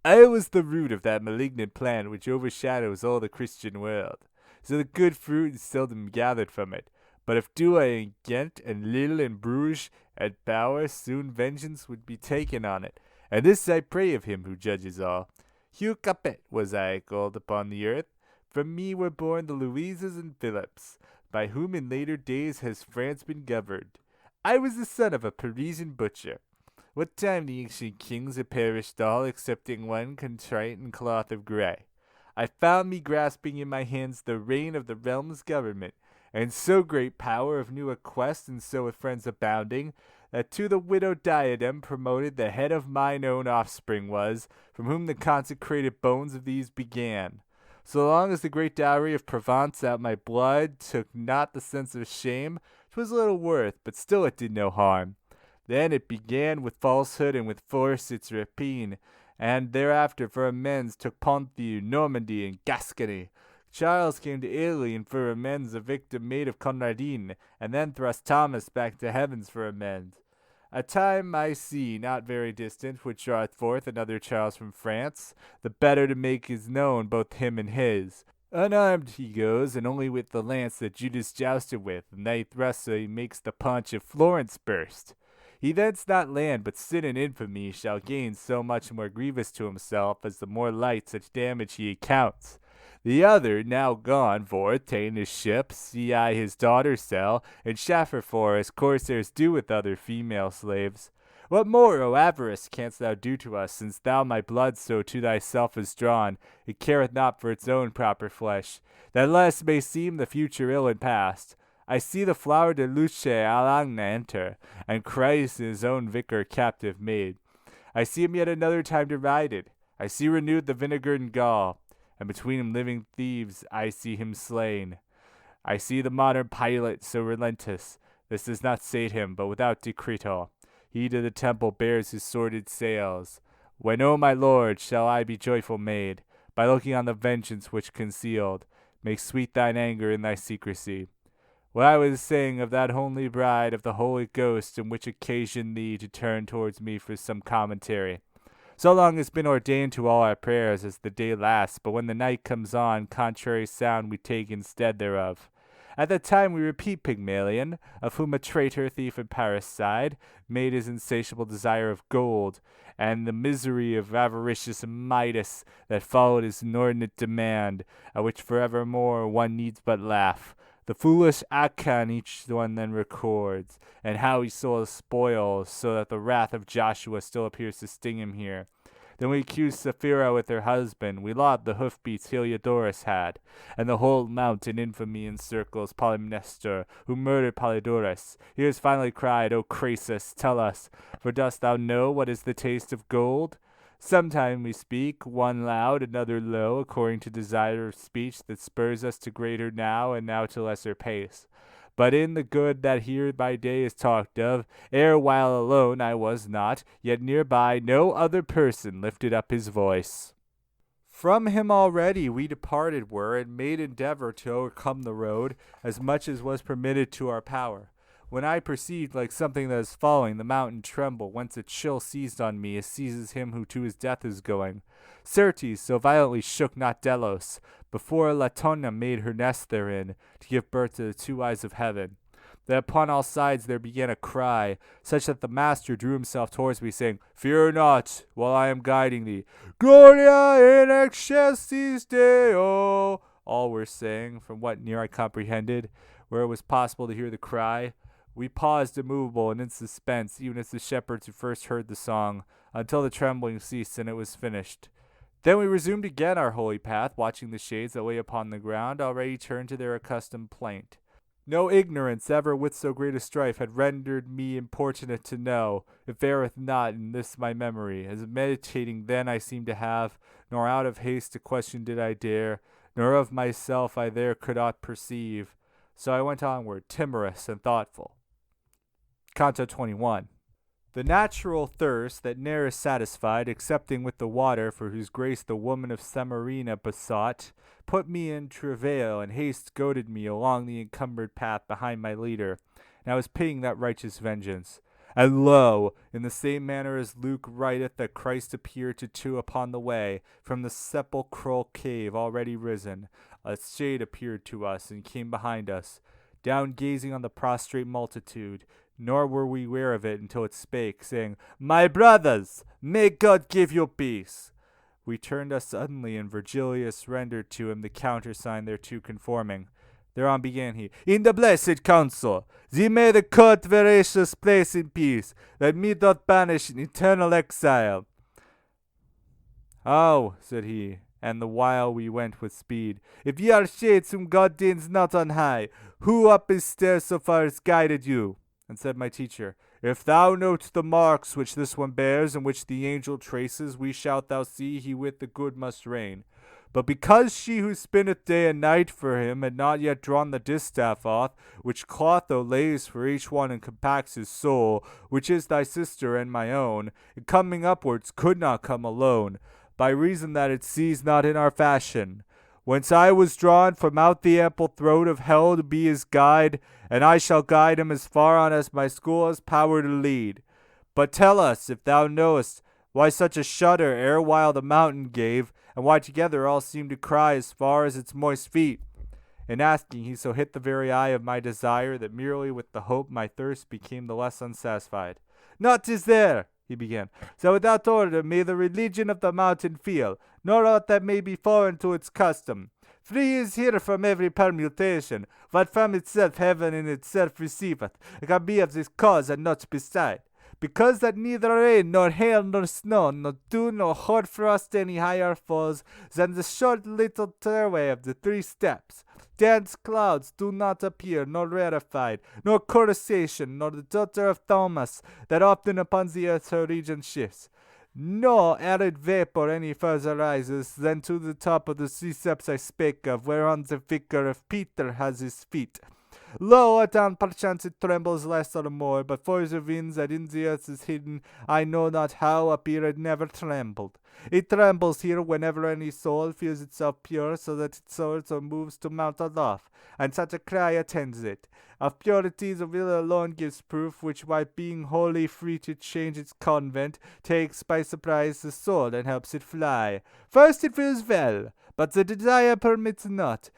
I was the root of that malignant plant which overshadows all the Christian world, so the good fruit is seldom gathered from it. But if Douai and Ghent and Lille and Bruges and Bauer, soon vengeance would be taken on it, and this I pray of him who judges all. Hugh Capet was I called upon the earth. From me were born the Louises and Philips, by whom in later days has France been governed. I was the son of a Parisian butcher. What time the ancient kings had perished all, excepting one contrite in cloth of grey. I found me grasping in my hands the rein of the realm's government, and so great power of new quest, and so with friends abounding, that to the widow diadem promoted the head of mine own offspring was, from whom the consecrated bones of these began. So long as the great dowry of Provence out my blood took not the sense of shame, 'twas little worth, but still it did no harm. Then it began with falsehood and with force its rapine, and thereafter for amends took Ponthieu, Normandy, and Gascony. Charles came to Italy, and for amends a victim made of Conradin, and then thrust Thomas back to heavens for amends. A time I see, not very distant, which draweth forth another Charles from France, the better to make his known both him and his. Unarmed he goes, and only with the lance that Judas jousted with, and they thrust so he makes the paunch of Florence burst. He thence not land, but sin and infamy shall gain so much more grievous to himself, as the more light such damage he accounts. The other, now gone forth, ta'en his ship, see I his daughter sell, and chaffer for as corsairs do with other female slaves. What more, O avarice, canst thou do to us, since thou my blood so to thyself hast drawn, it careth not for its own proper flesh, that less may seem the future ill and past. I see the flower de luce Alagna enter, and Christ his own vicar captive made. I see him yet another time derided. I see renewed the vinegar and gall, and between him living thieves I see him slain. I see the modern Pilate so relentless. This does not sate him, but without decretal. He to the temple bears his sordid sails. When, O my Lord, shall I be joyful made, by looking on the vengeance which concealed, make sweet thine anger in thy secrecy. What I was saying of that homely bride of the Holy Ghost, and which occasioned thee to turn towards me for some commentary. So long has been ordained to all our prayers as the day lasts, but when the night comes on, contrary sound we take instead thereof. At that time we repeat Pygmalion, of whom a traitor, thief, and parricide made his insatiable desire of gold, and the misery of avaricious Midas that followed his inordinate demand, at which forevermore one needs but laugh. The foolish Achan each one then records, and how he sold the spoils, so that the wrath of Joshua still appears to sting him here. Then we accuse Sapphira with her husband, we laud the hoofbeats Heliodorus had, and the whole mount in infamy encircles Polymnestor, who murdered Polydorus. He has finally cried, O Crassus, tell us, for dost thou know what is the taste of gold? Sometime we speak, one loud, another low, according to desire of speech that spurs us to greater now, and now to lesser pace. But in the good that here by day is talked of, ere while alone I was not, yet nearby no other person lifted up his voice. From him already we departed were, and made endeavor to overcome the road, as much as was permitted to our power. When I perceived, like something that is falling, the mountain tremble, whence a chill seized on me, as seizes him who to his death is going. Certes, so violently shook not Delos, before Latona made her nest therein, to give birth to the two eyes of heaven. That upon all sides there began a cry, such that the master drew himself towards me, saying, Fear not, while I am guiding thee. Gloria in excelsis Deo. All were saying, from what near I comprehended, where it was possible to hear the cry. We paused immovable and in suspense, even as the shepherds who first heard the song, until the trembling ceased and it was finished. Then we resumed again our holy path, watching the shades that lay upon the ground, already turned to their accustomed plaint. No ignorance ever with so great a strife had rendered me importunate to know, it fareth not in this my memory, as meditating then I seemed to have, nor out of haste to question did I dare, nor of myself I there could aught perceive. So I went onward, timorous and thoughtful. Canto XXI. The natural thirst that ne'er is satisfied, excepting with the water, for whose grace the woman of Samarina besought, put me in travail, and haste goaded me along the encumbered path behind my leader, and I was pitying that righteous vengeance. And lo, in the same manner as Luke writeth that Christ appeared to two upon the way, from the sepulchral cave already risen, a shade appeared to us, and came behind us, down gazing on the prostrate multitude, nor were we aware of it until it spake, saying, My brothers, may God give you peace. We turned us suddenly, and Virgilius rendered to him the countersign thereto conforming. Thereon began he, in the blessed council, thee may the court veracious place in peace, that me doth banish in eternal exile. Oh, said he, and the while we went with speed, if ye are shades whom God deigns not on high, who up his stairs so far has guided you? And said my teacher, if thou note the marks which this one bears, and which the angel traces, we shalt thou see he with the good must reign. But because she who spinneth day and night for him had not yet drawn the distaff off, which Clotho lays for each one and compacts his soul, which is thy sister and my own, it coming upwards could not come alone, by reason that it sees not in our fashion. Whence I was drawn from out the ample throat of hell to be his guide, and I shall guide him as far on as my school has power to lead. But tell us, if thou knowest, why such a shudder erewhile the mountain gave, and why together all seemed to cry as far as its moist feet. In asking, he so hit the very eye of my desire that merely with the hope my thirst became the less unsatisfied. Naught is there, he began, so without order may the religion of the mountain feel, nor aught that may be foreign to its custom. Free is here from every permutation, what from itself heaven in itself receiveth, it can be of this cause and not beside. Because that neither rain, nor hail, nor snow, nor dew, nor hoar frost any higher falls than the short little stairway of the 3 steps. Dense clouds do not appear, nor rarefied, nor coruscation, nor the daughter of Thomas, that often upon the earth her region shifts. No arid vapor any further rises than to the top of the 3 steps I spake of, whereon the vicar of Peter has his feet. Lo, adown perchance it trembles less or more, but for the winds that in the earth is hidden, I know not how appear it never trembled. It trembles here whenever any soul feels itself pure, so that it soars or moves to mount aloft, and such a cry attends it. Of purity the will alone gives proof, which by being wholly free to change its convent, takes by surprise the soul and helps it fly. First it feels well, but the desire permits not,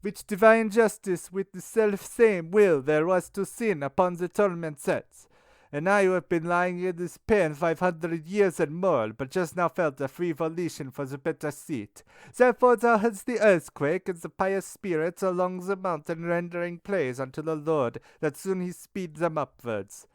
which divine justice with the self-same will there was to sin upon the torment sets. And I who have been lying in this pen 500 years and more, but just now felt a free volition for the better seat. Therefore thou hadst the earthquake and the pious spirits along the mountain rendering praise unto the Lord, that soon he speed them upwards.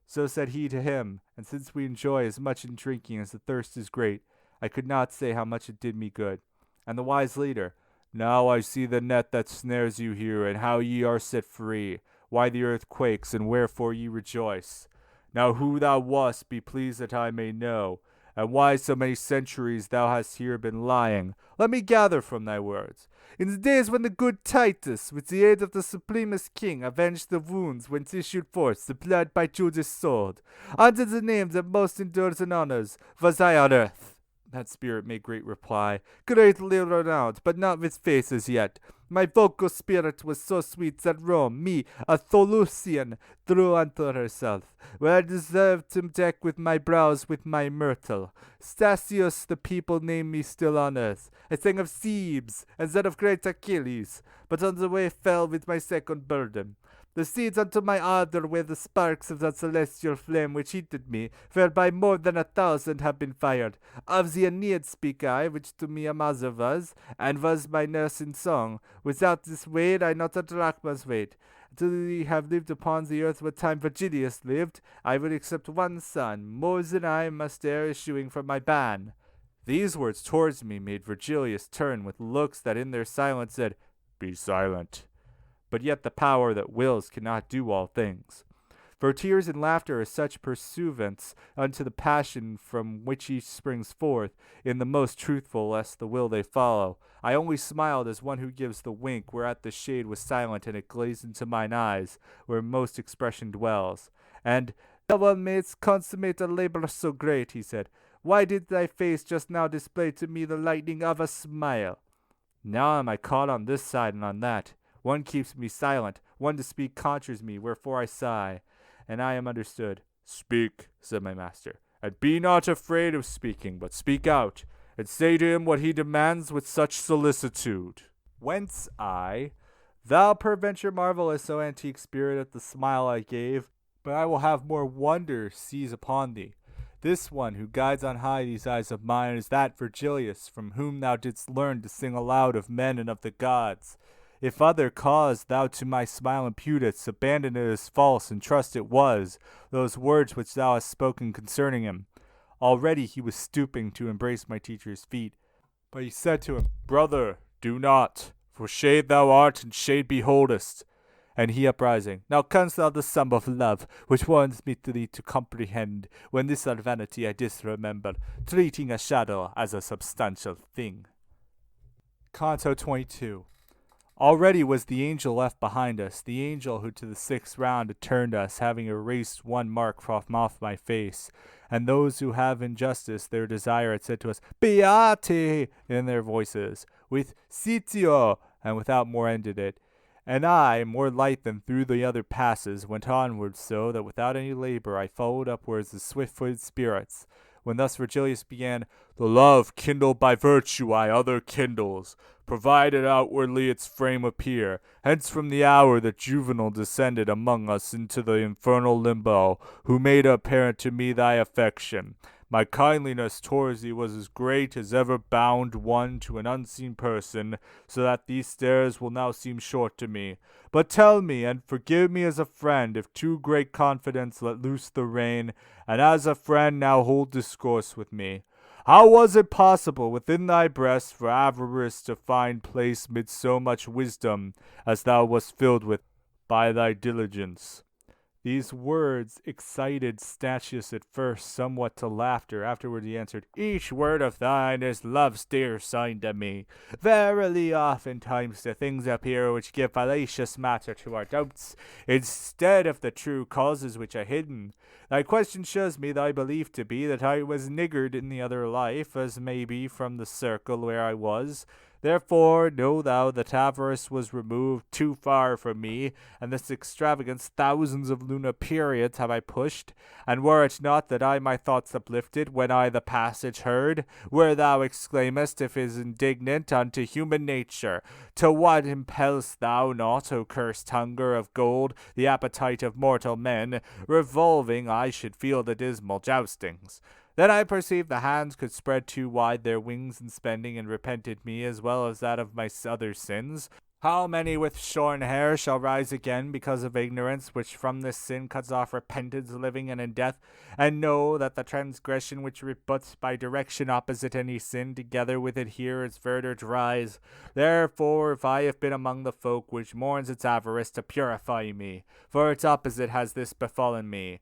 So said he to him, and since we enjoy as much in drinking as the thirst is great, I could not say how much it did me good. And the wise leader, now I see the net that snares you here, and how ye are set free, why the earth quakes, and wherefore ye rejoice. Now who thou wast, be pleased that I may know, and why so many centuries thou hast here been lying. Let me gather from thy words. In the days when the good Titus, with the aid of the supremest king, avenged the wounds whence issued forth the blood by Judas' sword, under the name that most endures and honors, was I on earth. That spirit made great reply, greatly renowned, but not with faces yet. My vocal spirit was so sweet that Rome, me, a Tholucian, drew unto herself, where I deserved to deck with my brows with my myrtle. Statius the people name me still on earth. I sang of Thebes, and then of great Achilles, but on the way fell with my second burden. The seeds unto my ardor were the sparks of that celestial flame which heated me, whereby more than 1,000 have been fired. Of the Aeneid speak I, which to me a mother was, and was my nurse in song. Without this wade I not a drachma's weight. Till we have lived upon the earth what time Virgilius lived, I will accept one son, more than I must ere issuing from my ban. These words towards me made Virgilius turn with looks that in their silence said, Be silent. But yet the power that wills cannot do all things. For tears and laughter are such pursuivants unto the passion from which each springs forth, in the most truthful lest the will they follow. I only smiled as one who gives the wink, whereat the shade was silent, and it glazed into mine eyes, where most expression dwells. And, thou mayst consummate a labor so great, he said, why did thy face just now display to me the lightning of a smile? Now am I caught on this side and on that. One keeps me silent, one to speak conjures me, wherefore I sigh, and I am understood. Speak, said my master, and be not afraid of speaking, but speak out, and say to him what he demands with such solicitude. Whence I, thou peradventure marvelest, O antique spirit, at the smile I gave, but I will have more wonder seize upon thee. This one who guides on high these eyes of mine is that Virgilius, from whom thou didst learn to sing aloud of men and of the gods. If other cause thou to my smile imputest, abandon it as false, and trust it was those words which thou hast spoken concerning him. Already he was stooping to embrace my teacher's feet. But he said to him, Brother, do not, for shade thou art, and shade beholdest. And he uprising, Now canst thou the sum of love, which warns me to thee to comprehend, when this our vanity I disremember, treating a shadow as a substantial thing. Canto XXII. Already was the angel left behind us, the angel who to the sixth round had turned us, having erased one mark from off my face. And those who have injustice their desire had said to us, Beati! in their voices, with Sitio! and without more ended it. And I, more light than through the other passes, went onwards so that without any labor I followed upwards the swift-footed spirits. When thus Virgilius began, The love kindled by virtue I other kindles, provided outwardly its frame appear. Hence from the hour that Juvenal descended among us into the infernal limbo, who made apparent to me thy affection. My kindliness towards thee was as great as ever bound one to an unseen person, so that these stairs will now seem short to me. But tell me, and forgive me as a friend, if too great confidence let loose the rein, and as a friend now hold discourse with me. How was it possible within thy breast for avarice to find place mid so much wisdom as thou wast filled with by thy diligence? These words excited Statius at first somewhat to laughter. Afterward he answered, Each word of thine is love's dear sign to me. Verily, oftentimes the things appear which give fallacious matter to our doubts, instead of the true causes which are hidden. Thy question shows me thy belief to be that I was niggard in the other life, as may be from the circle where I was. Therefore know thou that avarice was removed too far from me, and this extravagance thousands of lunar periods have I pushed. And were it not that I my thoughts uplifted when I the passage heard, where thou exclaimest, if is indignant unto human nature, to what impellest thou not, O cursed hunger of gold, the appetite of mortal men, revolving I should feel the dismal joustings. Then I perceived the hands could spread too wide their wings in spending, and repented me as well as that of my other sins. How many with shorn hair shall rise again because of ignorance, which from this sin cuts off repentance living and in death, and know that the transgression which rebuts by direction opposite any sin, together with it here its verdict rise. Therefore, if I have been among the folk which mourns its avarice, to purify me, for its opposite has this befallen me.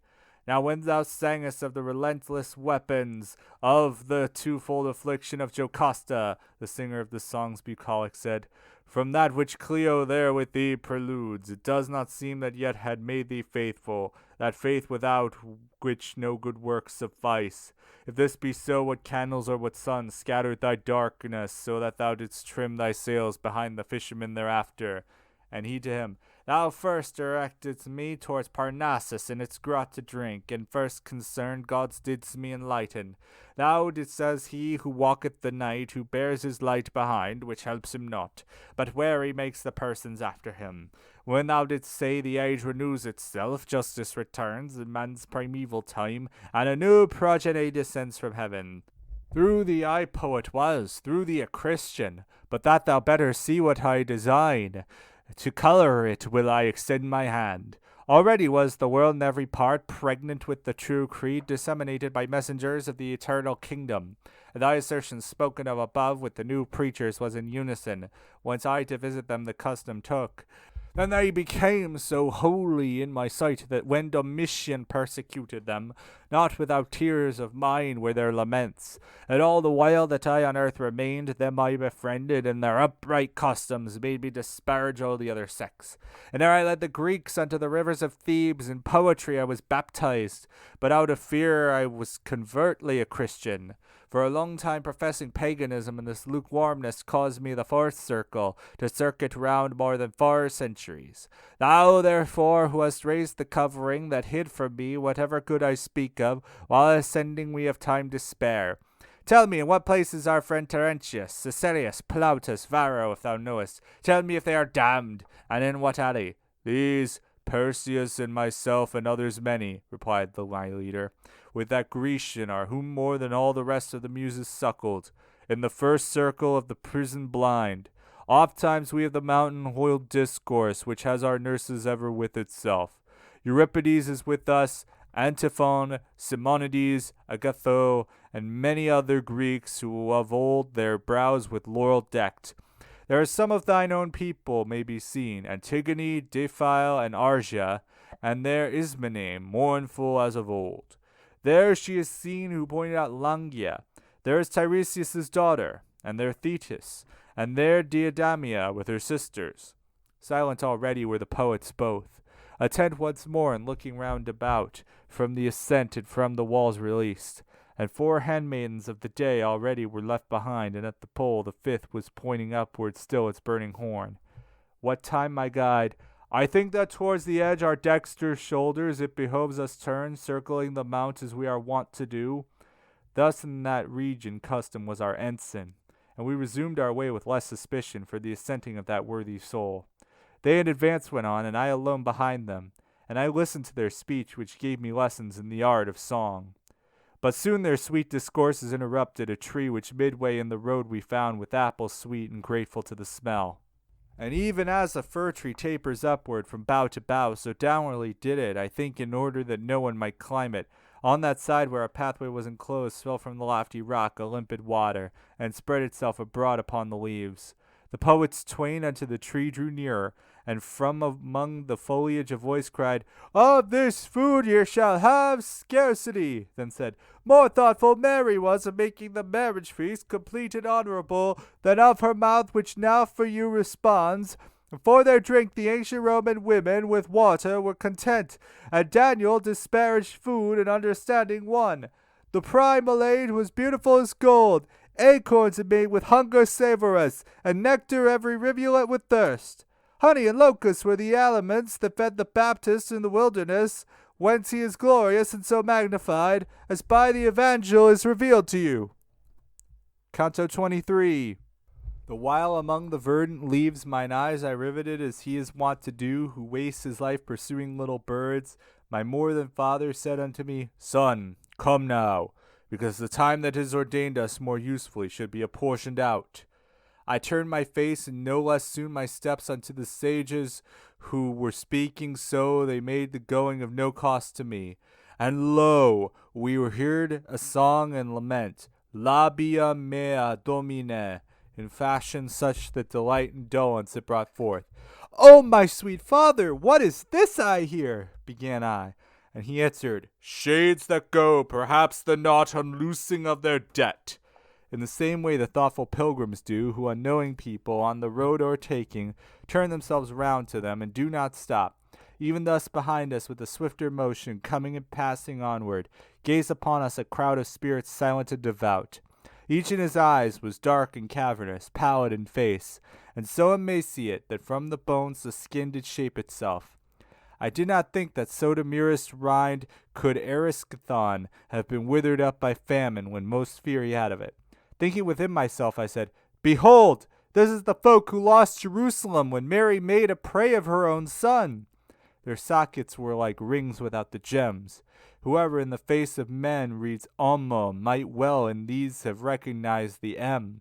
Now when thou sangest of the relentless weapons of the twofold affliction of Jocasta, the singer of the songs bucolic said, From that which Clio there with thee preludes, it does not seem that yet had made thee faithful, that faith without which no good works suffice. If this be so, what candles or what sun scattered thy darkness, so that thou didst trim thy sails behind the fishermen thereafter? And he to him, Thou first directedst me towards Parnassus in its grot to drink, and first concerned gods didst me enlighten. Thou didst as he who walketh the night, who bears his light behind, which helps him not, but wary makes the persons after him. When thou didst say the age renews itself, justice returns in man's primeval time, and a new progeny descends from heaven. Through thee I poet was, through thee a Christian, but that thou better see what I design, to colour it will I extend my hand. Already was the world in every part pregnant with the true creed disseminated by messengers of the eternal kingdom. And thy assertion spoken of above with the new preachers was in unison, whence I to visit them the custom took. Then they became so holy in my sight that when Domitian persecuted them, not without tears of mine were their laments. And all the while that I on earth remained, them I befriended, and their upright customs made me disparage all the other sects. And ere I led the Greeks unto the rivers of Thebes, in poetry I was baptized, but out of fear I was covertly a Christian. For a long time professing paganism, and this lukewarmness caused me the fourth circle to circuit round more than 4 centuries. Thou, therefore, who hast raised the covering that hid from me whatever good I speak of, while ascending we have time to spare. Tell me in what place is our friend Terentius, Caecilius, Plautus, Varro, if thou knowest. Tell me if they are damned, and in what alley. These, Perseus and myself and others many, replied the my leader, with that Grecian are whom more than all the rest of the muses suckled, in the first circle of the prison blind. Oft-times we of the mountain hold discourse, which has our nurses ever with itself. Euripides is with us, Antiphon, Simonides, Agatho, and many other Greeks who of old their brows with laurel decked. There are some of thine own people may be seen, Antigone, Dephile, and Argia, and there Ismene, mournful as of old. There she is seen who pointed out Langia. There is Tiresias' daughter, and there Thetis, and there Diadamia with her sisters. Silent already were the poets both, attent once more and looking round about, from the ascent and from the walls released. And 4 handmaidens of the day already were left behind, and at the pole the 5th was pointing upward still its burning horn. What time, my guide? I think that towards the edge our dexter shoulders it behoves us turn, circling the mount as we are wont to do. Thus in that region custom was our ensign, and we resumed our way with less suspicion for the assenting of that worthy soul. They in advance went on, and I alone behind them, and I listened to their speech, which gave me lessons in the art of song. But soon their sweet discourses interrupted a tree which midway in the road we found with apples sweet and grateful to the smell. And even as a fir tree tapers upward from bough to bough, so downwardly did it, I think in order that no one might climb it. On that side where our pathway was enclosed fell from the lofty rock a limpid water, and spread itself abroad upon the leaves. The poets twain unto the tree drew nearer, and from among the foliage a voice cried, Of this food ye shall have scarcity, then said, More thoughtful Mary was of making the marriage feast complete and honorable, than of her mouth which now for you responds. For their drink the ancient Roman women with water were content, and Daniel disparaged food and understanding won. The primal aid was beautiful as gold, acorns it made with hunger savorous, and nectar every rivulet with thirst. Honey and locusts were the aliments that fed the Baptist in the wilderness, whence he is glorious and so magnified, as by the evangel is revealed to you. Canto XXIII. The while among the verdant leaves mine eyes I riveted as he is wont to do, who wastes his life pursuing little birds, my more than father said unto me, Son, come now, because the time that is ordained us more usefully should be apportioned out. I turned my face, and no less soon my steps unto the sages, who were speaking so they made the going of no cost to me. And lo, we heard a song and lament, Labia mea domine, in fashion such that delight and dolence it brought forth. O my sweet father, what is this I hear? Began I. And he answered, Shades that go, perhaps the not unloosing of their debt. In the same way the thoughtful pilgrims do, who unknowing people, on the road o'ertaking, turn themselves round to them, and do not stop. Even thus behind us, with a swifter motion, coming and passing onward, gaze upon us a crowd of spirits silent and devout. Each in his eyes was dark and cavernous, pallid in face, and so emaciate that from the bones the skin did shape itself. I did not think that so demurest rind could Eriscathon have been withered up by famine when most fear he had of it. Thinking within myself, I said, Behold, this is the folk who lost Jerusalem when Mary made a prey of her own son. Their sockets were like rings without the gems. Whoever in the face of men reads Ommo might well in these have recognized the M.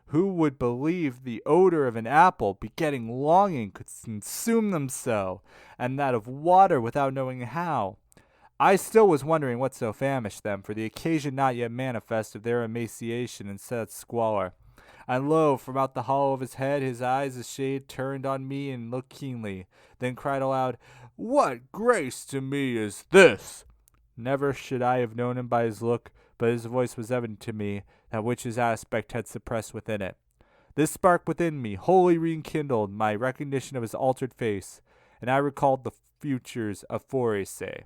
Who would believe the odor of an apple begetting longing could consume them so, and that of water without knowing how? I still was wondering what so famished them, for the occasion not yet manifest of their emaciation and sad squalor. And lo, from out the hollow of his head his eyes a shade turned on me and looked keenly, then cried aloud, What grace to me is this? Never should I have known him by his look, but his voice was evident to me, that which his aspect had suppressed within it. This spark within me wholly rekindled my recognition of his altered face, and I recalled the futures of Phoreece.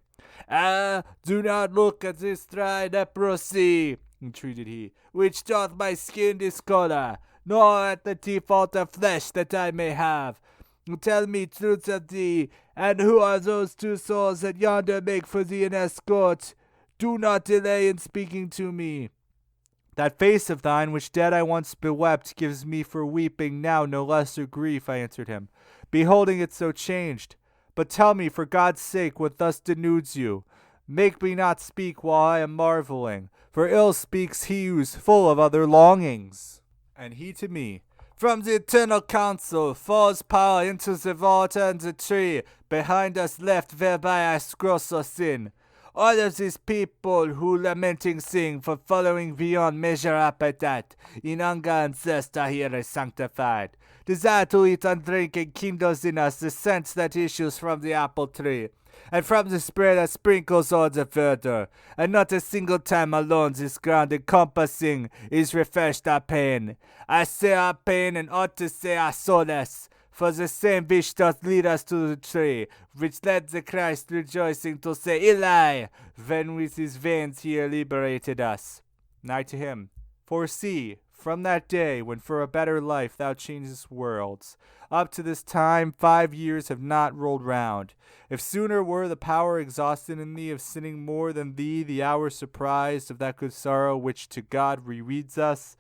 Ah, do not look at this dry leprosy, entreated he, which doth my skin discolor, nor at the default of flesh that I may have. Tell me truth of thee, and who are those 2 souls that yonder make for thee an escort? Do not delay in speaking to me. That face of thine, which dead I once bewept, gives me for weeping now no lesser grief, I answered him, beholding it so changed. But tell me, for God's sake, what thus denudes you. Make me not speak while I am marveling, for ill speaks he who's full of other longings. And he to me, From the eternal council falls power into the water and the tree behind us left, whereby I gross our sin. All of these people who lamenting sing for following beyond measure appetite, in hunger and thirst are here sanctified. Desire to eat and drink and kindles in us the sense that issues from the apple tree, and from the spray that sprinkles all the verdure, and not a single time alone this ground encompassing is refreshed our pain. I say our pain and ought to say our solace, for the same wish doth lead us to the tree, which led the Christ rejoicing to say, Eli, when with his veins he liberated us. And I to him, for see, from that day when for a better life thou changest worlds, up to this time 5 years have not rolled round. If sooner were the power exhausted in thee of sinning more than thee, the hour surprised of that good sorrow which to God rereads us,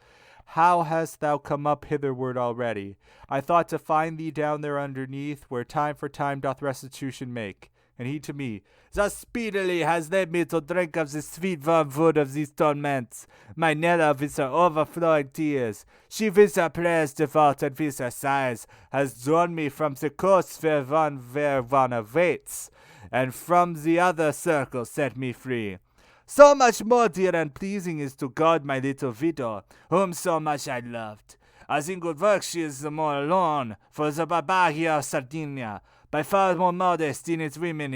how hast thou come up hitherward already? I thought to find thee down there underneath, where time for time doth restitution make. And he to me, thus speedily has led me to drink of the sweet wormwood of these torments. My Nella with her overflowing tears, she with her prayers devout and with her sighs, has drawn me from the coast where one awaits, and from the other circle set me free. So much more dear and pleasing is to God my little widow, whom so much I loved. As in good work she is the more alone, for the Barbagia of Sardinia, by far more modest in its women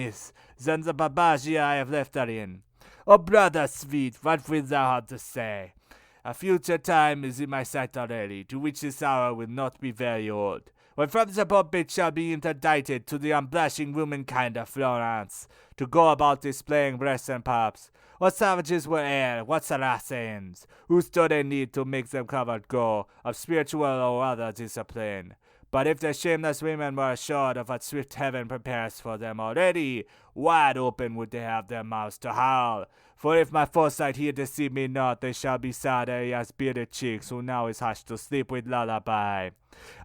than the Barbagia I have left her in. O brother sweet, what wilt thou have to say? A future time is in my sight already, to which this hour will not be very old, when from the pulpit shall be interdicted to the unblushing womankind of Florence, to go about displaying breasts and paps. What savages were ere, what Saracens, who stood in need to make them covered go, of spiritual or other discipline. But if the shameless women were assured of what swift heaven prepares for them already, wide open would they have their mouths to howl. For if my foresight here deceive me not, they shall be sad as bearded cheeks, who now is hushed to sleep with lullaby.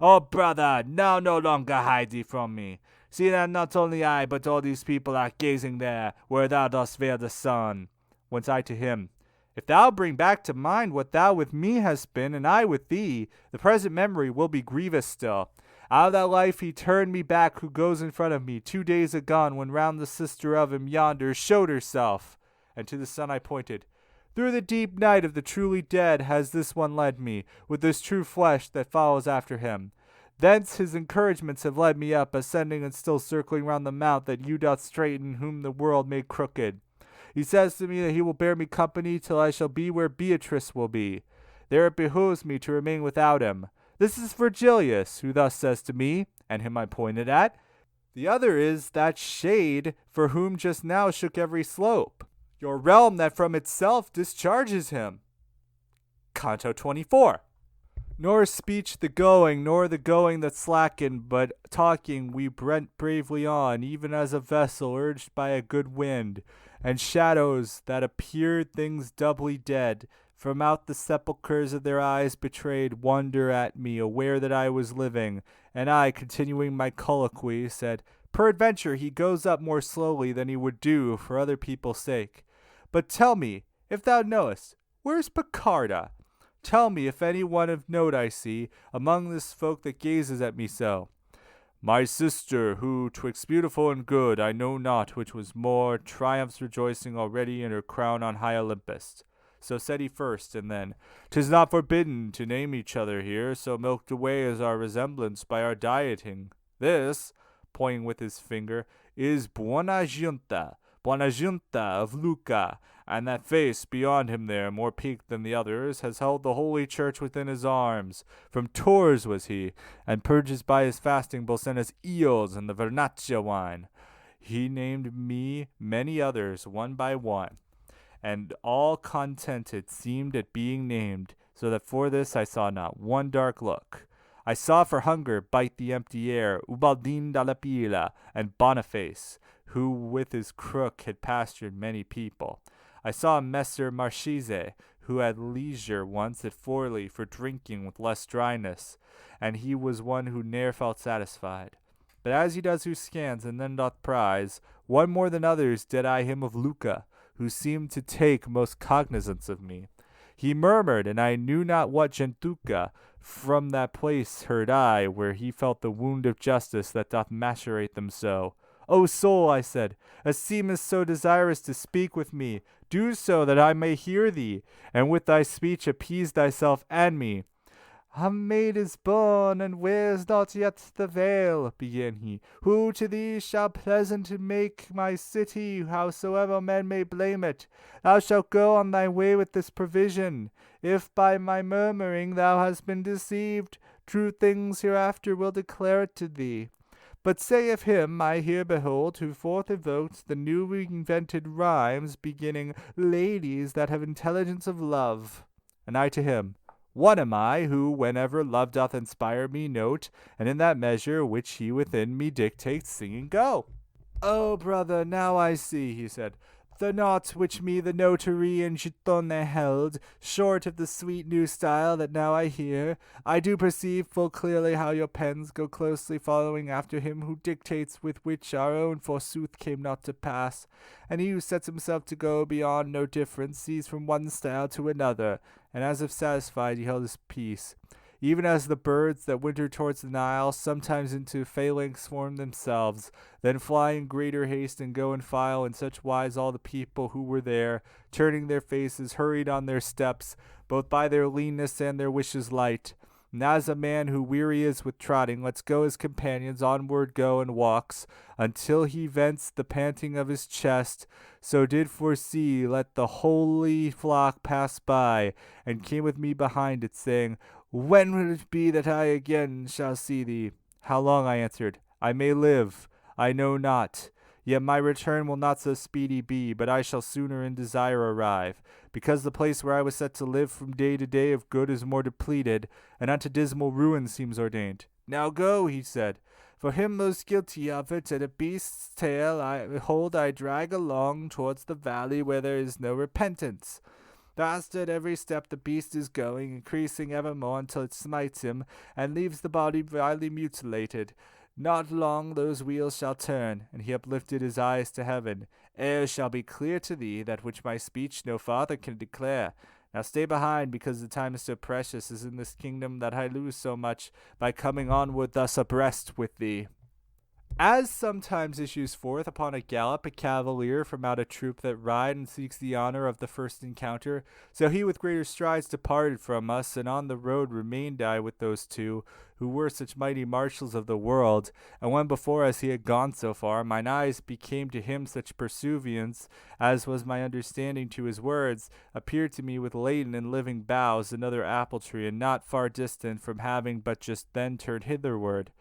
Oh brother, now no longer hide thee from me. See that not only I, but all these people are gazing there, where thou dost veil the sun. Whence I to him, if thou bring back to mind what thou with me hast been, and I with thee, the present memory will be grievous still. Out of that life he turned me back who goes in front of me 2 days agone, when round the sister of him yonder showed herself. And to the sun I pointed. Through the deep night of the truly dead has this one led me, with this true flesh that follows after him. Thence his encouragements have led me up, ascending and still circling round the mount that you doth straighten, whom the world made crooked. He says to me that he will bear me company till I shall be where Beatrice will be. There it behoves me to remain without him. This is Virgilius, who thus says to me, and him I pointed at. The other is that shade for whom just now shook every slope, your realm that from itself discharges him. Canto XXIV. Nor speech the going, nor the going that slackened, but talking we brent bravely on, even as a vessel urged by a good wind, and shadows that appeared things doubly dead, from out the sepulchres of their eyes betrayed wonder at me, aware that I was living, and I, continuing my colloquy, said, Peradventure he goes up more slowly than he would do for other people's sake. But tell me, if thou knowest, where's Picarda? Tell me if any one of note I see among this folk that gazes at me so. My sister, who, twixt beautiful and good, I know not which was more, triumphs rejoicing already in her crown on high Olympus. So said he first, and then, 'Tis not forbidden to name each other here, so milked away is our resemblance by our dieting. This, pointing with his finger, is Buonaggiunta of Lucca, and that face beyond him there, more peaked than the others, has held the holy church within his arms. From Tours was he, and purges by his fasting Bolsena's eels and the Vernaccia wine. He named me many others, one by one, and all contented seemed at being named, so that for this I saw not one dark look. I saw for hunger bite the empty air Ubaldin dalla Pila and Boniface, who with his crook had pastured many people. I saw Messer Marchese, who had leisure once at Forli for drinking with less dryness, and he was one who ne'er felt satisfied. But as he does who scans and then doth prize, one more than others did I him of Lucca, who seemed to take most cognizance of me. He murmured, and I knew not what gentuca, From that place heard I, where he felt the wound of justice that doth macerate them so. O soul, I said, as seemest so desirous to speak with me, do so that I may hear thee, and with thy speech appease thyself and me. A maid is born, and wears not yet the veil, began he, who to thee shall pleasant make my city, howsoever men may blame it. Thou shalt go on thy way with this provision. If by my murmuring thou hast been deceived, true things hereafter will declare it to thee. But say of him I here behold, who forth evoked the newly invented rhymes, beginning, ladies that have intelligence of love. And I to him, one am I, who, whenever love doth inspire me, note, and in that measure which he within me dictates, singing go. Oh, brother, now I see, he said, the knot which me the notary and Gitonne held, short of the sweet new style that now I hear. I do perceive full clearly how your pens go closely following after him who dictates, with which our own forsooth came not to pass. And he who sets himself to go beyond no difference sees from one style to another, and as if satisfied he held his peace. Even as the birds that winter towards the Nile sometimes into phalanx form themselves, then fly in greater haste and go in file, in such wise all the people who were there, turning their faces, hurried on their steps, both by their leanness and their wishes light. And as a man who weary is with trotting lets go his companions, onward go and walks, until he vents the panting of his chest, so did foresee let the holy flock pass by, and came with me behind it, saying, when will it be that I again shall see thee? How long, I answered, I may live, I know not. Yet my return will not so speedy be, but I shall sooner in desire arrive, because the place where I was set to live from day to day of good is more depleted, and unto dismal ruin seems ordained. Now go, he said, for him most guilty of it, and a beast's tail I drag along towards the valley where there is no repentance. Faster at every step the beast is going, increasing evermore until it smites him, and leaves the body vilely mutilated. Not long those wheels shall turn, and he uplifted his eyes to heaven. Ere shall be clear to thee that which my speech no farther can declare. Now stay behind, because the time is so precious as in this kingdom that I lose so much by coming onward thus abreast with thee. As sometimes issues forth upon a gallop a cavalier from out a troop that ride and seeks the honor of the first encounter, so he with greater strides departed from us, and on the road remained I with those two, who were such mighty marshals of the world. And when before us he had gone so far, mine eyes became to him such pursuivants, as was my understanding to his words, appeared to me with laden and living boughs another apple tree, and not far distant from having but just then turned hitherward.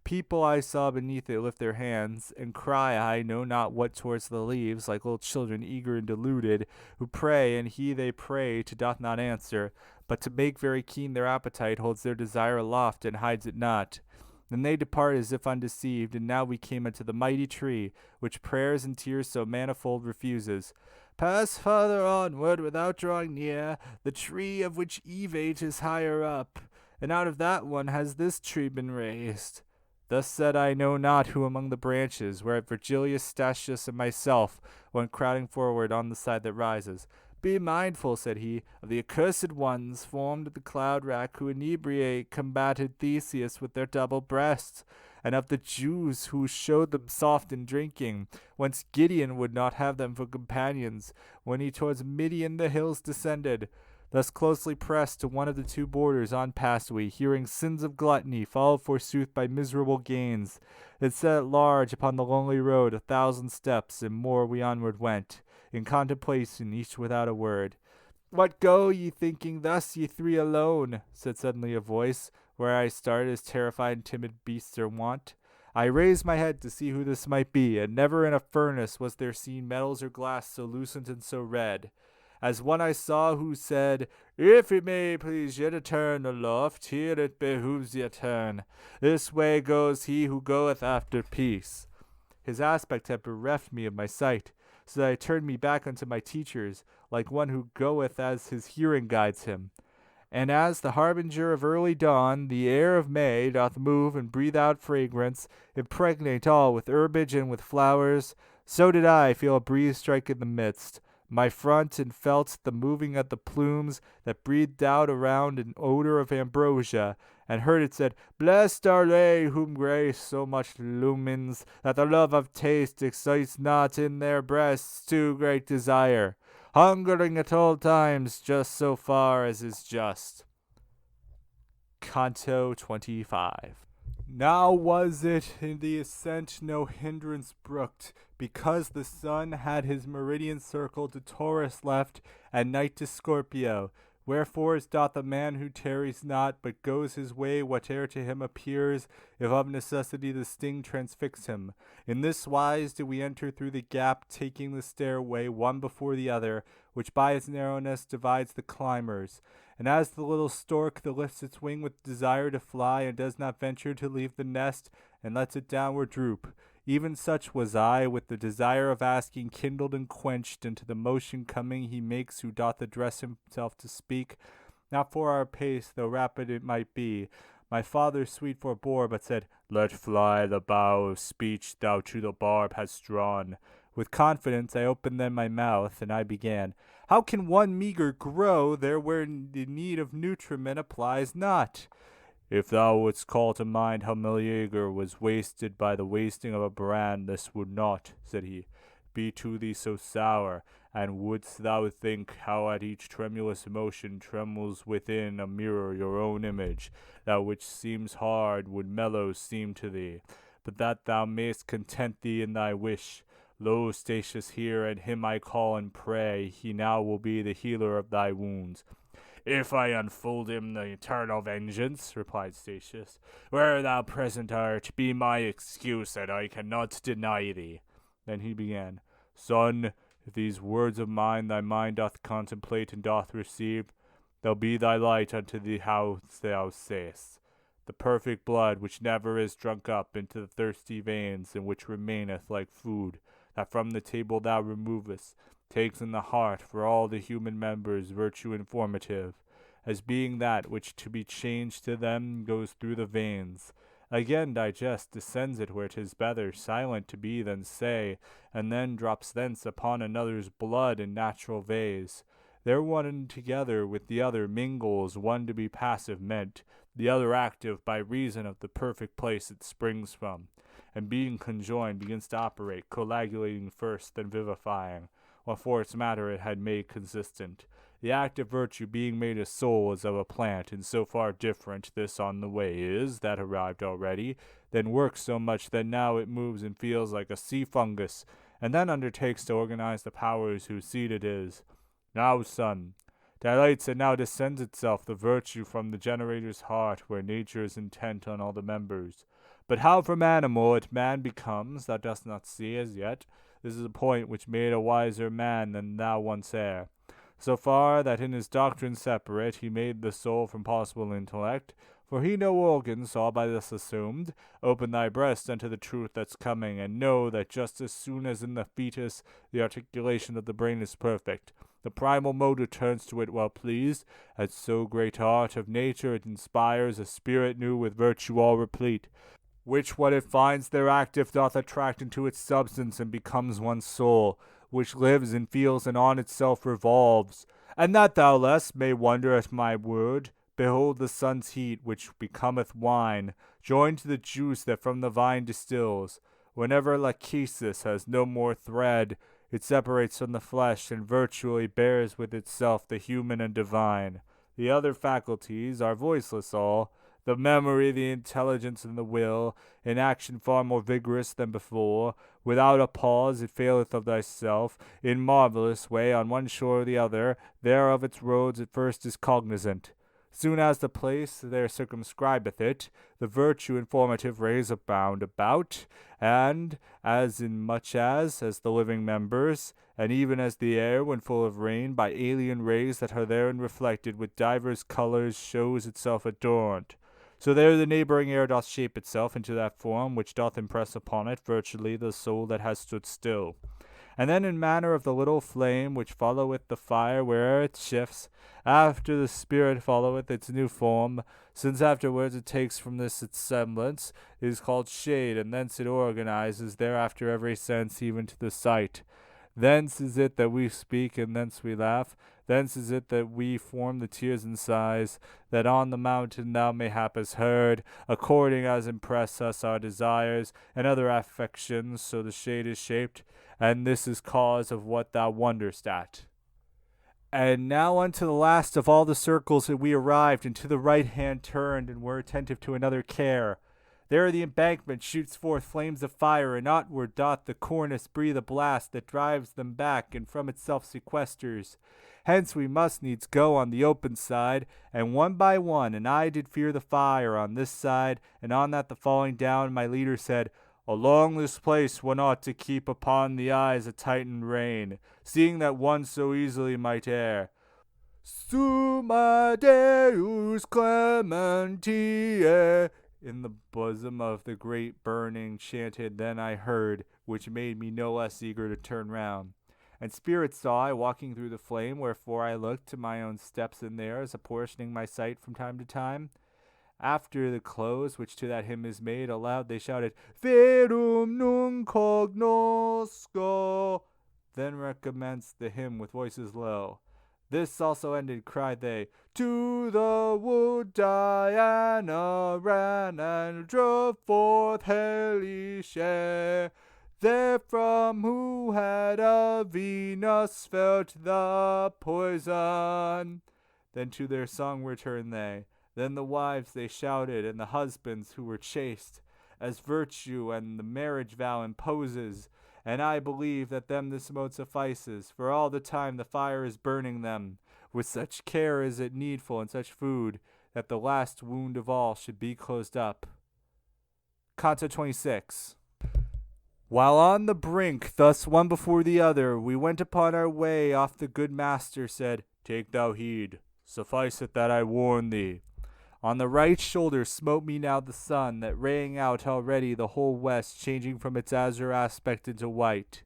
People I saw beneath it lift their hands, and cry I know not what towards the leaves, like little children eager and deluded, who pray, and he they pray to doth not answer, but to make very keen their appetite holds their desire aloft, and hides it not. Then they depart as if undeceived, and now we came unto the mighty tree, which prayers and tears so manifold refuses. Pass farther onward without drawing near, the tree of which Eve ate is higher up, and out of that one has this tree been raised. Thus said I know not who among the branches, whereat Virgilius, Statius, and myself went crowding forward on the side that rises. Be mindful, said he, of the accursed ones formed of the cloud rack who inebriate combated Theseus with their double breasts, and of the Jews who showed them soft in drinking, whence Gideon would not have them for companions, when he towards Midian the hills descended. Thus closely pressed to one of the two borders on passed we, hearing sins of gluttony, followed forsooth by miserable gains, that set at large upon the lonely road 1,000 steps, and more we onward went, in contemplation each without a word. What go ye thinking thus, ye three alone? Said suddenly a voice, where I started as terrified and timid beasts are wont. I raised my head to see who this might be, and never in a furnace was there seen metals or glass so lucent and so red. As one I saw who said, If it may please ye to turn aloft, here it behooves ye turn. This way goes he who goeth after peace. His aspect had bereft me of my sight, so that I turned me back unto my teachers, like one who goeth as his hearing guides him. And as the harbinger of early dawn, the air of May doth move and breathe out fragrance, impregnate all with herbage and with flowers, so did I feel a breeze strike in the midst. my front, and felt the moving of the plumes that breathed out around an odor of ambrosia, and heard it said, Blessed are they whom grace so much illumines, that the love of taste excites not in their breasts too great desire, hungering at all times just so far as is just. Canto XXV. Now was it in the ascent no hindrance brooked, because the sun had his meridian circle to Taurus left, and night to Scorpio. Wherefore doth a man who tarries not, but goes his way whate'er to him appears, if of necessity the sting transfix him. In this wise do we enter through the gap, taking the stairway one before the other, which by its narrowness divides the climbers. And as the little stork that lifts its wing with desire to fly, and does not venture to leave the nest, and lets it downward droop, even such was I, with the desire of asking kindled and quenched, into the motion coming he makes who doth address himself to speak, not for our pace, though rapid it might be. My father sweet forbore, but said, Let fly the bow of speech thou to the barb hast drawn. With confidence I opened then my mouth, and I began, How can one meagre grow there where the need of nutriment applies not? If thou wouldst call to mind how Meleager was wasted by the wasting of a brand, this would not, said he, be to thee so sour, and wouldst thou think how at each tremulous motion trembles within a mirror your own image, that which seems hard would mellow seem to thee, but that thou mayst content thee in thy wish. Lo, Statius here, and him I call and pray, he now will be the healer of thy wounds. If I unfold him the eternal vengeance, replied Statius, where thou present art, be my excuse that I cannot deny thee. Then he began, Son, if these words of mine thy mind doth contemplate and doth receive, they'll be thy light unto the house thou sayest. The perfect blood which never is drunk up into the thirsty veins, and which remaineth like food, that from the table thou removest, takes in the heart for all the human members virtue informative, as being that which to be changed to them goes through the veins. Again digest, descends it where 'tis better silent to be than say, and then drops thence upon another's blood in natural vase. There one together with the other mingles, one to be passive meant, the other active by reason of the perfect place it springs from, and being conjoined begins to operate, coagulating first, then vivifying, what for its matter it had made consistent. The active virtue being made a soul as of a plant, and so far different this on the way is, that arrived already, then works so much that now it moves and feels like a sea fungus, and then undertakes to organize the powers whose seed it is. Now, son, dilates and now descends itself the virtue from the generator's heart, where nature is intent on all the members. But how from animal it man becomes, thou dost not see as yet. This is a point which made a wiser man than thou once ere. So far that in his doctrine separate he made the soul from possible intellect, for he no organ saw by this assumed. Open thy breast unto the truth that's coming, and know that just as soon as in the fetus the articulation of the brain is perfect, the primal motor turns to it well pleased, at so great art of nature it inspires a spirit new with virtue all replete, which what it finds there active doth attract into its substance, and becomes one soul, which lives and feels and on itself revolves. And that thou less may wonder at my word, behold the sun's heat, which becometh wine, joined to the juice that from the vine distills. Whenever lachesis has no more thread, it separates from the flesh, and virtually bears with itself the human and divine. The other faculties are voiceless all, the memory, the intelligence, and the will, in action far more vigorous than before. Without a pause it faileth of thyself, in marvellous way, on one shore or the other, there of its roads at first is cognizant. Soon as the place there circumscribeth it, the virtue informative rays abound about, and as in much as the living members, and even as the air, when full of rain, by alien rays that are therein reflected with divers colours shows itself adorned. So there the neighbouring air doth shape itself into that form which doth impress upon it virtually the soul that has stood still. And then in manner of the little flame which followeth the fire where'er it shifts, after the spirit followeth its new form, since afterwards it takes from this its semblance, it is called shade, and thence it organizes thereafter every sense even to the sight. Thence is it that we speak, and thence we laugh. Thence is it that we form the tears and sighs, that on the mountain thou mayhap hast heard, according as impress us our desires, and other affections, so the shade is shaped, and this is cause of what thou wonderst at. And now unto the last of all the circles that we arrived, and to the right hand turned, and were attentive to another care. There the embankment shoots forth flames of fire, and outward doth the cornice breathe a blast that drives them back, and from itself sequesters. Hence we must needs go on the open side, and one by one, and I did fear the fire on this side, and on that the falling down. My leader said, Along this place one ought to keep upon the eyes a tightened rein, seeing that one so easily might err. Summa Deus clementiae, in the bosom of the great burning chanted then I heard, which made me no less eager to turn round. And spirits saw I walking through the flame, wherefore I looked to my own steps and theirs, apportioning my sight from time to time. After the close, which to that hymn is made, aloud they shouted, Verum nunc cognosco. Then recommenced the hymn with voices low. This also ended, cried they, To the wood Diana ran and drove forth Helice. Therefrom who had of Venus felt the poison. Then to their song returned they. Then the wives they shouted, and the husbands who were chaste, as virtue and the marriage vow imposes. And I believe that them this mode suffices, for all the time the fire is burning them. With such care is it needful, and such food, that the last wound of all should be closed up. Canto XXVI. While on the brink, thus one before the other, we went upon our way, oft the good master said, Take thou heed, suffice it that I warn thee. On the right shoulder smote me now the sun, that raying out already the whole west, changing from its azure aspect into white.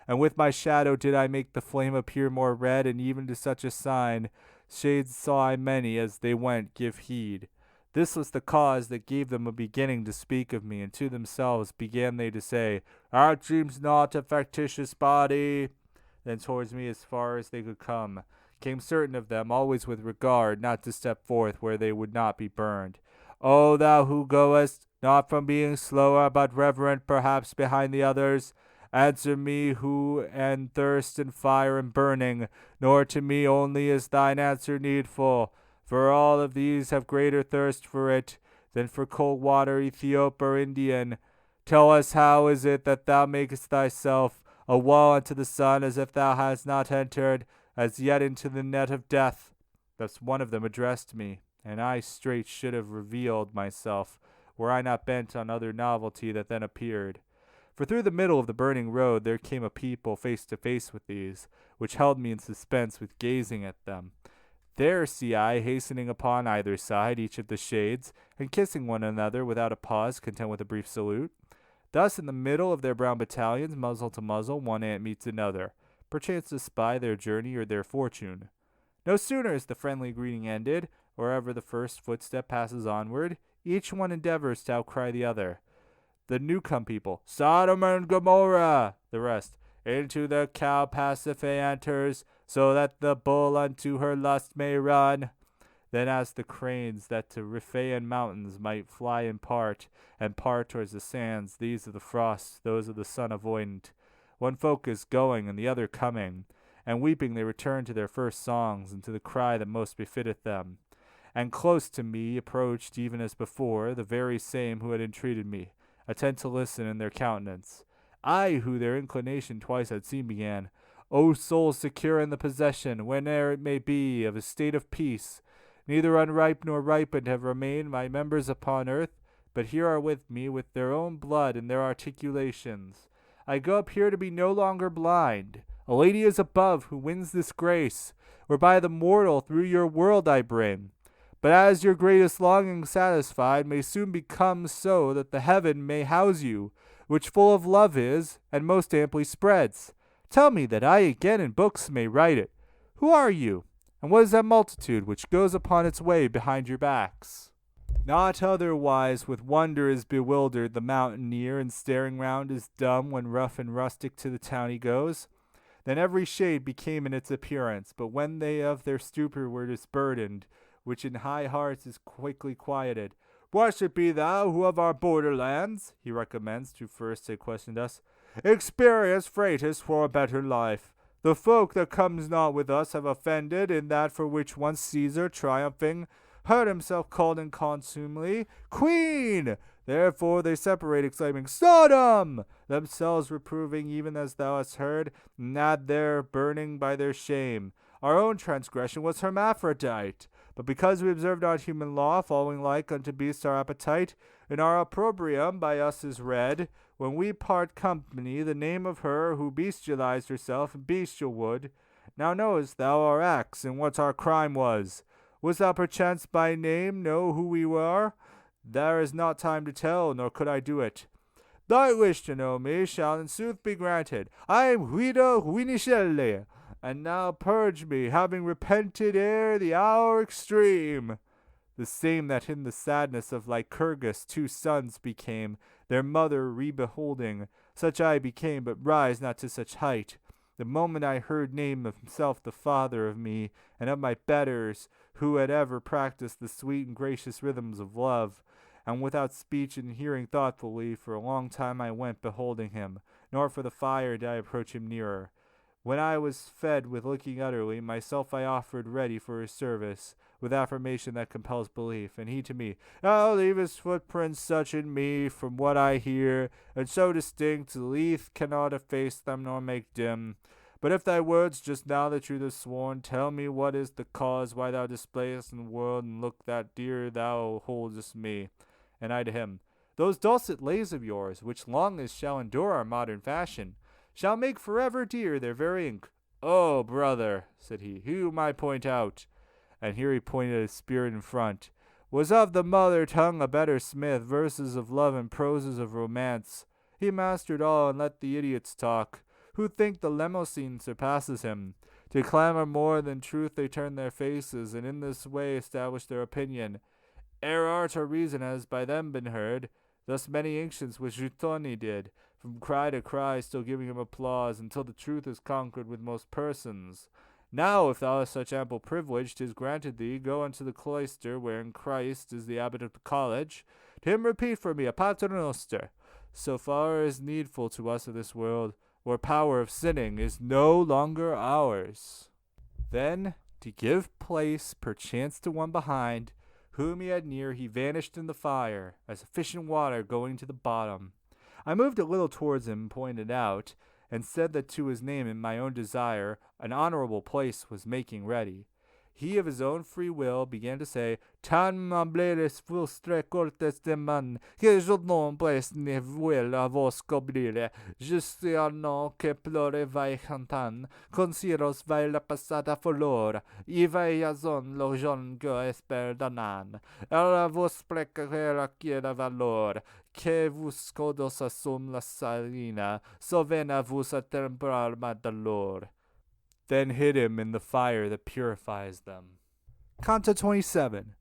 And with my shadow did I make the flame appear more red, and even to such a sign, shades saw I many as they went give heed. This was the cause that gave them a beginning to speak of me, and to themselves began they to say, Our dreams not a factitious body. Then towards me as far as they could come, came certain of them, always with regard, not to step forth where they would not be burned. O thou who goest, not from being slower, but reverent perhaps behind the others, answer me who and thirst and fire and burning, nor to me only is thine answer needful, for all of these have greater thirst for it than for cold water, Ethiop or Indian. Tell us how is it that thou makest thyself a wall unto the sun, as if thou hadst not entered as yet into the net of death. Thus one of them addressed me, and I straight should have revealed myself, were I not bent on other novelty that then appeared. For through the middle of the burning road there came a people face to face with these, which held me in suspense with gazing at them. There see I, hastening upon either side, each of the shades, and kissing one another without a pause, content with a brief salute. Thus in the middle of their brown battalions, muzzle to muzzle, one ant meets another, perchance to spy their journey or their fortune. No sooner is the friendly greeting ended, or ever the first footstep passes onward, each one endeavors to outcry the other. The new-come people, Sodom and Gomorrah! The rest, into the cow Pasiphae enters, so that the bull unto her lust may run. Then as the cranes that to Riphaean mountains might fly in part, and part towards the sands, these of the frost, those of the sun avoidant. One folk is going, and the other coming, and weeping they return to their first songs, and to the cry that most befitteth them. And close to me approached, even as before, the very same who had entreated me, attent to listen in their countenance. I, who their inclination twice had seen, began, O soul secure in the possession, whene'er it may be, of a state of peace, neither unripe nor ripened have remained my members upon earth, but here are with me with their own blood and their articulations. I go up here to be no longer blind. A lady is above who wins this grace, whereby the mortal through your world I bring. But as your greatest longing satisfied may soon become so that the heaven may house you, which full of love is, and most amply spreads. Tell me that I again in books may write it. Who are you, and what is that multitude which goes upon its way behind your backs? Not otherwise with wonder is bewildered the mountaineer, and staring round is dumb when rough and rustic to the town he goes. Then every shade became in its appearance, but when they of their stupor were disburdened, which in high hearts is quickly quieted. Blessed be thou who of our borderlands, he recommenced, who first had questioned us, experience freightest for a better life. The folk that comes not with us have offended in that for which once Caesar, triumphing, heard himself called in contumely, Queen! Therefore they separate, exclaiming, Sodom! Themselves reproving even as thou hast heard, not there burning by their shame. Our own transgression was hermaphrodite. But because we observe not human law, following like unto beasts our appetite, and our opprobrium by us is read, when we part company, the name of her who bestialized herself in bestial wood. Now knowest thou our acts, and what our crime was? Wouldst thou perchance by name know who we were? There is not time to tell, nor could I do it. Thy wish to know me shall in sooth be granted. I am Guido Guinichelli, and now purge me, having repented ere the hour extreme. The same that in the sadness of Lycurgus 2 sons became, their mother re-beholding, such I became, but rise not to such height. The moment I heard name of himself the father of me, and of my betters, who had ever practiced the sweet and gracious rhythms of love, and without speech and hearing thoughtfully, for a long time I went beholding him, nor for the fire did I approach him nearer. When I was fed with looking utterly, myself I offered ready for his service, with affirmation that compels belief, and he to me, I'll leave his footprints such in me from what I hear, and so distinct, leaf cannot efface them nor make dim. But if thy words just now the truth have sworn, tell me what is the cause why thou displayest in the world and look that dear thou holdest me. And I to him, those dulcet lays of yours, which long as shall endure our modern fashion, shall make forever dear their very ink. Oh, brother, said he, who might point out, and here he pointed at his spirit in front, was of the mother tongue a better smith, verses of love and proses of romance. He mastered all, and let the idiots talk, who think the Lemosine surpasses him. To clamor more than truth they turn their faces, and in this way establish their opinion. Ere art or reason has by them been heard, thus many ancients with Giuttoni did, from cry to cry, still giving him applause, until the truth is conquered with most persons. Now, if thou hast such ample privilege, 'tis granted thee, go unto the cloister, wherein Christ is the abbot of the college. To him repeat for me a paternoster, so far as needful to us of this world, where power of sinning is no longer ours. Then, to give place perchance to one behind, whom he had near, he vanished in the fire, as a fish in water going to the bottom. I moved a little towards him, pointed out, and said that to his name and my own desire an honorable place was making ready. He of his own free will began to say, Tan mableres vostre cortes de man, que je non pues ne vuel a vos cobrire, justiano que plore vai cantan, consiros vai la passata folor, i vai azon lo jongo esper danan, era vos precera quiera valor, que vos codos asum la salina, sovena vos a temprar madalor. Then hid him in the fire that purifies them. Canto XXVII.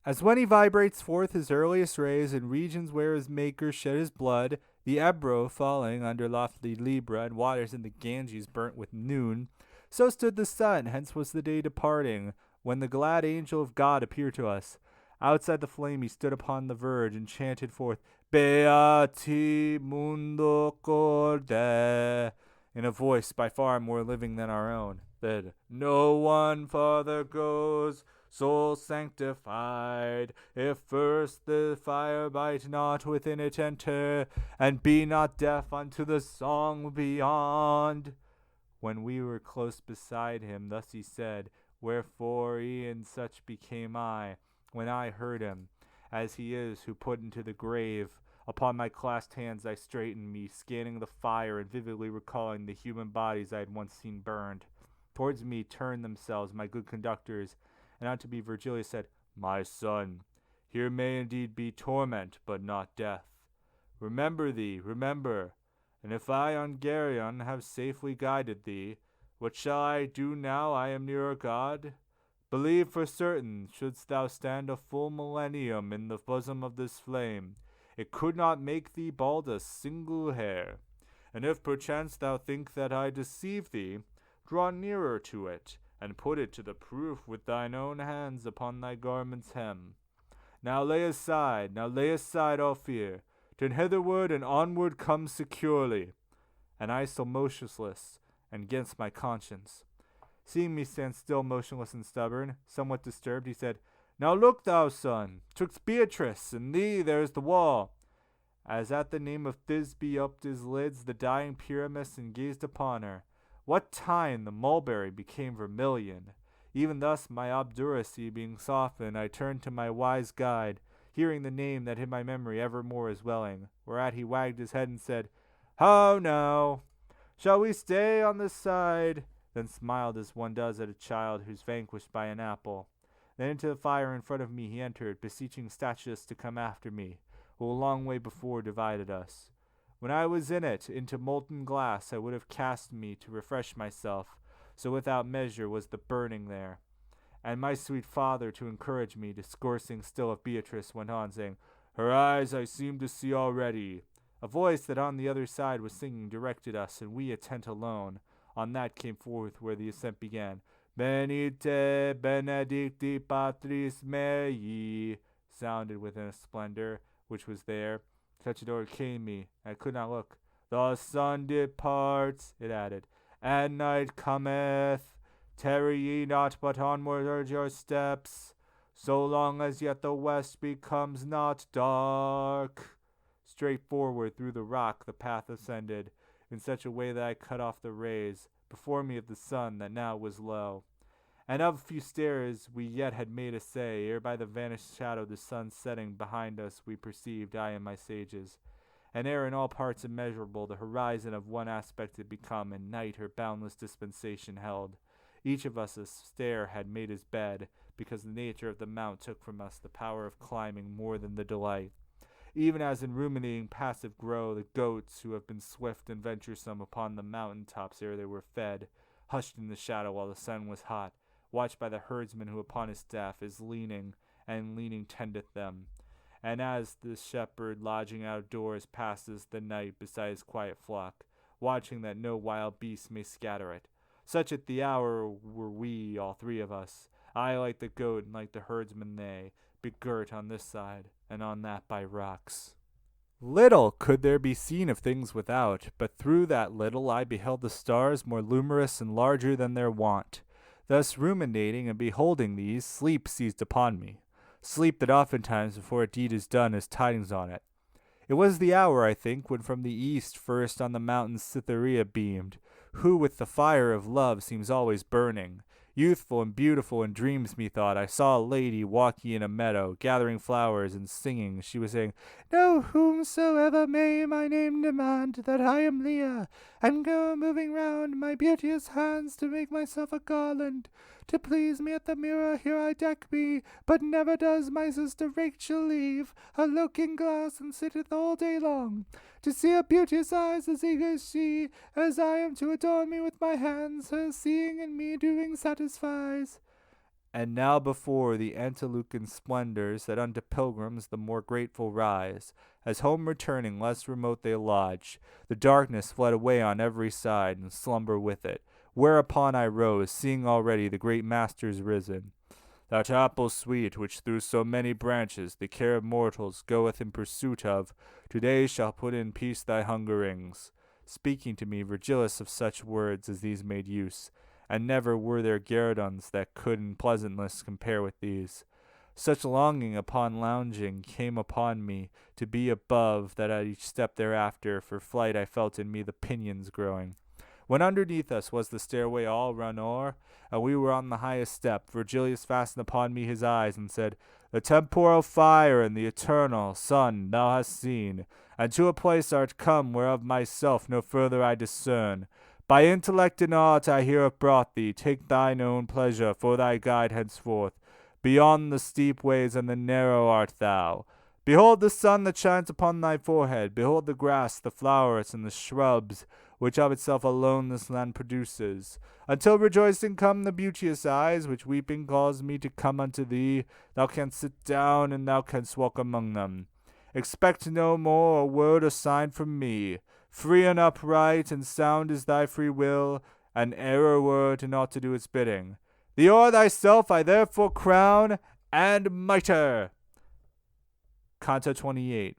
As when he vibrates forth his earliest rays in regions where his maker shed his blood, the Ebro falling under lofty Libra and waters in the Ganges burnt with noon, so stood the sun, hence was the day departing, when the glad angel of God appeared to us. Outside the flame he stood upon the verge and chanted forth, Beati mundo corde, in a voice by far more living than our own, that no one farther goes, soul sanctified, if first the fire bite not within it enter, and be not deaf unto the song beyond. When we were close beside him, thus he said, wherefore e'en such became I, when I heard him, as he is who put into the grave. Upon my clasped hands I straightened me, scanning the fire and vividly recalling the human bodies I had once seen burned. Towards me turned themselves my good conductors, and unto me Virgilius said, My son, here may indeed be torment, but not death. Remember thee, remember, and if I on Geryon have safely guided thee, what shall I do now I am nearer God? Believe for certain, shouldst thou stand a full millennium in the bosom of this flame, it could not make thee bald a single hair. And if perchance thou think that I deceive thee, draw nearer to it, and put it to the proof with thine own hands upon thy garment's hem. Now lay aside all fear, turn hitherward and onward come securely. And I still motionless, and against my conscience. Seeing me stand still, motionless and stubborn, somewhat disturbed, he said, Now look thou, son, 'twixt Beatrice and thee there's the wall. As at the name of Thisbe upped his lids the dying Pyramus and gazed upon her, what time the mulberry became vermilion. Even thus, my obduracy being softened, I turned to my wise guide, hearing the name that in my memory evermore is welling, whereat he wagged his head and said, How now? Shall we stay on this side? Then smiled as one does at a child who's vanquished by an apple. Then into the fire in front of me he entered, beseeching Statius to come after me, who a long way before divided us. When I was in it, into molten glass I would have cast me to refresh myself, so without measure was the burning there. And my sweet father, to encourage me, discoursing still of Beatrice, went on, saying, Her eyes I seem to see already. A voice that on the other side was singing directed us, and we attent alone. On that came forth where the ascent began. Benite benedicti patris mei, sounded within a splendor which was there. Such a door came me, I could not look. The sun departs, it added, and night cometh. Tarry ye not, but onward urge your steps, so long as yet the west becomes not dark. Straight forward through the rock the path ascended, in such a way that I cut off the rays before me of the sun that now was low. And of a few stairs we yet had made essay, ere by the vanished shadow the sun setting behind us we perceived, I and my sages. And ere in all parts immeasurable the horizon of one aspect had become, and night her boundless dispensation held. Each of us a stair had made his bed, because the nature of the mount took from us the power of climbing more than the delight. Even as in ruminating passive grow the goats who have been swift and venturesome upon the mountain tops ere they were fed, hushed in the shadow while the sun was hot, watched by the herdsman who upon his staff is leaning, and leaning tendeth them. And as the shepherd lodging out of doors passes the night beside his quiet flock, watching that no wild beast may scatter it, such at the hour were we, all three of us, I like the goat and like the herdsman they, begirt on this side and on that by rocks. Little could there be seen of things without, but through that little I beheld the stars more luminous and larger than their wont. Thus ruminating and beholding these, sleep seized upon me, sleep that oftentimes before a deed is done has tidings on it. It was the hour, I think, when from the east first on the mountains Cytherea beamed, who with the fire of love seems always burning. Youthful and beautiful in dreams, methought, I saw a lady walking in a meadow, gathering flowers and singing. She was saying, Know whomsoever may my name demand, that I am Leah, and go moving round my beauteous hands to make myself a garland. To please me at the mirror here I deck me, but never does my sister Rachel leave her looking-glass and sitteth all day long, to see her beauteous eyes as eager as she, as I am to adorn me with my hands, her seeing in me doing satisfies. And now before the antelucan splendors that unto pilgrims the more grateful rise, as home returning less remote they lodge, the darkness fled away on every side, and slumber with it. Whereupon I rose, seeing already the great masters risen. That apple sweet, which through so many branches the care of mortals goeth in pursuit of, today shall put in peace thy hungerings. Speaking to me, Virgilius of such words as these made use, and never were there guerdons that could in pleasantness compare with these. Such longing upon lounging came upon me to be above, that at each step thereafter for flight I felt in me the pinions growing. When underneath us was the stairway all run o'er, and we were on the highest step, Virgilius fastened upon me his eyes, and said, The temporal fire and the eternal sun thou hast seen, and to a place art come whereof myself no further I discern. By intellect and art I here have brought thee, take thine own pleasure for thy guide henceforth. Beyond the steep ways and the narrow art thou. Behold the sun that shines upon thy forehead, behold the grass, the flowers, and the shrubs, which of itself alone this land produces. Until rejoicing come the beauteous eyes, which weeping calls me to come unto thee, thou canst sit down, and thou canst walk among them. Expect no more a word or sign from me. free and upright, and sound is thy free will, and error were to not to do its bidding. Thee o'er thyself I therefore crown, and mitre. Canto XXVIII.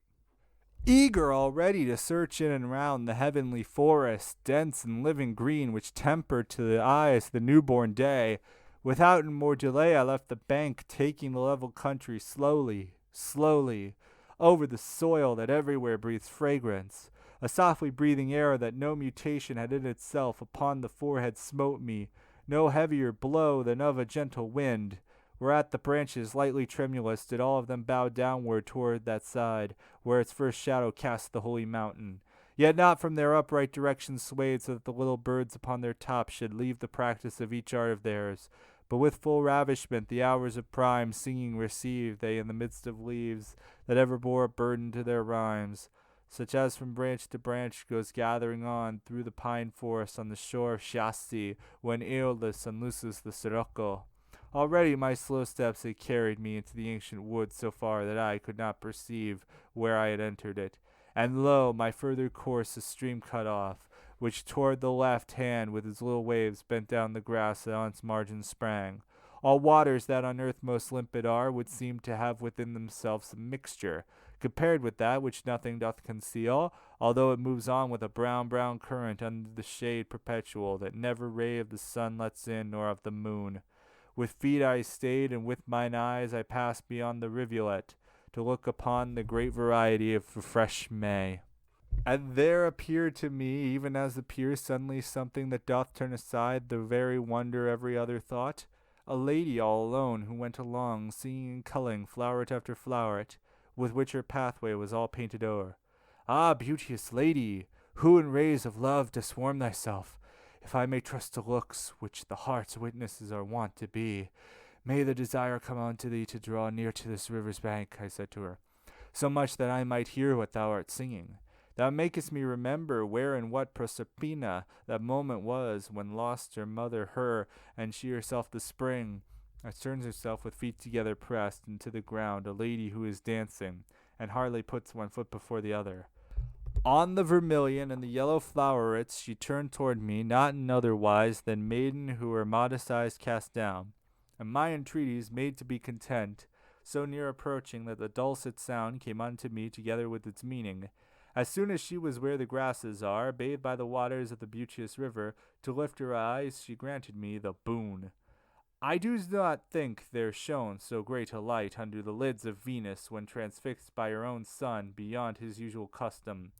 Eager already to search in and round the heavenly forest, dense and living green, which tempered to the eyes the newborn day, without more delay I left the bank, taking the level country slowly, slowly, over the soil that everywhere breathes fragrance, a softly breathing air that no mutation had in itself upon the forehead smote me, no heavier blow than of a gentle wind, whereat the branches, lightly tremulous, did all of them bow downward toward that side, where its first shadow cast the holy mountain. Yet not from their upright direction swayed, so that the little birds upon their tops should leave the practice of each art of theirs. But with full ravishment the hours of prime singing received they in the midst of leaves, that ever bore a burden to their rhymes, such as from branch to branch goes gathering on through the pine forest on the shore of Shasti, when Aeolus unlooses the sirocco. Already my slow steps had carried me into the ancient wood so far that I could not perceive where I had entered it. And lo, my further course a stream cut off, which toward the left hand with its little waves bent down the grass that on its margin sprang. All waters that on earth most limpid are would seem to have within themselves a mixture, compared with that which nothing doth conceal, although it moves on with a brown current under the shade perpetual, that never ray of the sun lets in, nor of the moon. With feet I stayed, and with mine eyes I passed beyond the rivulet, to look upon the great variety of the fresh May. And there appeared to me, even as appears suddenly something that doth turn aside the very wonder every other thought, a lady all alone, who went along, singing and culling floweret after floweret, with which her pathway was all painted o'er. Ah, beauteous lady, who in rays of love dost warm thyself, if I may trust to looks which the heart's witnesses are wont to be, may the desire come unto thee to draw near to this river's bank, I said to her, so much that I might hear what thou art singing. Thou makest me remember where and what Proserpina that moment was when lost her mother her, and she herself the spring. As turns herself with feet together pressed into the ground, a lady who is dancing, and hardly puts one foot before the other. On the vermilion and the yellow flowerets she turned toward me, not in other wise than maiden who her modest eyes cast down, and my entreaties made to be content, so near approaching that the dulcet sound came unto me together with its meaning. As soon as she was where the grasses are, bathed by the waters of the beauteous river, to lift her eyes she granted me the boon. I do not think there shone so great a light under the lids of Venus when transfixed by her own sun beyond his usual custom.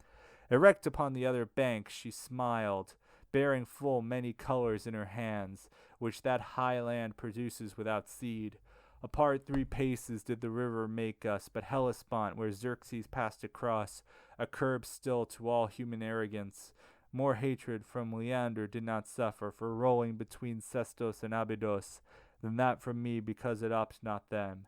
Erect upon the other bank she smiled, bearing full many colors in her hands, which that high land produces without seed. Apart 3 paces did the river make us, but Hellespont, where Xerxes passed across, a curb still to all human arrogance. More hatred from Leander did not suffer for rolling between Sestos and Abydos, than that from me because it opt not them.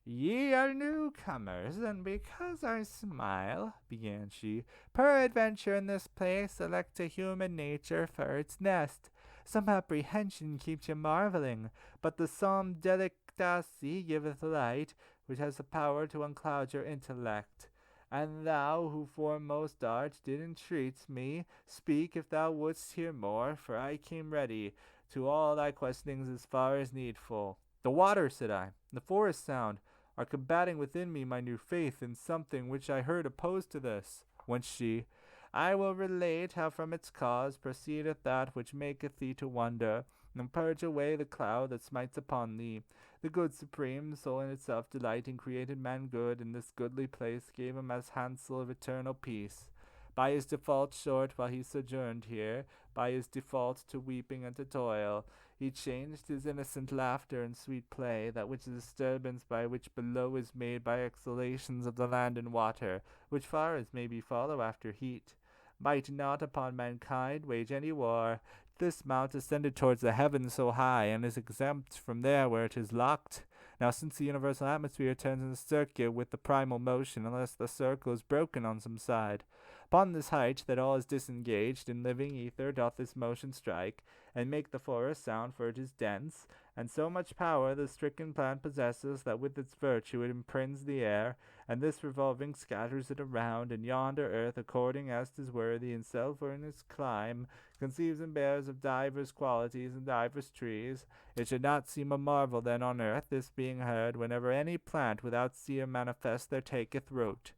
Ye are newcomers, and because I smile, began she, peradventure in this place elect a human nature for its nest. Some apprehension keeps you marveling, but the Psalm delectacy giveth light, which has the power to uncloud your intellect. And thou, who foremost art, did entreat me, speak if thou wouldst hear more, for I came ready to all thy questionings as far as needful. The water, said I, the forest sound, are combating within me my new faith in something which I heard opposed to this. Whence she, I will relate how from its cause proceedeth that which maketh thee to wonder, and purge away the cloud that smites upon thee. The good supreme soul in itself delighting created man good, and this goodly place gave him as hansel of eternal peace. By his default short while he sojourned here, by his default to weeping and to toil, he changed his innocent laughter and sweet play, that which disturbance by which below is made by exhalations of the land and water, which far as may be follow after heat. Might not upon mankind wage any war. This mount ascended towards the heavens so high, and is exempt from there where it is locked. Now since the universal atmosphere turns in a circuit with the primal motion, unless the circle is broken on some side, Upon this height that all is disengaged, in living ether doth this motion strike, and make the forest sound, for it is dense, and so much power the stricken plant possesses, that with its virtue it imprints the air, and this revolving scatters it around, and yonder earth, according as 'tis worthy in self or in its clime, conceives and bears of divers qualities and divers trees. It should not seem a marvel then on earth, this being heard, whenever any plant without seer manifest there taketh root.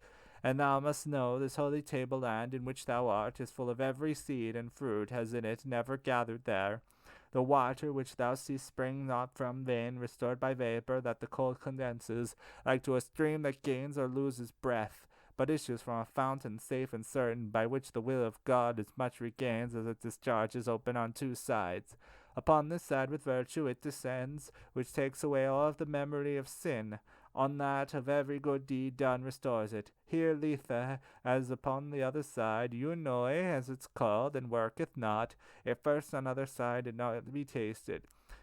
And thou must know, this holy tableland in which thou art is full of every seed and fruit has in it never gathered there. The water which thou seest spring not from vein, restored by vapor that the cold condenses, like to a stream that gains or loses breath, but issues from a fountain safe and certain, by which the will of God as much regains as it discharges open on two sides. Upon this side with virtue it descends, which takes away all of the memory of sin. On that of every good deed done restores it. Here Lethe, as upon the other side, Unoi, as it's called, and worketh not, if first on other side it not be tasted.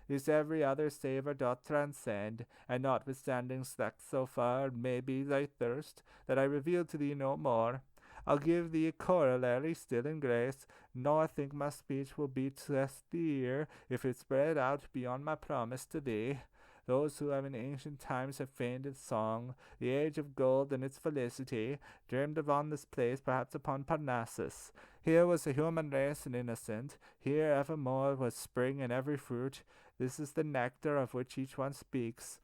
This every other savour doth transcend, and notwithstanding slacked so far may be thy thirst, that I reveal to thee no more. I'll give thee a corollary still in grace, nor think my speech will be less dear, if it spread out beyond my promise to thee. Those who have in ancient times have feigned its song, the age of gold and its felicity, dreamed of on this place, perhaps upon Parnassus. Here was the human race and innocent, here evermore was spring and every fruit. This is the nectar of which each one speaks.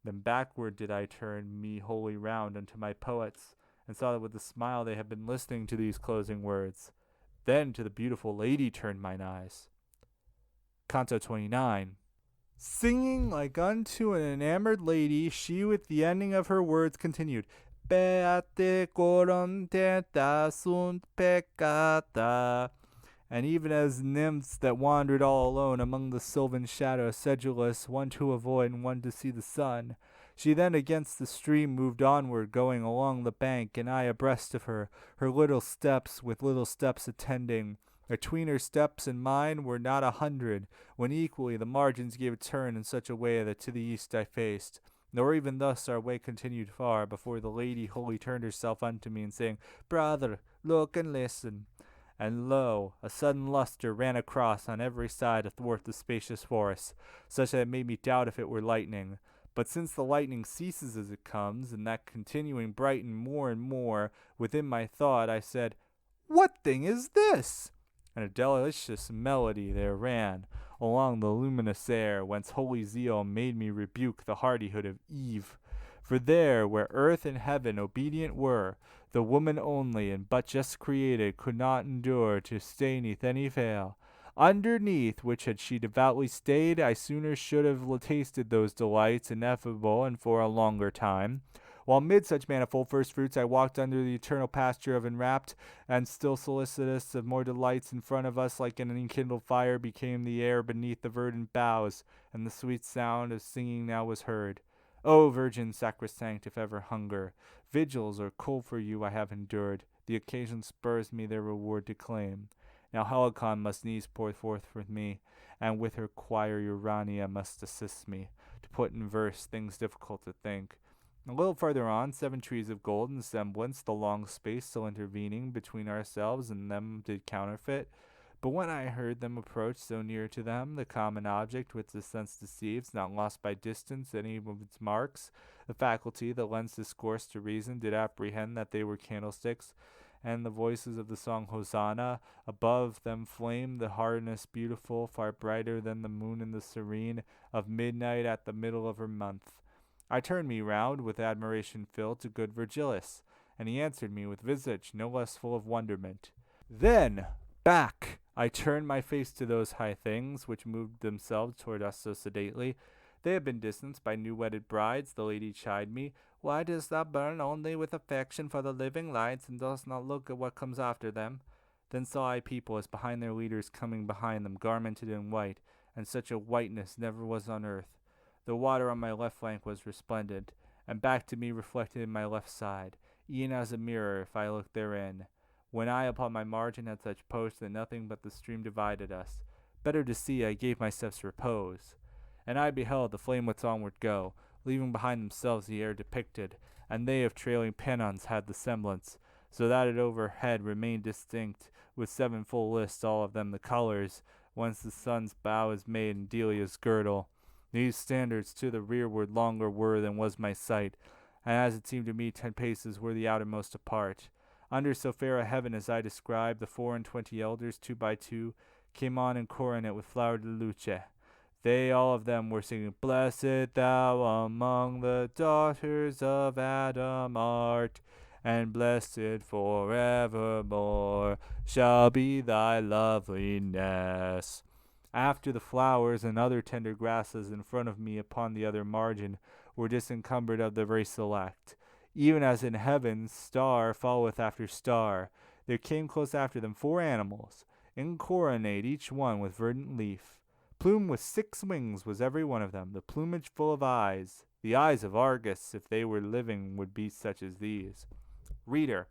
Then backward did I turn me wholly round unto my poets, and saw that with a smile they had been listening to these closing words. Then to the beautiful lady turned mine eyes. Canto XXIX. Singing like unto an enamored lady, she with the ending of her words continued, Beate contenta sunt peccata. And even as nymphs that wandered all alone among the sylvan shadows, sedulous, one to avoid and one to see the sun, she then against the stream moved onward, going along the bank, and I abreast of her, her little steps with little steps attending. Between her steps and mine were not 100, when equally the margins gave a turn in such a way that to the east I faced. Nor even thus our way continued far, before the lady wholly turned herself unto me, and saying, Brother, look and listen. And lo, a sudden lustre ran across on every side athwart the spacious forest, such that it made me doubt if it were lightning. But since the lightning ceases as it comes, and that continuing brighten more and more, within my thought I said, What thing is this? And a delicious melody there ran along the luminous air, whence holy zeal made me rebuke the hardihood of Eve. For there, where earth and heaven obedient were, the woman only, and but just created, could not endure to stay neath any veil. Underneath which had she devoutly stayed, I sooner should have tasted those delights ineffable and for a longer time. While mid such manifold first fruits I walked under the eternal pasture of enwrapped, and still solicitous of more delights in front of us, like an enkindled fire became the air beneath the verdant boughs, and the sweet sound of singing now was heard. O Virgin sacrosanct, if ever hunger, vigils or cold for you I have endured, the occasion spurs me their reward to claim. Now Helicon must needs pour forth for me, and with her choir Urania must assist me, to put in verse things difficult to think. A little farther on, 7 trees of gold in semblance, the long space still intervening between ourselves and them did counterfeit. But when I heard them approach so near to them, the common object which the sense deceives, not lost by distance any of its marks, the faculty that lends discourse to reason, did apprehend that they were candlesticks, and the voices of the song Hosanna, above them flamed the harness beautiful, far brighter than the moon in the serene of midnight at the middle of her month. I turned me round, with admiration filled, to good Virgilius, and he answered me with visage no less full of wonderment. Then, back, I turned my face to those high things, which moved themselves toward us so sedately. They had been distanced by new-wedded brides. The lady chid me, Why dost thou burn only with affection for the living lights, and dost not look at what comes after them? Then saw I people as behind their leaders coming behind them, garmented in white, and such a whiteness never was on earth. The water on my left flank was resplendent, and back to me reflected in my left side, e'en as a mirror if I looked therein. When I upon my margin had such post that nothing but the stream divided us, better to see I gave my steps repose. And I beheld the flamelets onward go, leaving behind themselves the air depicted, and they of trailing pennons had the semblance. so that it overhead remained distinct, with 7 full lists, all of them the colors, whence the sun's bow is made in Delia's girdle. These standards to the rearward longer were than was my sight, and as it seemed to me 10 paces were the outermost apart. Under so fair a heaven as I described, the 24 elders, 2 by 2, came on in coronet with flower de luce. They all of them were singing, Blessed thou among the daughters of Adam art, and blessed forevermore shall be thy loveliness. After the flowers and other tender grasses in front of me upon the other margin were disencumbered of the very select. Even as in heaven star followeth after star, there came close after them 4 animals, incoronate each one with verdant leaf. Plumed with 6 wings was every one of them, the plumage full of eyes. The eyes of Argus, if they were living, would be such as these. Reader,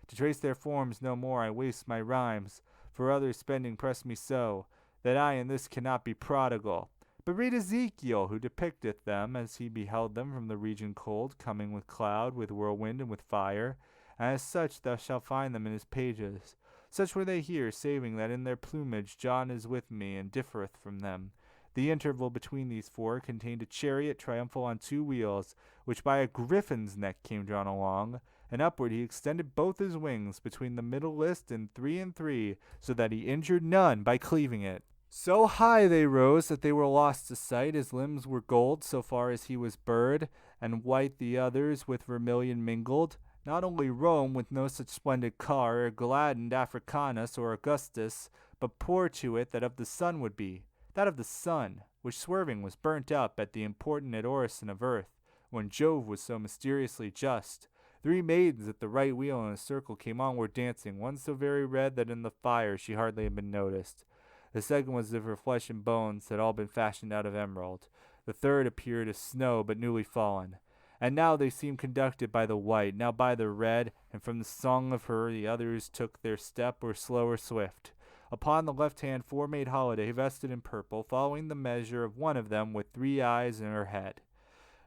to trace their forms no more I waste my rhymes, for others spending press me so, that I in this cannot be prodigal. But read Ezekiel, who depicteth them as he beheld them from the region cold, coming with cloud, with whirlwind, and with fire, and as such thou shalt find them in his pages. Such were they here, saving that in their plumage John is with me, and differeth from them. The interval between these 4 contained a chariot triumphal on 2 wheels, which by a griffin's neck came drawn along, and upward he extended both his wings between the middle list and 3, so that he injured none by cleaving it. So high they rose that they were lost to sight. His limbs were gold so far as he was bird, and white the others with vermilion mingled. Not only Rome, with no such splendid car, gladdened Africanus or Augustus, but poor to it that of the sun would be, that of the sun, which swerving was burnt up at the importunate orison of earth, when Jove was so mysteriously just. 3 maidens at the right wheel in a circle came onward dancing, one so very red that in the fire she hardly had been noticed. The second was as if her flesh and bones had all been fashioned out of emerald. The third appeared as snow, but newly fallen. And now they seemed conducted by the white, now by the red, and from the song of her the others took their step, or slow or swift. Upon the left hand 4 made holiday, vested in purple, following the measure of one of them with 3 eyes in her head.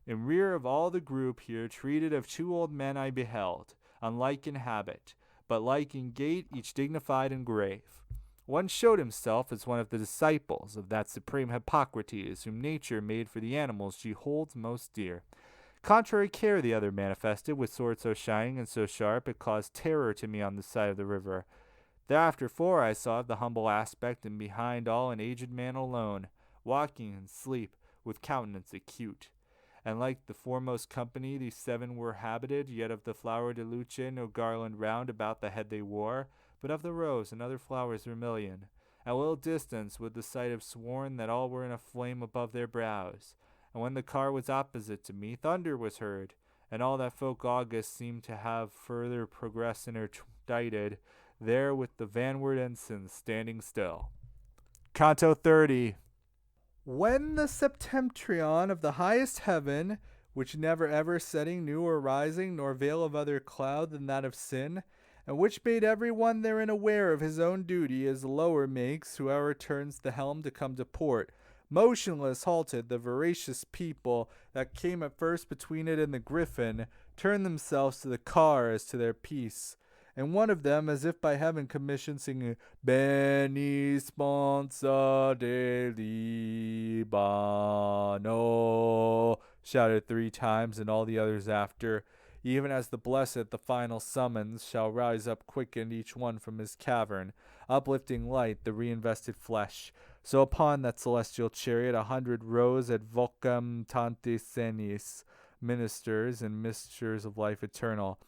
In rear of all the group here treated of 2 old men I beheld, unlike in habit, but like in gait, each dignified and grave. One showed himself as one of the disciples of that supreme Hippocrates, whom nature made for the animals she holds most dear. Contrary care the other manifested, with sword so shining and so sharp, it caused terror to me on the side of the river. Thereafter 4 I saw of the humble aspect, and behind all an aged man alone, walking in sleep, with countenance acute. And like the foremost company, these 7 were habited, yet of the flower de luce no garland round about the head they wore, but of the rose and other flowers vermilion. At a little distance would the sight have sworn that all were in a flame above their brows. And when the car was opposite to me, thunder was heard, and all that folk august seemed to have further progress interdicted, there with the vanward ensign standing still. Canto XXX. When the septentrion of the highest heaven, which never ever setting new or rising, nor veil of other cloud than that of sin, and which made every one therein aware of his own duty, as the lower makes whoever turns the helm to come to port, motionless halted, the voracious people that came at first between it and the griffin turned themselves to the car as to their peace. And one of them, as if by heaven commissioned, singing, Beni sponsa de Libano, shouted 3 times, and all the others after, even as the blessed, the final summons, shall rise up quickened each one from his cavern, uplifting light the reinvested flesh. So upon that celestial chariot 100 rose ad vocem tanti senis, ministers and misters of life eternal.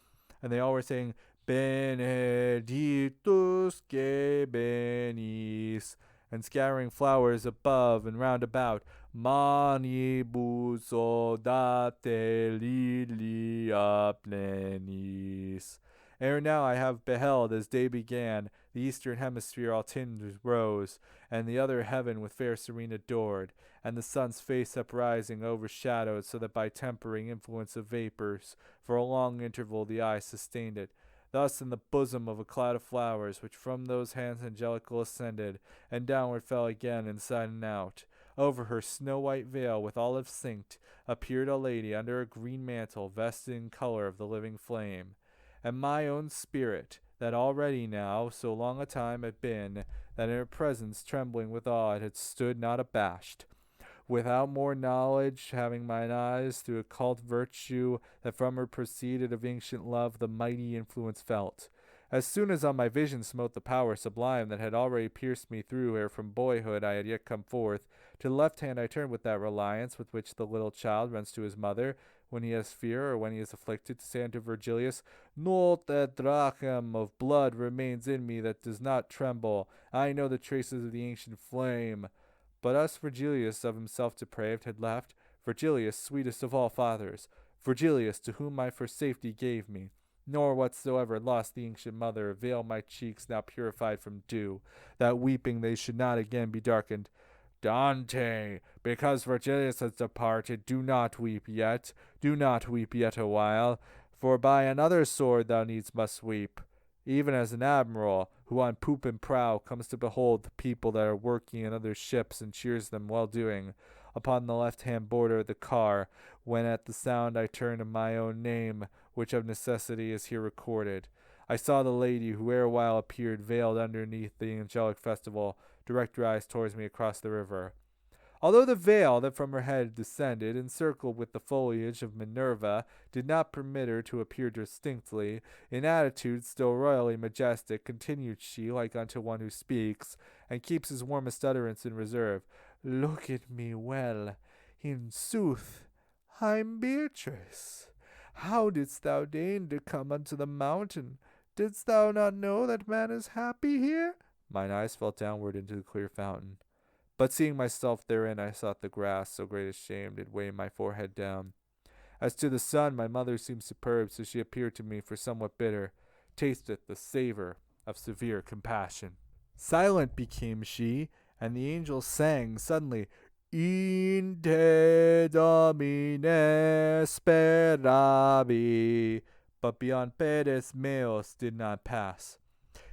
And they all were saying, Benedictus que benis, and scattering flowers above and round about, manibus odate lilia plenis. Ere now I have beheld, as day began, the eastern hemisphere all tinged with rose, and the other heaven with fair serene adored, and the sun's face uprising overshadowed, so that by tempering influence of vapors, for a long interval the eye sustained it. Thus in the bosom of a cloud of flowers, which from those hands angelical ascended, and downward fell again inside and out, over her snow-white veil with olive synced, appeared a lady under a green mantle, vested in color of the living flame. and my own spirit, that already now so long a time had been, that in her presence, trembling with awe, it had stood not abashed. Without more knowledge, having mine eyes through occult virtue that from her proceeded of ancient love, the mighty influence felt. As soon as on my vision smote the power sublime that had already pierced me through ere from boyhood I had yet come forth, to the left hand I turned with that reliance with which the little child runs to his mother when he has fear or when he is afflicted, to say unto Virgilius, Not a drachm of blood remains in me that does not tremble. I know the traces of the ancient flame. But us Virgilius, of himself depraved, had left, Virgilius, sweetest of all fathers, Virgilius, to whom my first safety gave me. Nor whatsoever lost the ancient mother veil my cheeks now purified from dew, that weeping they should not again be darkened. Dante, because Virgilius has departed, do not weep yet a while, for by another sword thou needs must weep, even as an admiral, who on poop and prow comes to behold the people that are working in other ships and cheers them well-doing, upon the left-hand border of the car, when at the sound I turn to my own name, which of necessity is here recorded. I saw the lady who erewhile appeared veiled underneath the angelic festival, direct her eyes towards me across the river. Although the veil that from her head descended, encircled with the foliage of Minerva, did not permit her to appear distinctly, in attitude still royally majestic, continued she, like unto one who speaks, and keeps his warmest utterance in reserve. Look at me well. In sooth, I'm Beatrice. How didst thou deign to come unto the mountain? Didst thou not know that man is happy here? Mine eyes fell downward into the clear fountain. But seeing myself therein, I sought the grass, so great a shame did weigh my forehead down. As to the sun, my mother seemed superb, so she appeared to me for somewhat bitter, tasteth the savour of severe compassion. Silent became she, and the angels sang suddenly, In te domine speravi, but beyond pedes meos did not pass.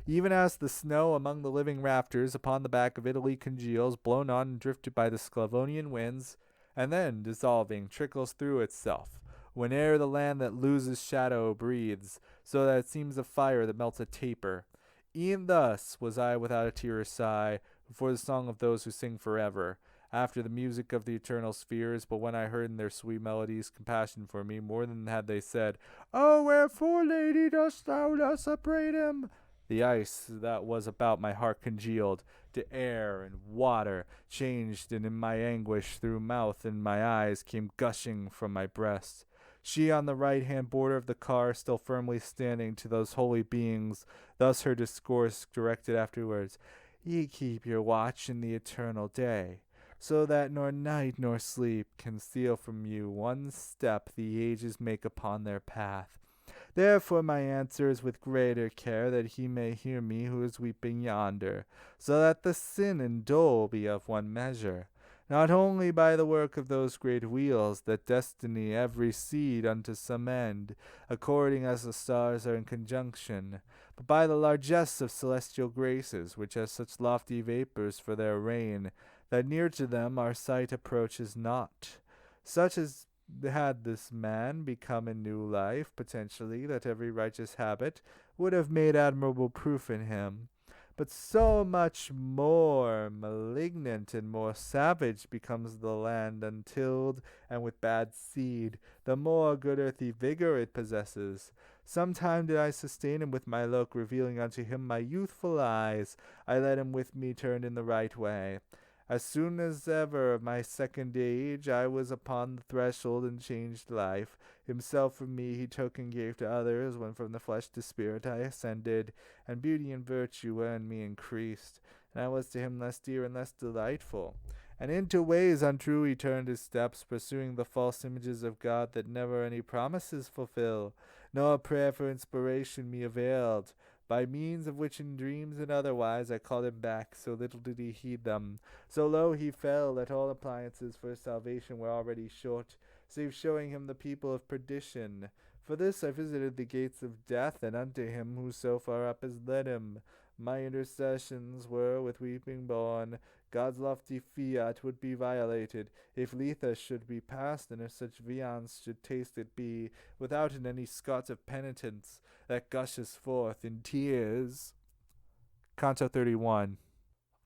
Even as the snow among the living rafters upon the back of Italy congeals, blown on and drifted by the Sclavonian winds, and then, dissolving, trickles through itself, whene'er the land that loses shadow breathes, so that it seems a fire that melts a taper. E'en thus was I without a tear or sigh, before the song of those who sing forever, after the music of the eternal spheres, but when I heard in their sweet melodies compassion for me, more than had they said, Oh, wherefore, lady, dost thou thus upbraid him? The ice that was about my heart congealed to air and water, changed, and in my anguish through mouth and my eyes came gushing from my breast. She on the right-hand border of the car, still firmly standing, to those holy beings, thus her discourse directed afterwards, Ye keep your watch in the eternal day, so that nor night nor sleep can steal from you one step the ages make upon their path. Therefore my answer is with greater care, that he may hear me who is weeping yonder, so that the sin and dole be of one measure, not only by the work of those great wheels that destiny every seed unto some end, according as the stars are in conjunction, but by the largesse of celestial graces, which have such lofty vapours for their reign, that near to them our sight approaches not. Such as had this man become in new life, potentially, that every righteous habit would have made admirable proof in him. But so much more malignant and more savage becomes the land untilled and with bad seed, the more good earthy vigor it possesses. Sometime did I sustain him with my look, revealing unto him my youthful eyes. I led him with me turned in the right way. As soon as ever of my second age, I was upon the threshold and changed life. Himself from me he took and gave to others, when from the flesh to spirit I ascended, and beauty and virtue were in me increased, and I was to him less dear and less delightful. And into ways untrue he turned his steps, pursuing the false images of God that never any promises fulfill, nor prayer for inspiration me availed, by means of which in dreams and otherwise I called him back, so little did he heed them. So low he fell that all appliances for his salvation were already short, save showing him the people of perdition. For this I visited the gates of death, and unto him who so far up has led him, My intercessions were with weeping borne. God's lofty fiat would be violated if Letha should be passed, and if such viands should taste it be, without in any scot of penitence that gushes forth in tears. Canto XXXI.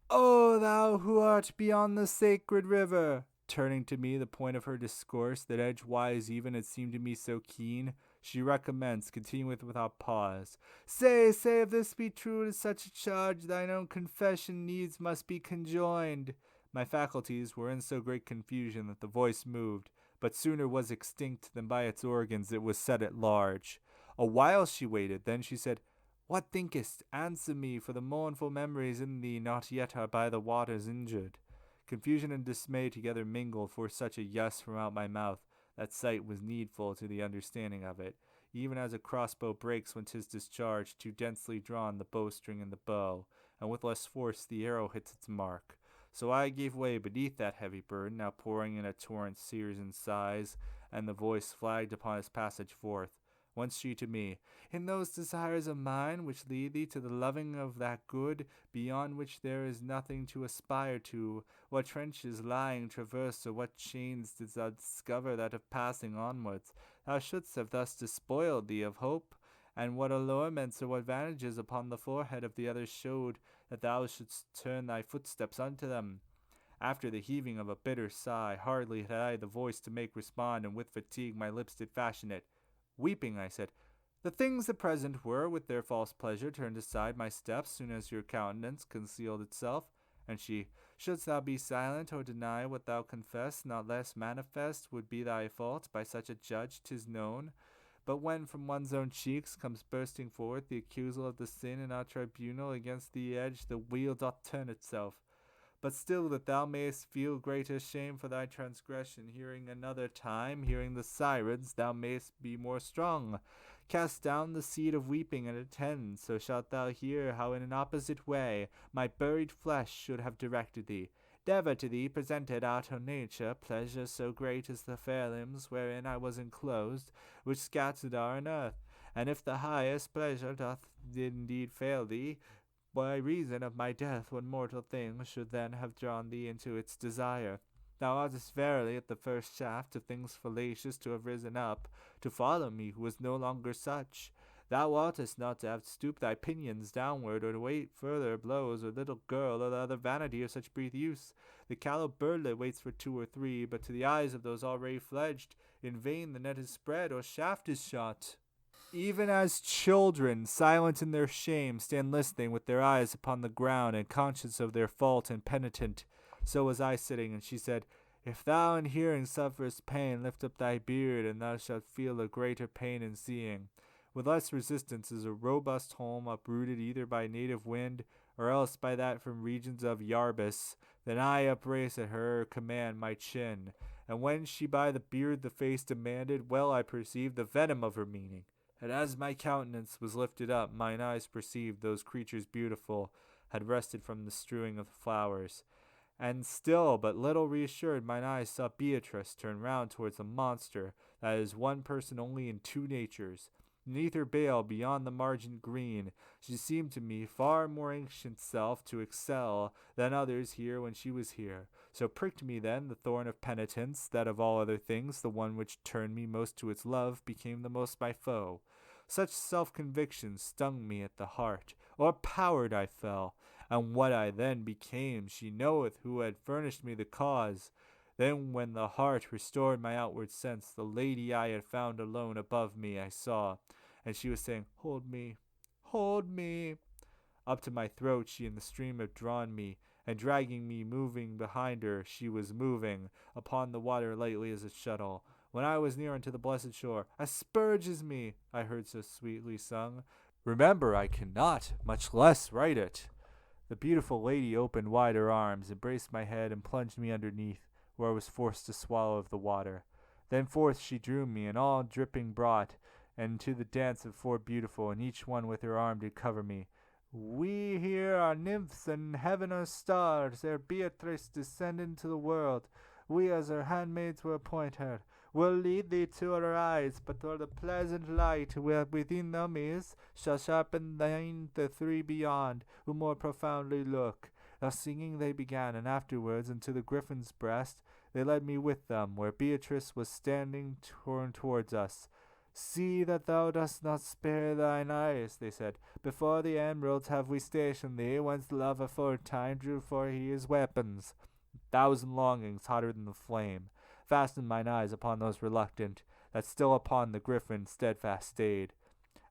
O thou who art beyond the sacred river! Turning to me the point of her discourse, that edgewise even it seemed to me so keen, she recommenced, continuing without pause. Say, if this be true, to such a charge thine own confession needs must be conjoined. My faculties were in so great confusion that the voice moved, but sooner was extinct than by its organs it was set at large. A while she waited, then she said, What thinkest? Answer me, for the mournful memories in thee not yet are by the waters injured. Confusion and dismay together mingled for such a yes from out my mouth, that sight was needful to the understanding of it, even as a crossbow breaks when 'tis discharged too densely drawn the bowstring and the bow, and with less force the arrow hits its mark. So I gave way beneath that heavy burden, now pouring in a torrent sears and sighs, and the voice flagged upon its passage forth. Once she to me, In those desires of mine which lead thee to the loving of that good, beyond which there is nothing to aspire to, what trenches lying traversed, or what chains didst thou discover that of passing onwards, thou shouldst have thus despoiled thee of hope? And what allurements or what vantages upon the forehead of the other showed that thou shouldst turn thy footsteps unto them? After the heaving of a bitter sigh, hardly had I the voice to make respond, and with fatigue my lips did fashion it. Weeping, I said, The things the present were, with their false pleasure, turned aside my steps, soon as your countenance concealed itself. And she, Shouldst thou be silent, or deny what thou confess, not less manifest would be thy fault, by such a judge 'tis known. But when from one's own cheeks comes bursting forth the accusal of the sin in our tribunal, against the edge the wheel doth turn itself. But still that thou mayest feel greater shame for thy transgression, hearing another time, hearing the sirens, thou mayest be more strong. Cast down the seed of weeping and attend, so shalt thou hear how in an opposite way my buried flesh should have directed thee. Never to thee presented out of nature pleasure so great as the fair limbs wherein I was enclosed, which scattered are in earth. And if the highest pleasure doth indeed fail thee, by reason of my death, what mortal thing should then have drawn thee into its desire? Thou oughtest verily at the first shaft of things fallacious to have risen up, to follow me who was no longer such. Thou oughtest not to have stooped thy pinions downward, or to wait further blows, or little girl, or the other vanity of such brief use. The callow birdlet waits for 2 or 3, but to the eyes of those already fledged, in vain the net is spread, or shaft is shot. Even as children, silent in their shame, stand listening with their eyes upon the ground and conscious of their fault and penitent, so was I sitting, and she said, If thou in hearing sufferest pain, lift up thy beard, and thou shalt feel a greater pain in seeing. With less resistance is a robust home uprooted either by native wind, or else by that from regions of Yarbus. Then I upraised at her command my chin, and when she by the beard the face demanded, well I perceived the venom of her meaning. And as my countenance was lifted up, mine eyes perceived those creatures beautiful had rested from the strewing of the flowers. And still but little reassured, mine eyes saw Beatrice turn round towards the monster that is one person only in 2 natures. Neath her veil, beyond the margin green, she seemed to me far more ancient self to excel than others here when she was here. So pricked me then the thorn of penitence, that of all other things, the one which turned me most to its love became the most my foe. Such self-conviction stung me at the heart, o'erpowered I fell, and what I then became, she knoweth who had furnished me the cause. Then when the heart restored my outward sense, the lady I had found alone above me I saw, and she was saying, Hold me, hold me. Up to my throat she in the stream had drawn me, and dragging me, moving behind her, she was moving upon the water lightly as a shuttle. When I was near unto the blessed shore, Asperges me, I heard so sweetly sung. Remember I cannot, much less write it. The beautiful lady opened wide her arms, embraced my head, and plunged me underneath, where I was forced to swallow of the water. Then forth she drew me, and all dripping brought, and to the dance of 4 beautiful, and each one with her arm did cover me. We here are nymphs, and heaven are stars, ere Beatrice descend into the world. We as her handmaids will appoint her. will lead thee to arise, but o'er the pleasant light within them is, shall sharpen thine the three beyond, who more profoundly look. Thus singing they began, and afterwards into the griffin's breast they led me with them, where Beatrice was standing turned towards us. See that thou dost not spare thine eyes, they said. Before the emeralds have we stationed thee, whence love aforetime drew for his weapons. 1,000 longings, hotter than the flame, fastened mine eyes upon those reluctant, that still upon the griffin steadfast stayed.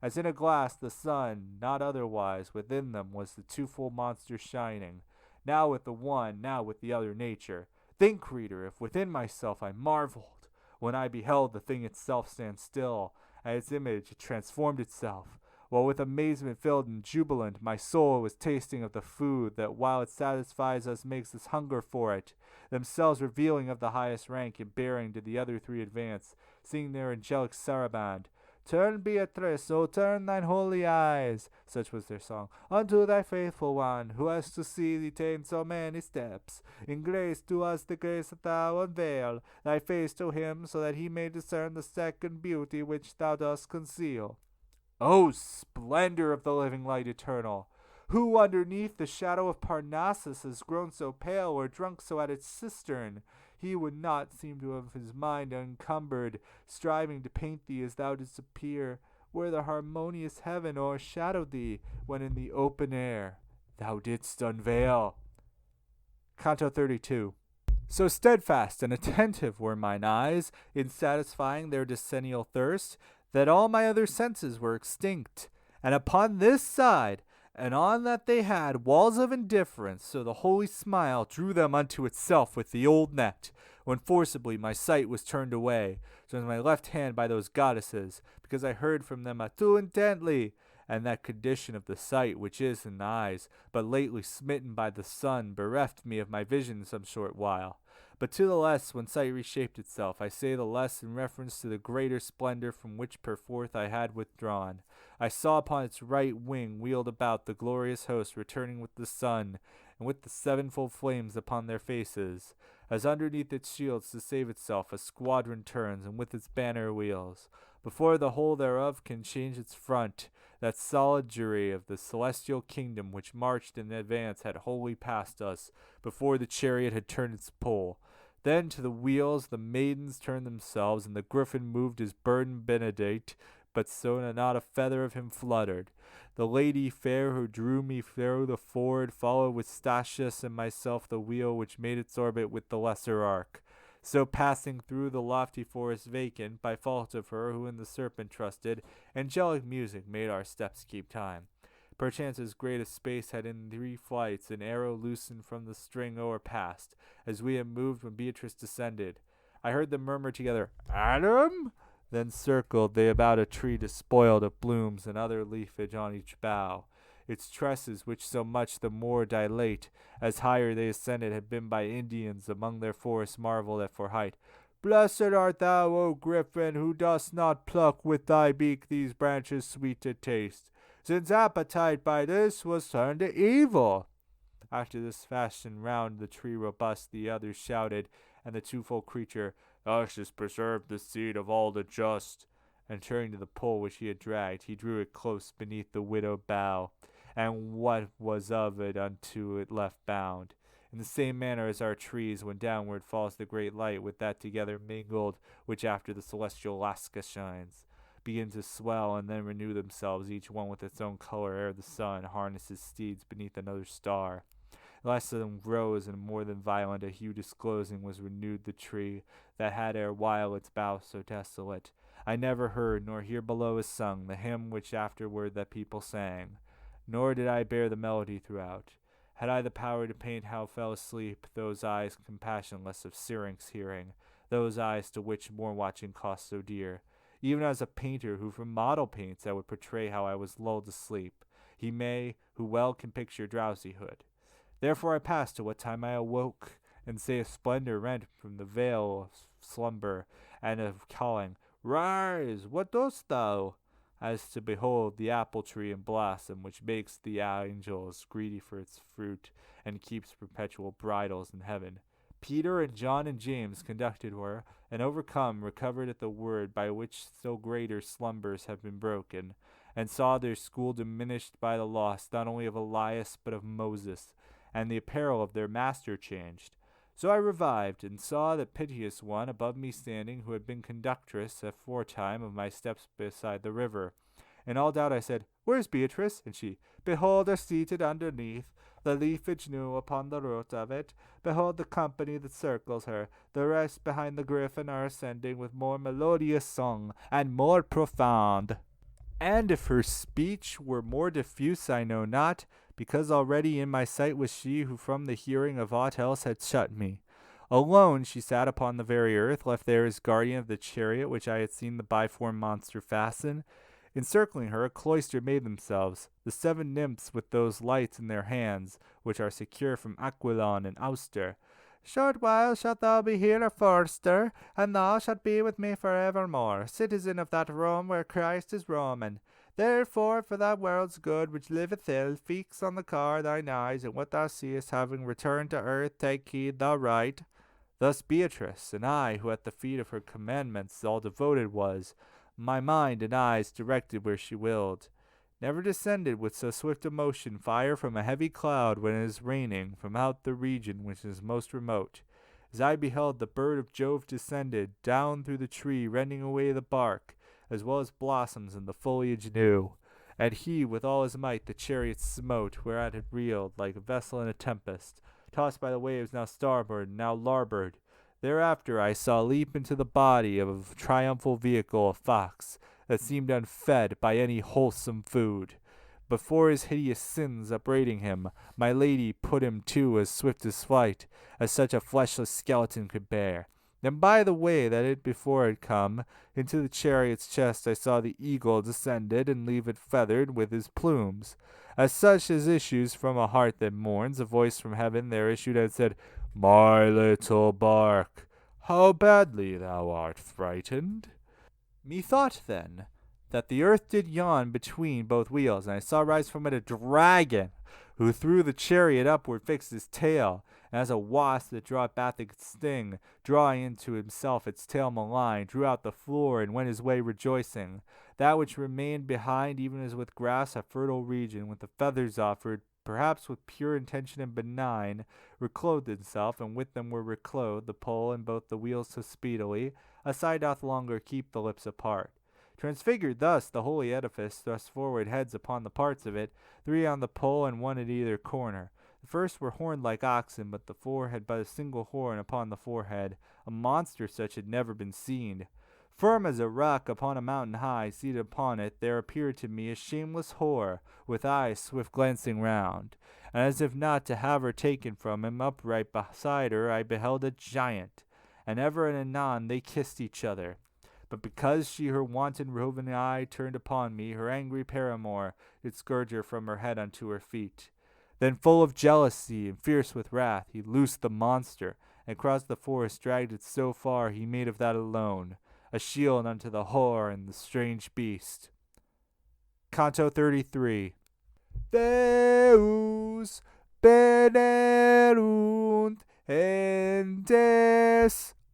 As in a glass the sun, not otherwise, within them was the twofold monster shining, now with the one, now with the other nature. Think, reader, if within myself I marveled, when I beheld the thing itself stand still, and its image had transformed itself, while with amazement filled and jubilant my soul was tasting of the food that while it satisfies us makes us hunger for it, themselves revealing of the highest rank and bearing did the other three advance, singing their angelic saraband. Turn, Beatrice, O turn thine holy eyes, such was their song, unto thy faithful one, who has to see thee take so many steps. In grace to us the grace that thou unveil, thy face to him, so that he may discern the second beauty which thou dost conceal. O splendor of the living light eternal! Who underneath the shadow of Parnassus has grown so pale, or drunk so at its cistern? He would not seem to have his mind uncumbered, striving to paint thee as thou didst appear, where the harmonious heaven o'ershadowed thee, when in the open air thou didst unveil. Canto XXXII. So steadfast and attentive were mine eyes in satisfying their decennial thirst, that all my other senses were extinct, and upon this side, and on that they had walls of indifference, so the holy smile drew them unto itself with the old net, when forcibly my sight was turned away, so as my left hand by those goddesses, because I heard from them too intently, and that condition of the sight which is in the eyes, but lately smitten by the sun, bereft me of my vision some short while. But to the less, when sight reshaped itself, I say the less in reference to the greater splendor from which perforth I had withdrawn. I saw upon its right wing wheeled about the glorious host returning with the sun, and with the sevenfold flames upon their faces. As underneath its shields to save itself a squadron turns, and with its banner wheels. Before the whole thereof can change its front, that solid jury of the celestial kingdom which marched in advance had wholly passed us, before the chariot had turned its pole. Then to the wheels the maidens turned themselves, and the griffin moved his burden benedict, but so not a feather of him fluttered. The lady fair who drew me through the ford followed with Statius and myself the wheel which made its orbit with the lesser arc. So passing through the lofty forest vacant, by fault of her who in the serpent trusted, angelic music made our steps keep time. Perchance as great a space had in 3 flights an arrow loosened from the string o'erpassed, as we had moved when Beatrice descended. I heard them murmur together, Adam? Then circled they about a tree despoiled of blooms and other leafage on each bough. Its tresses, which so much the more dilate, as higher they ascended, had been by Indians among their forests marveled at for height. Blessed art thou, O Griffin, who dost not pluck with thy beak these branches sweet to taste, since appetite by this was turned to evil. After this fashion round the tree robust the others shouted, and the twofold creature, Thou shouldst preserve the seed of all the just. And turning to the pole which he had dragged, he drew it close beneath the widowed bough, and what was of it unto it left bound. In the same manner as our trees, when downward falls the great light, with that together mingled, which after the celestial lasca shines, begin to swell, and then renew themselves, each one with its own color, ere the sun harnesses steeds beneath another star. Less than rose, and more than violent a hue disclosing, was renewed the tree, that had erewhile its bough so desolate. I never heard, nor here below is sung, the hymn which afterward that people sang. Nor did I bear the melody throughout. Had I the power to paint how fell asleep those eyes compassionless of Syrinx hearing, those eyes to which more watching cost so dear. Even as a painter who from model paints I would portray how I was lulled to sleep, he may who well can picture drowsyhood. Therefore I pass to what time I awoke, and say a splendor rent from the veil of slumber, and of calling, Rise, what dost thou? As to behold the apple tree in blossom, which makes the angels greedy for its fruit, and keeps perpetual bridals in heaven. Peter and John and James conducted her, and overcome recovered at the word by which still greater slumbers have been broken, and saw their school diminished by the loss not only of Elias but of Moses, and the apparel of their master changed. So I revived, and saw that piteous one above me standing, who had been conductress aforetime of my steps beside the river. In all doubt I said, Where's Beatrice? And she, Behold her seated underneath, the leafage new upon the root of it. Behold the company that circles her. The rest behind the griffin are ascending with more melodious song, and more profound. And if her speech were more diffuse I know not, because already in my sight was she who from the hearing of aught else had shut me. Alone she sat upon the very earth, left there as guardian of the chariot which I had seen the biform monster fasten. Encircling her a cloister made themselves, the 7 nymphs with those lights in their hands, which are secure from Aquilon and Auster. Short while shalt thou be here a forester, and thou shalt be with me for evermore, citizen of that Rome where Christ is Roman. Therefore, for that world's good which liveth ill, fix on the car thine eyes, and what thou seest having returned to earth, take heed thou write. Thus Beatrice, and I, who at the feet of her commandments all devoted was, my mind and eyes directed where she willed. Never descended with so swift a motion fire from a heavy cloud when it is raining from out the region which is most remote. As I beheld, the bird of Jove descended down through the tree, rending away the bark, as well as blossoms and the foliage new. And he with all his might the chariot smote, whereat it reeled like a vessel in a tempest, tossed by the waves now starboard and now larboard. Thereafter I saw leap into the body of a triumphal vehicle a fox, that seemed unfed by any wholesome food. Before his hideous sins upbraiding him, my lady put him to as swift as flight, as such a fleshless skeleton could bear. Then by the way that it before had come, into the chariot's chest I saw the eagle descended, and leave it feathered with his plumes. As such as issues from a heart that mourns, a voice from heaven there issued and said, My little bark, how badly thou art frightened. Methought then that the earth did yawn between both wheels, and I saw rise from it a dragon, who through the chariot upward fixed his tail, and as a wasp that draweth back its sting, drawing into himself its tail malign, drew out the floor, and went his way rejoicing. That which remained behind, even as with grass a fertile region, with the feathers offered, perhaps with pure intention and benign, reclothed itself, and with them were reclothed the pole and both the wheels so speedily, a side doth longer keep the lips apart. Transfigured thus, the holy edifice thrust forward heads upon the parts of it, 3 on the pole and 1 at either corner. The first were horned like oxen, but the 4 had but a single horn upon the forehead. A monster such had never been seen. Firm as a rock upon a mountain high, seated upon it, there appeared to me a shameless whore, with eyes swift glancing round. And as if not to have her taken from him, upright beside her I beheld a giant. And ever and anon they kissed each other. But because she her wanton roving eye turned upon me, her angry paramour did scourge her from her head unto her feet. Then full of jealousy and fierce with wrath, he loosed the monster, and across the forest dragged it so far he made of that alone a shield unto the whore and the strange beast. Canto XXXIII. Deus benerunt entes.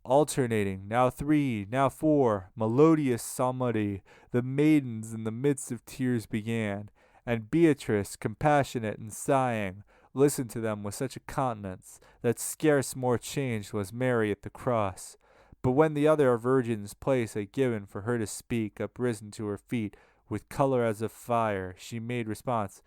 Alternating, now 3, now 4, melodious psalmody, the maidens in the midst of tears began, and Beatrice, compassionate and sighing, listened to them with such a countenance that scarce more changed was Mary at the cross. But when the other virgins place had given for her to speak, uprisen to her feet, with color as of fire, she made response,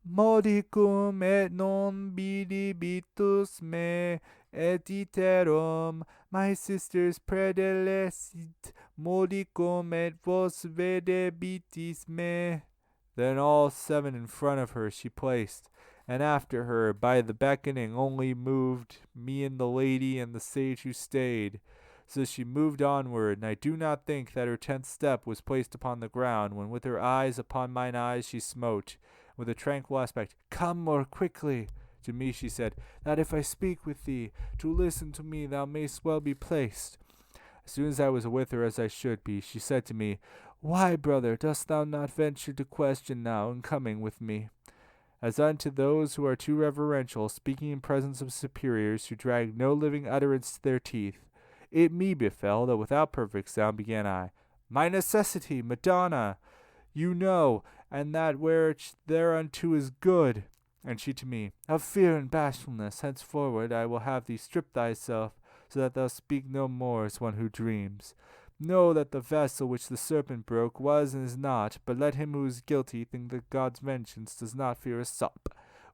Modicum et non bidibitus me, et iterum, my sisters predilecit, modicum et vos videbitis me. Then all 7 in front of her she placed, and after her, by the beckoning only moved me and the lady and the sage who stayed. So she moved onward, and I do not think that her 10th step was placed upon the ground, when with her eyes upon mine eyes she smote, with a tranquil aspect, Come more quickly. To me she said, that if I speak with thee, to listen to me thou mayst well be placed. As soon as I was with her as I should be, she said to me, Why, brother, dost thou not venture to question now in coming with me? as unto those who are too reverential, speaking in presence of superiors, who drag no living utterance to their teeth. It me befell that without perfect sound began I, My necessity, Madonna, you know, and that which thereunto is good. And she to me, Of fear and bashfulness, henceforward I will have thee strip thyself, so that thou speak no more as one who dreams. Know that the vessel which the serpent broke was and is not, but let him who is guilty think that God's vengeance does not fear a sop.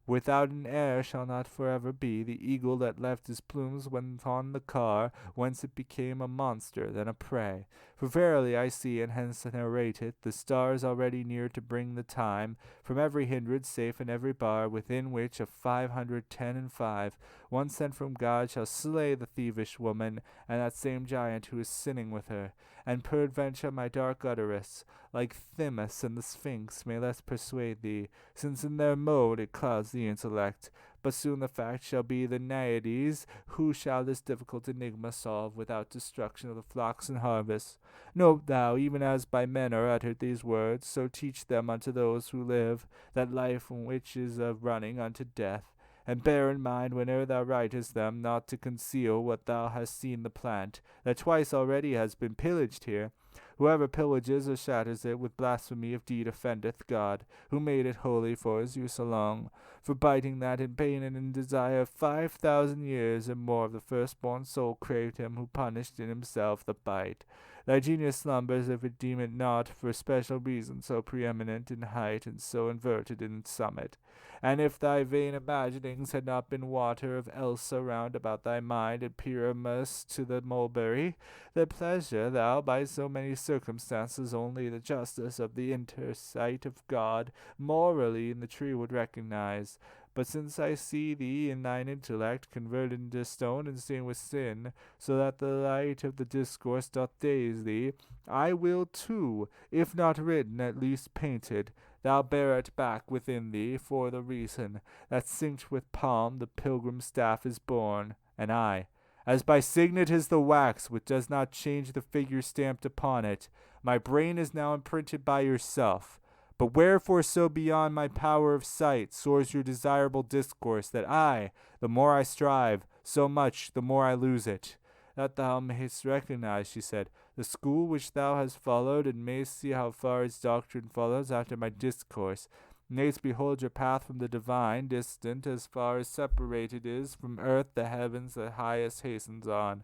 Without an heir shall not forever be the eagle that left his plumes when on the car, whence it became a monster, then a prey. For verily I see, and hence narrate it, the stars already near to bring the time, from every hindred, safe in every bar, within which of 510 and 5, one sent from God shall slay the thievish woman, and that same giant who is sinning with her. And peradventure my dark utterance, like Themis and the Sphinx, may less persuade thee, since in their mode it clouds the intellect. But soon the fact shall be the Naiades, who shall this difficult enigma solve without destruction of the flocks and harvests. Note thou, even as by men are uttered these words, so teach them unto those who live, that life which is of running unto death. And bear in mind, whene'er thou writest them, not to conceal what thou hast seen the plant, that twice already has been pillaged here. Whoever pillages or shatters it with blasphemy of deed offendeth God, who made it holy for his use alone. For biting that in pain and in desire 5,000 years and more of the firstborn soul craved him who punished in himself the bite. Thy genius slumbers if it deem it not, for special reason so preeminent in height and so inverted in summit. And if thy vain imaginings had not been water of Elsa round about thy mind, and Pyramus to the mulberry, the pleasure thou by so many circumstances only the justice of the intersight of God morally in the tree would recognize. But since I see thee in thine intellect converted into stone and stained with sin, so that the light of the discourse doth daze thee, I will too, if not written, at least painted, thou bear it back within thee, for the reason that synced with palm the pilgrim staff is born, and I, as by signet is the wax which does not change the figure stamped upon it, my brain is now imprinted by yourself. But wherefore so beyond my power of sight soars your desirable discourse, that I, the more I strive, so much the more I lose it? That thou mayst recognize, she said, the school which thou hast followed, and mayst see how far its doctrine follows after my discourse, mayst behold your path from the divine, distant as far as separated is from earth the heavens that highest hastens on.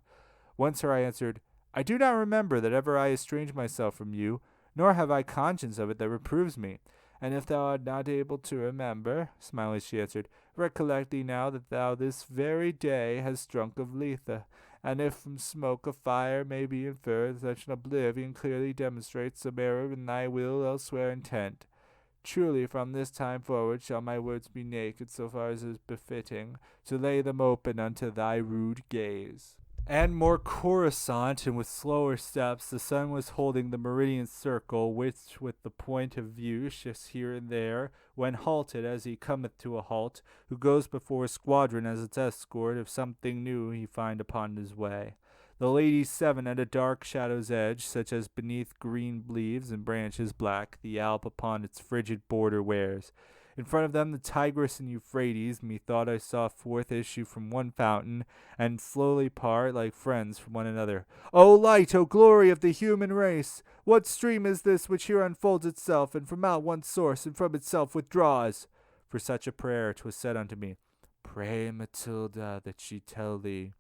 Once her I answered, I do not remember that ever I estranged myself from you, nor have I conscience of it that reproves me. And if thou art not able to remember, smiling she answered, recollect thee now that thou this very day hast drunk of Lethe, and if from smoke of fire may be inferred such an oblivion clearly demonstrates some error in thy will elsewhere intent. Truly from this time forward shall my words be naked so far as is befitting, to lay them open unto thy rude gaze. And more coruscant and with slower steps, the sun was holding the meridian circle, which with the point of view shifts here and there, when halted as he cometh to a halt, who goes before a squadron as its escort, if something new he find upon his way. The ladies 7 at a dark shadow's edge, such as beneath green leaves and branches black the Alp upon its frigid border wears. In front of them the Tigris and Euphrates, methought I saw forth issue from one fountain, and slowly part like friends from one another. O light, O glory of the human race! What stream is this which here unfolds itself, and from out one source, and from itself withdraws? For such a prayer 'twas said unto me, Pray, Matilda, that she tell thee.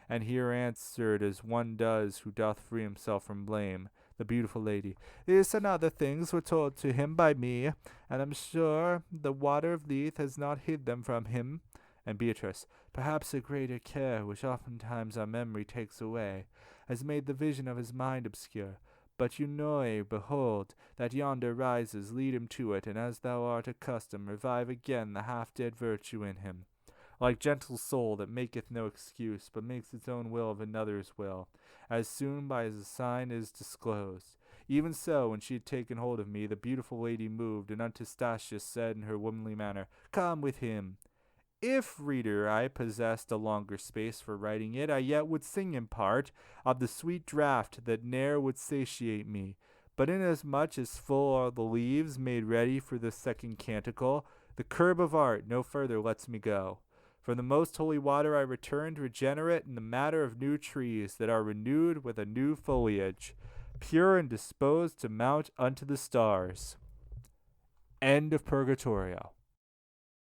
And here answered as one does who doth free himself from blame, the beautiful lady, This and other things were told to him by me, and I'm sure the water of Lethe has not hid them from him. And Beatrice, perhaps a greater care, which oftentimes our memory takes away, has made the vision of his mind obscure. But you know, behold, that yonder rises, lead him to it, and as thou art accustomed, revive again the half-dead virtue in him. Like gentle soul that maketh no excuse, but makes its own will of another's will, as soon by as a sign is disclosed. Even so, when she had taken hold of me, the beautiful lady moved, and unto Statius said in her womanly manner, Come with him. If, reader, I possessed a longer space for writing it, I yet would sing in part of the sweet draught that ne'er would satiate me. But inasmuch as full are the leaves made ready for the second canticle, The curb of art no further lets me go. From the most holy water I returned regenerate in the matter of new trees that are renewed with a new foliage, pure and disposed to mount unto the stars. End of Purgatorio.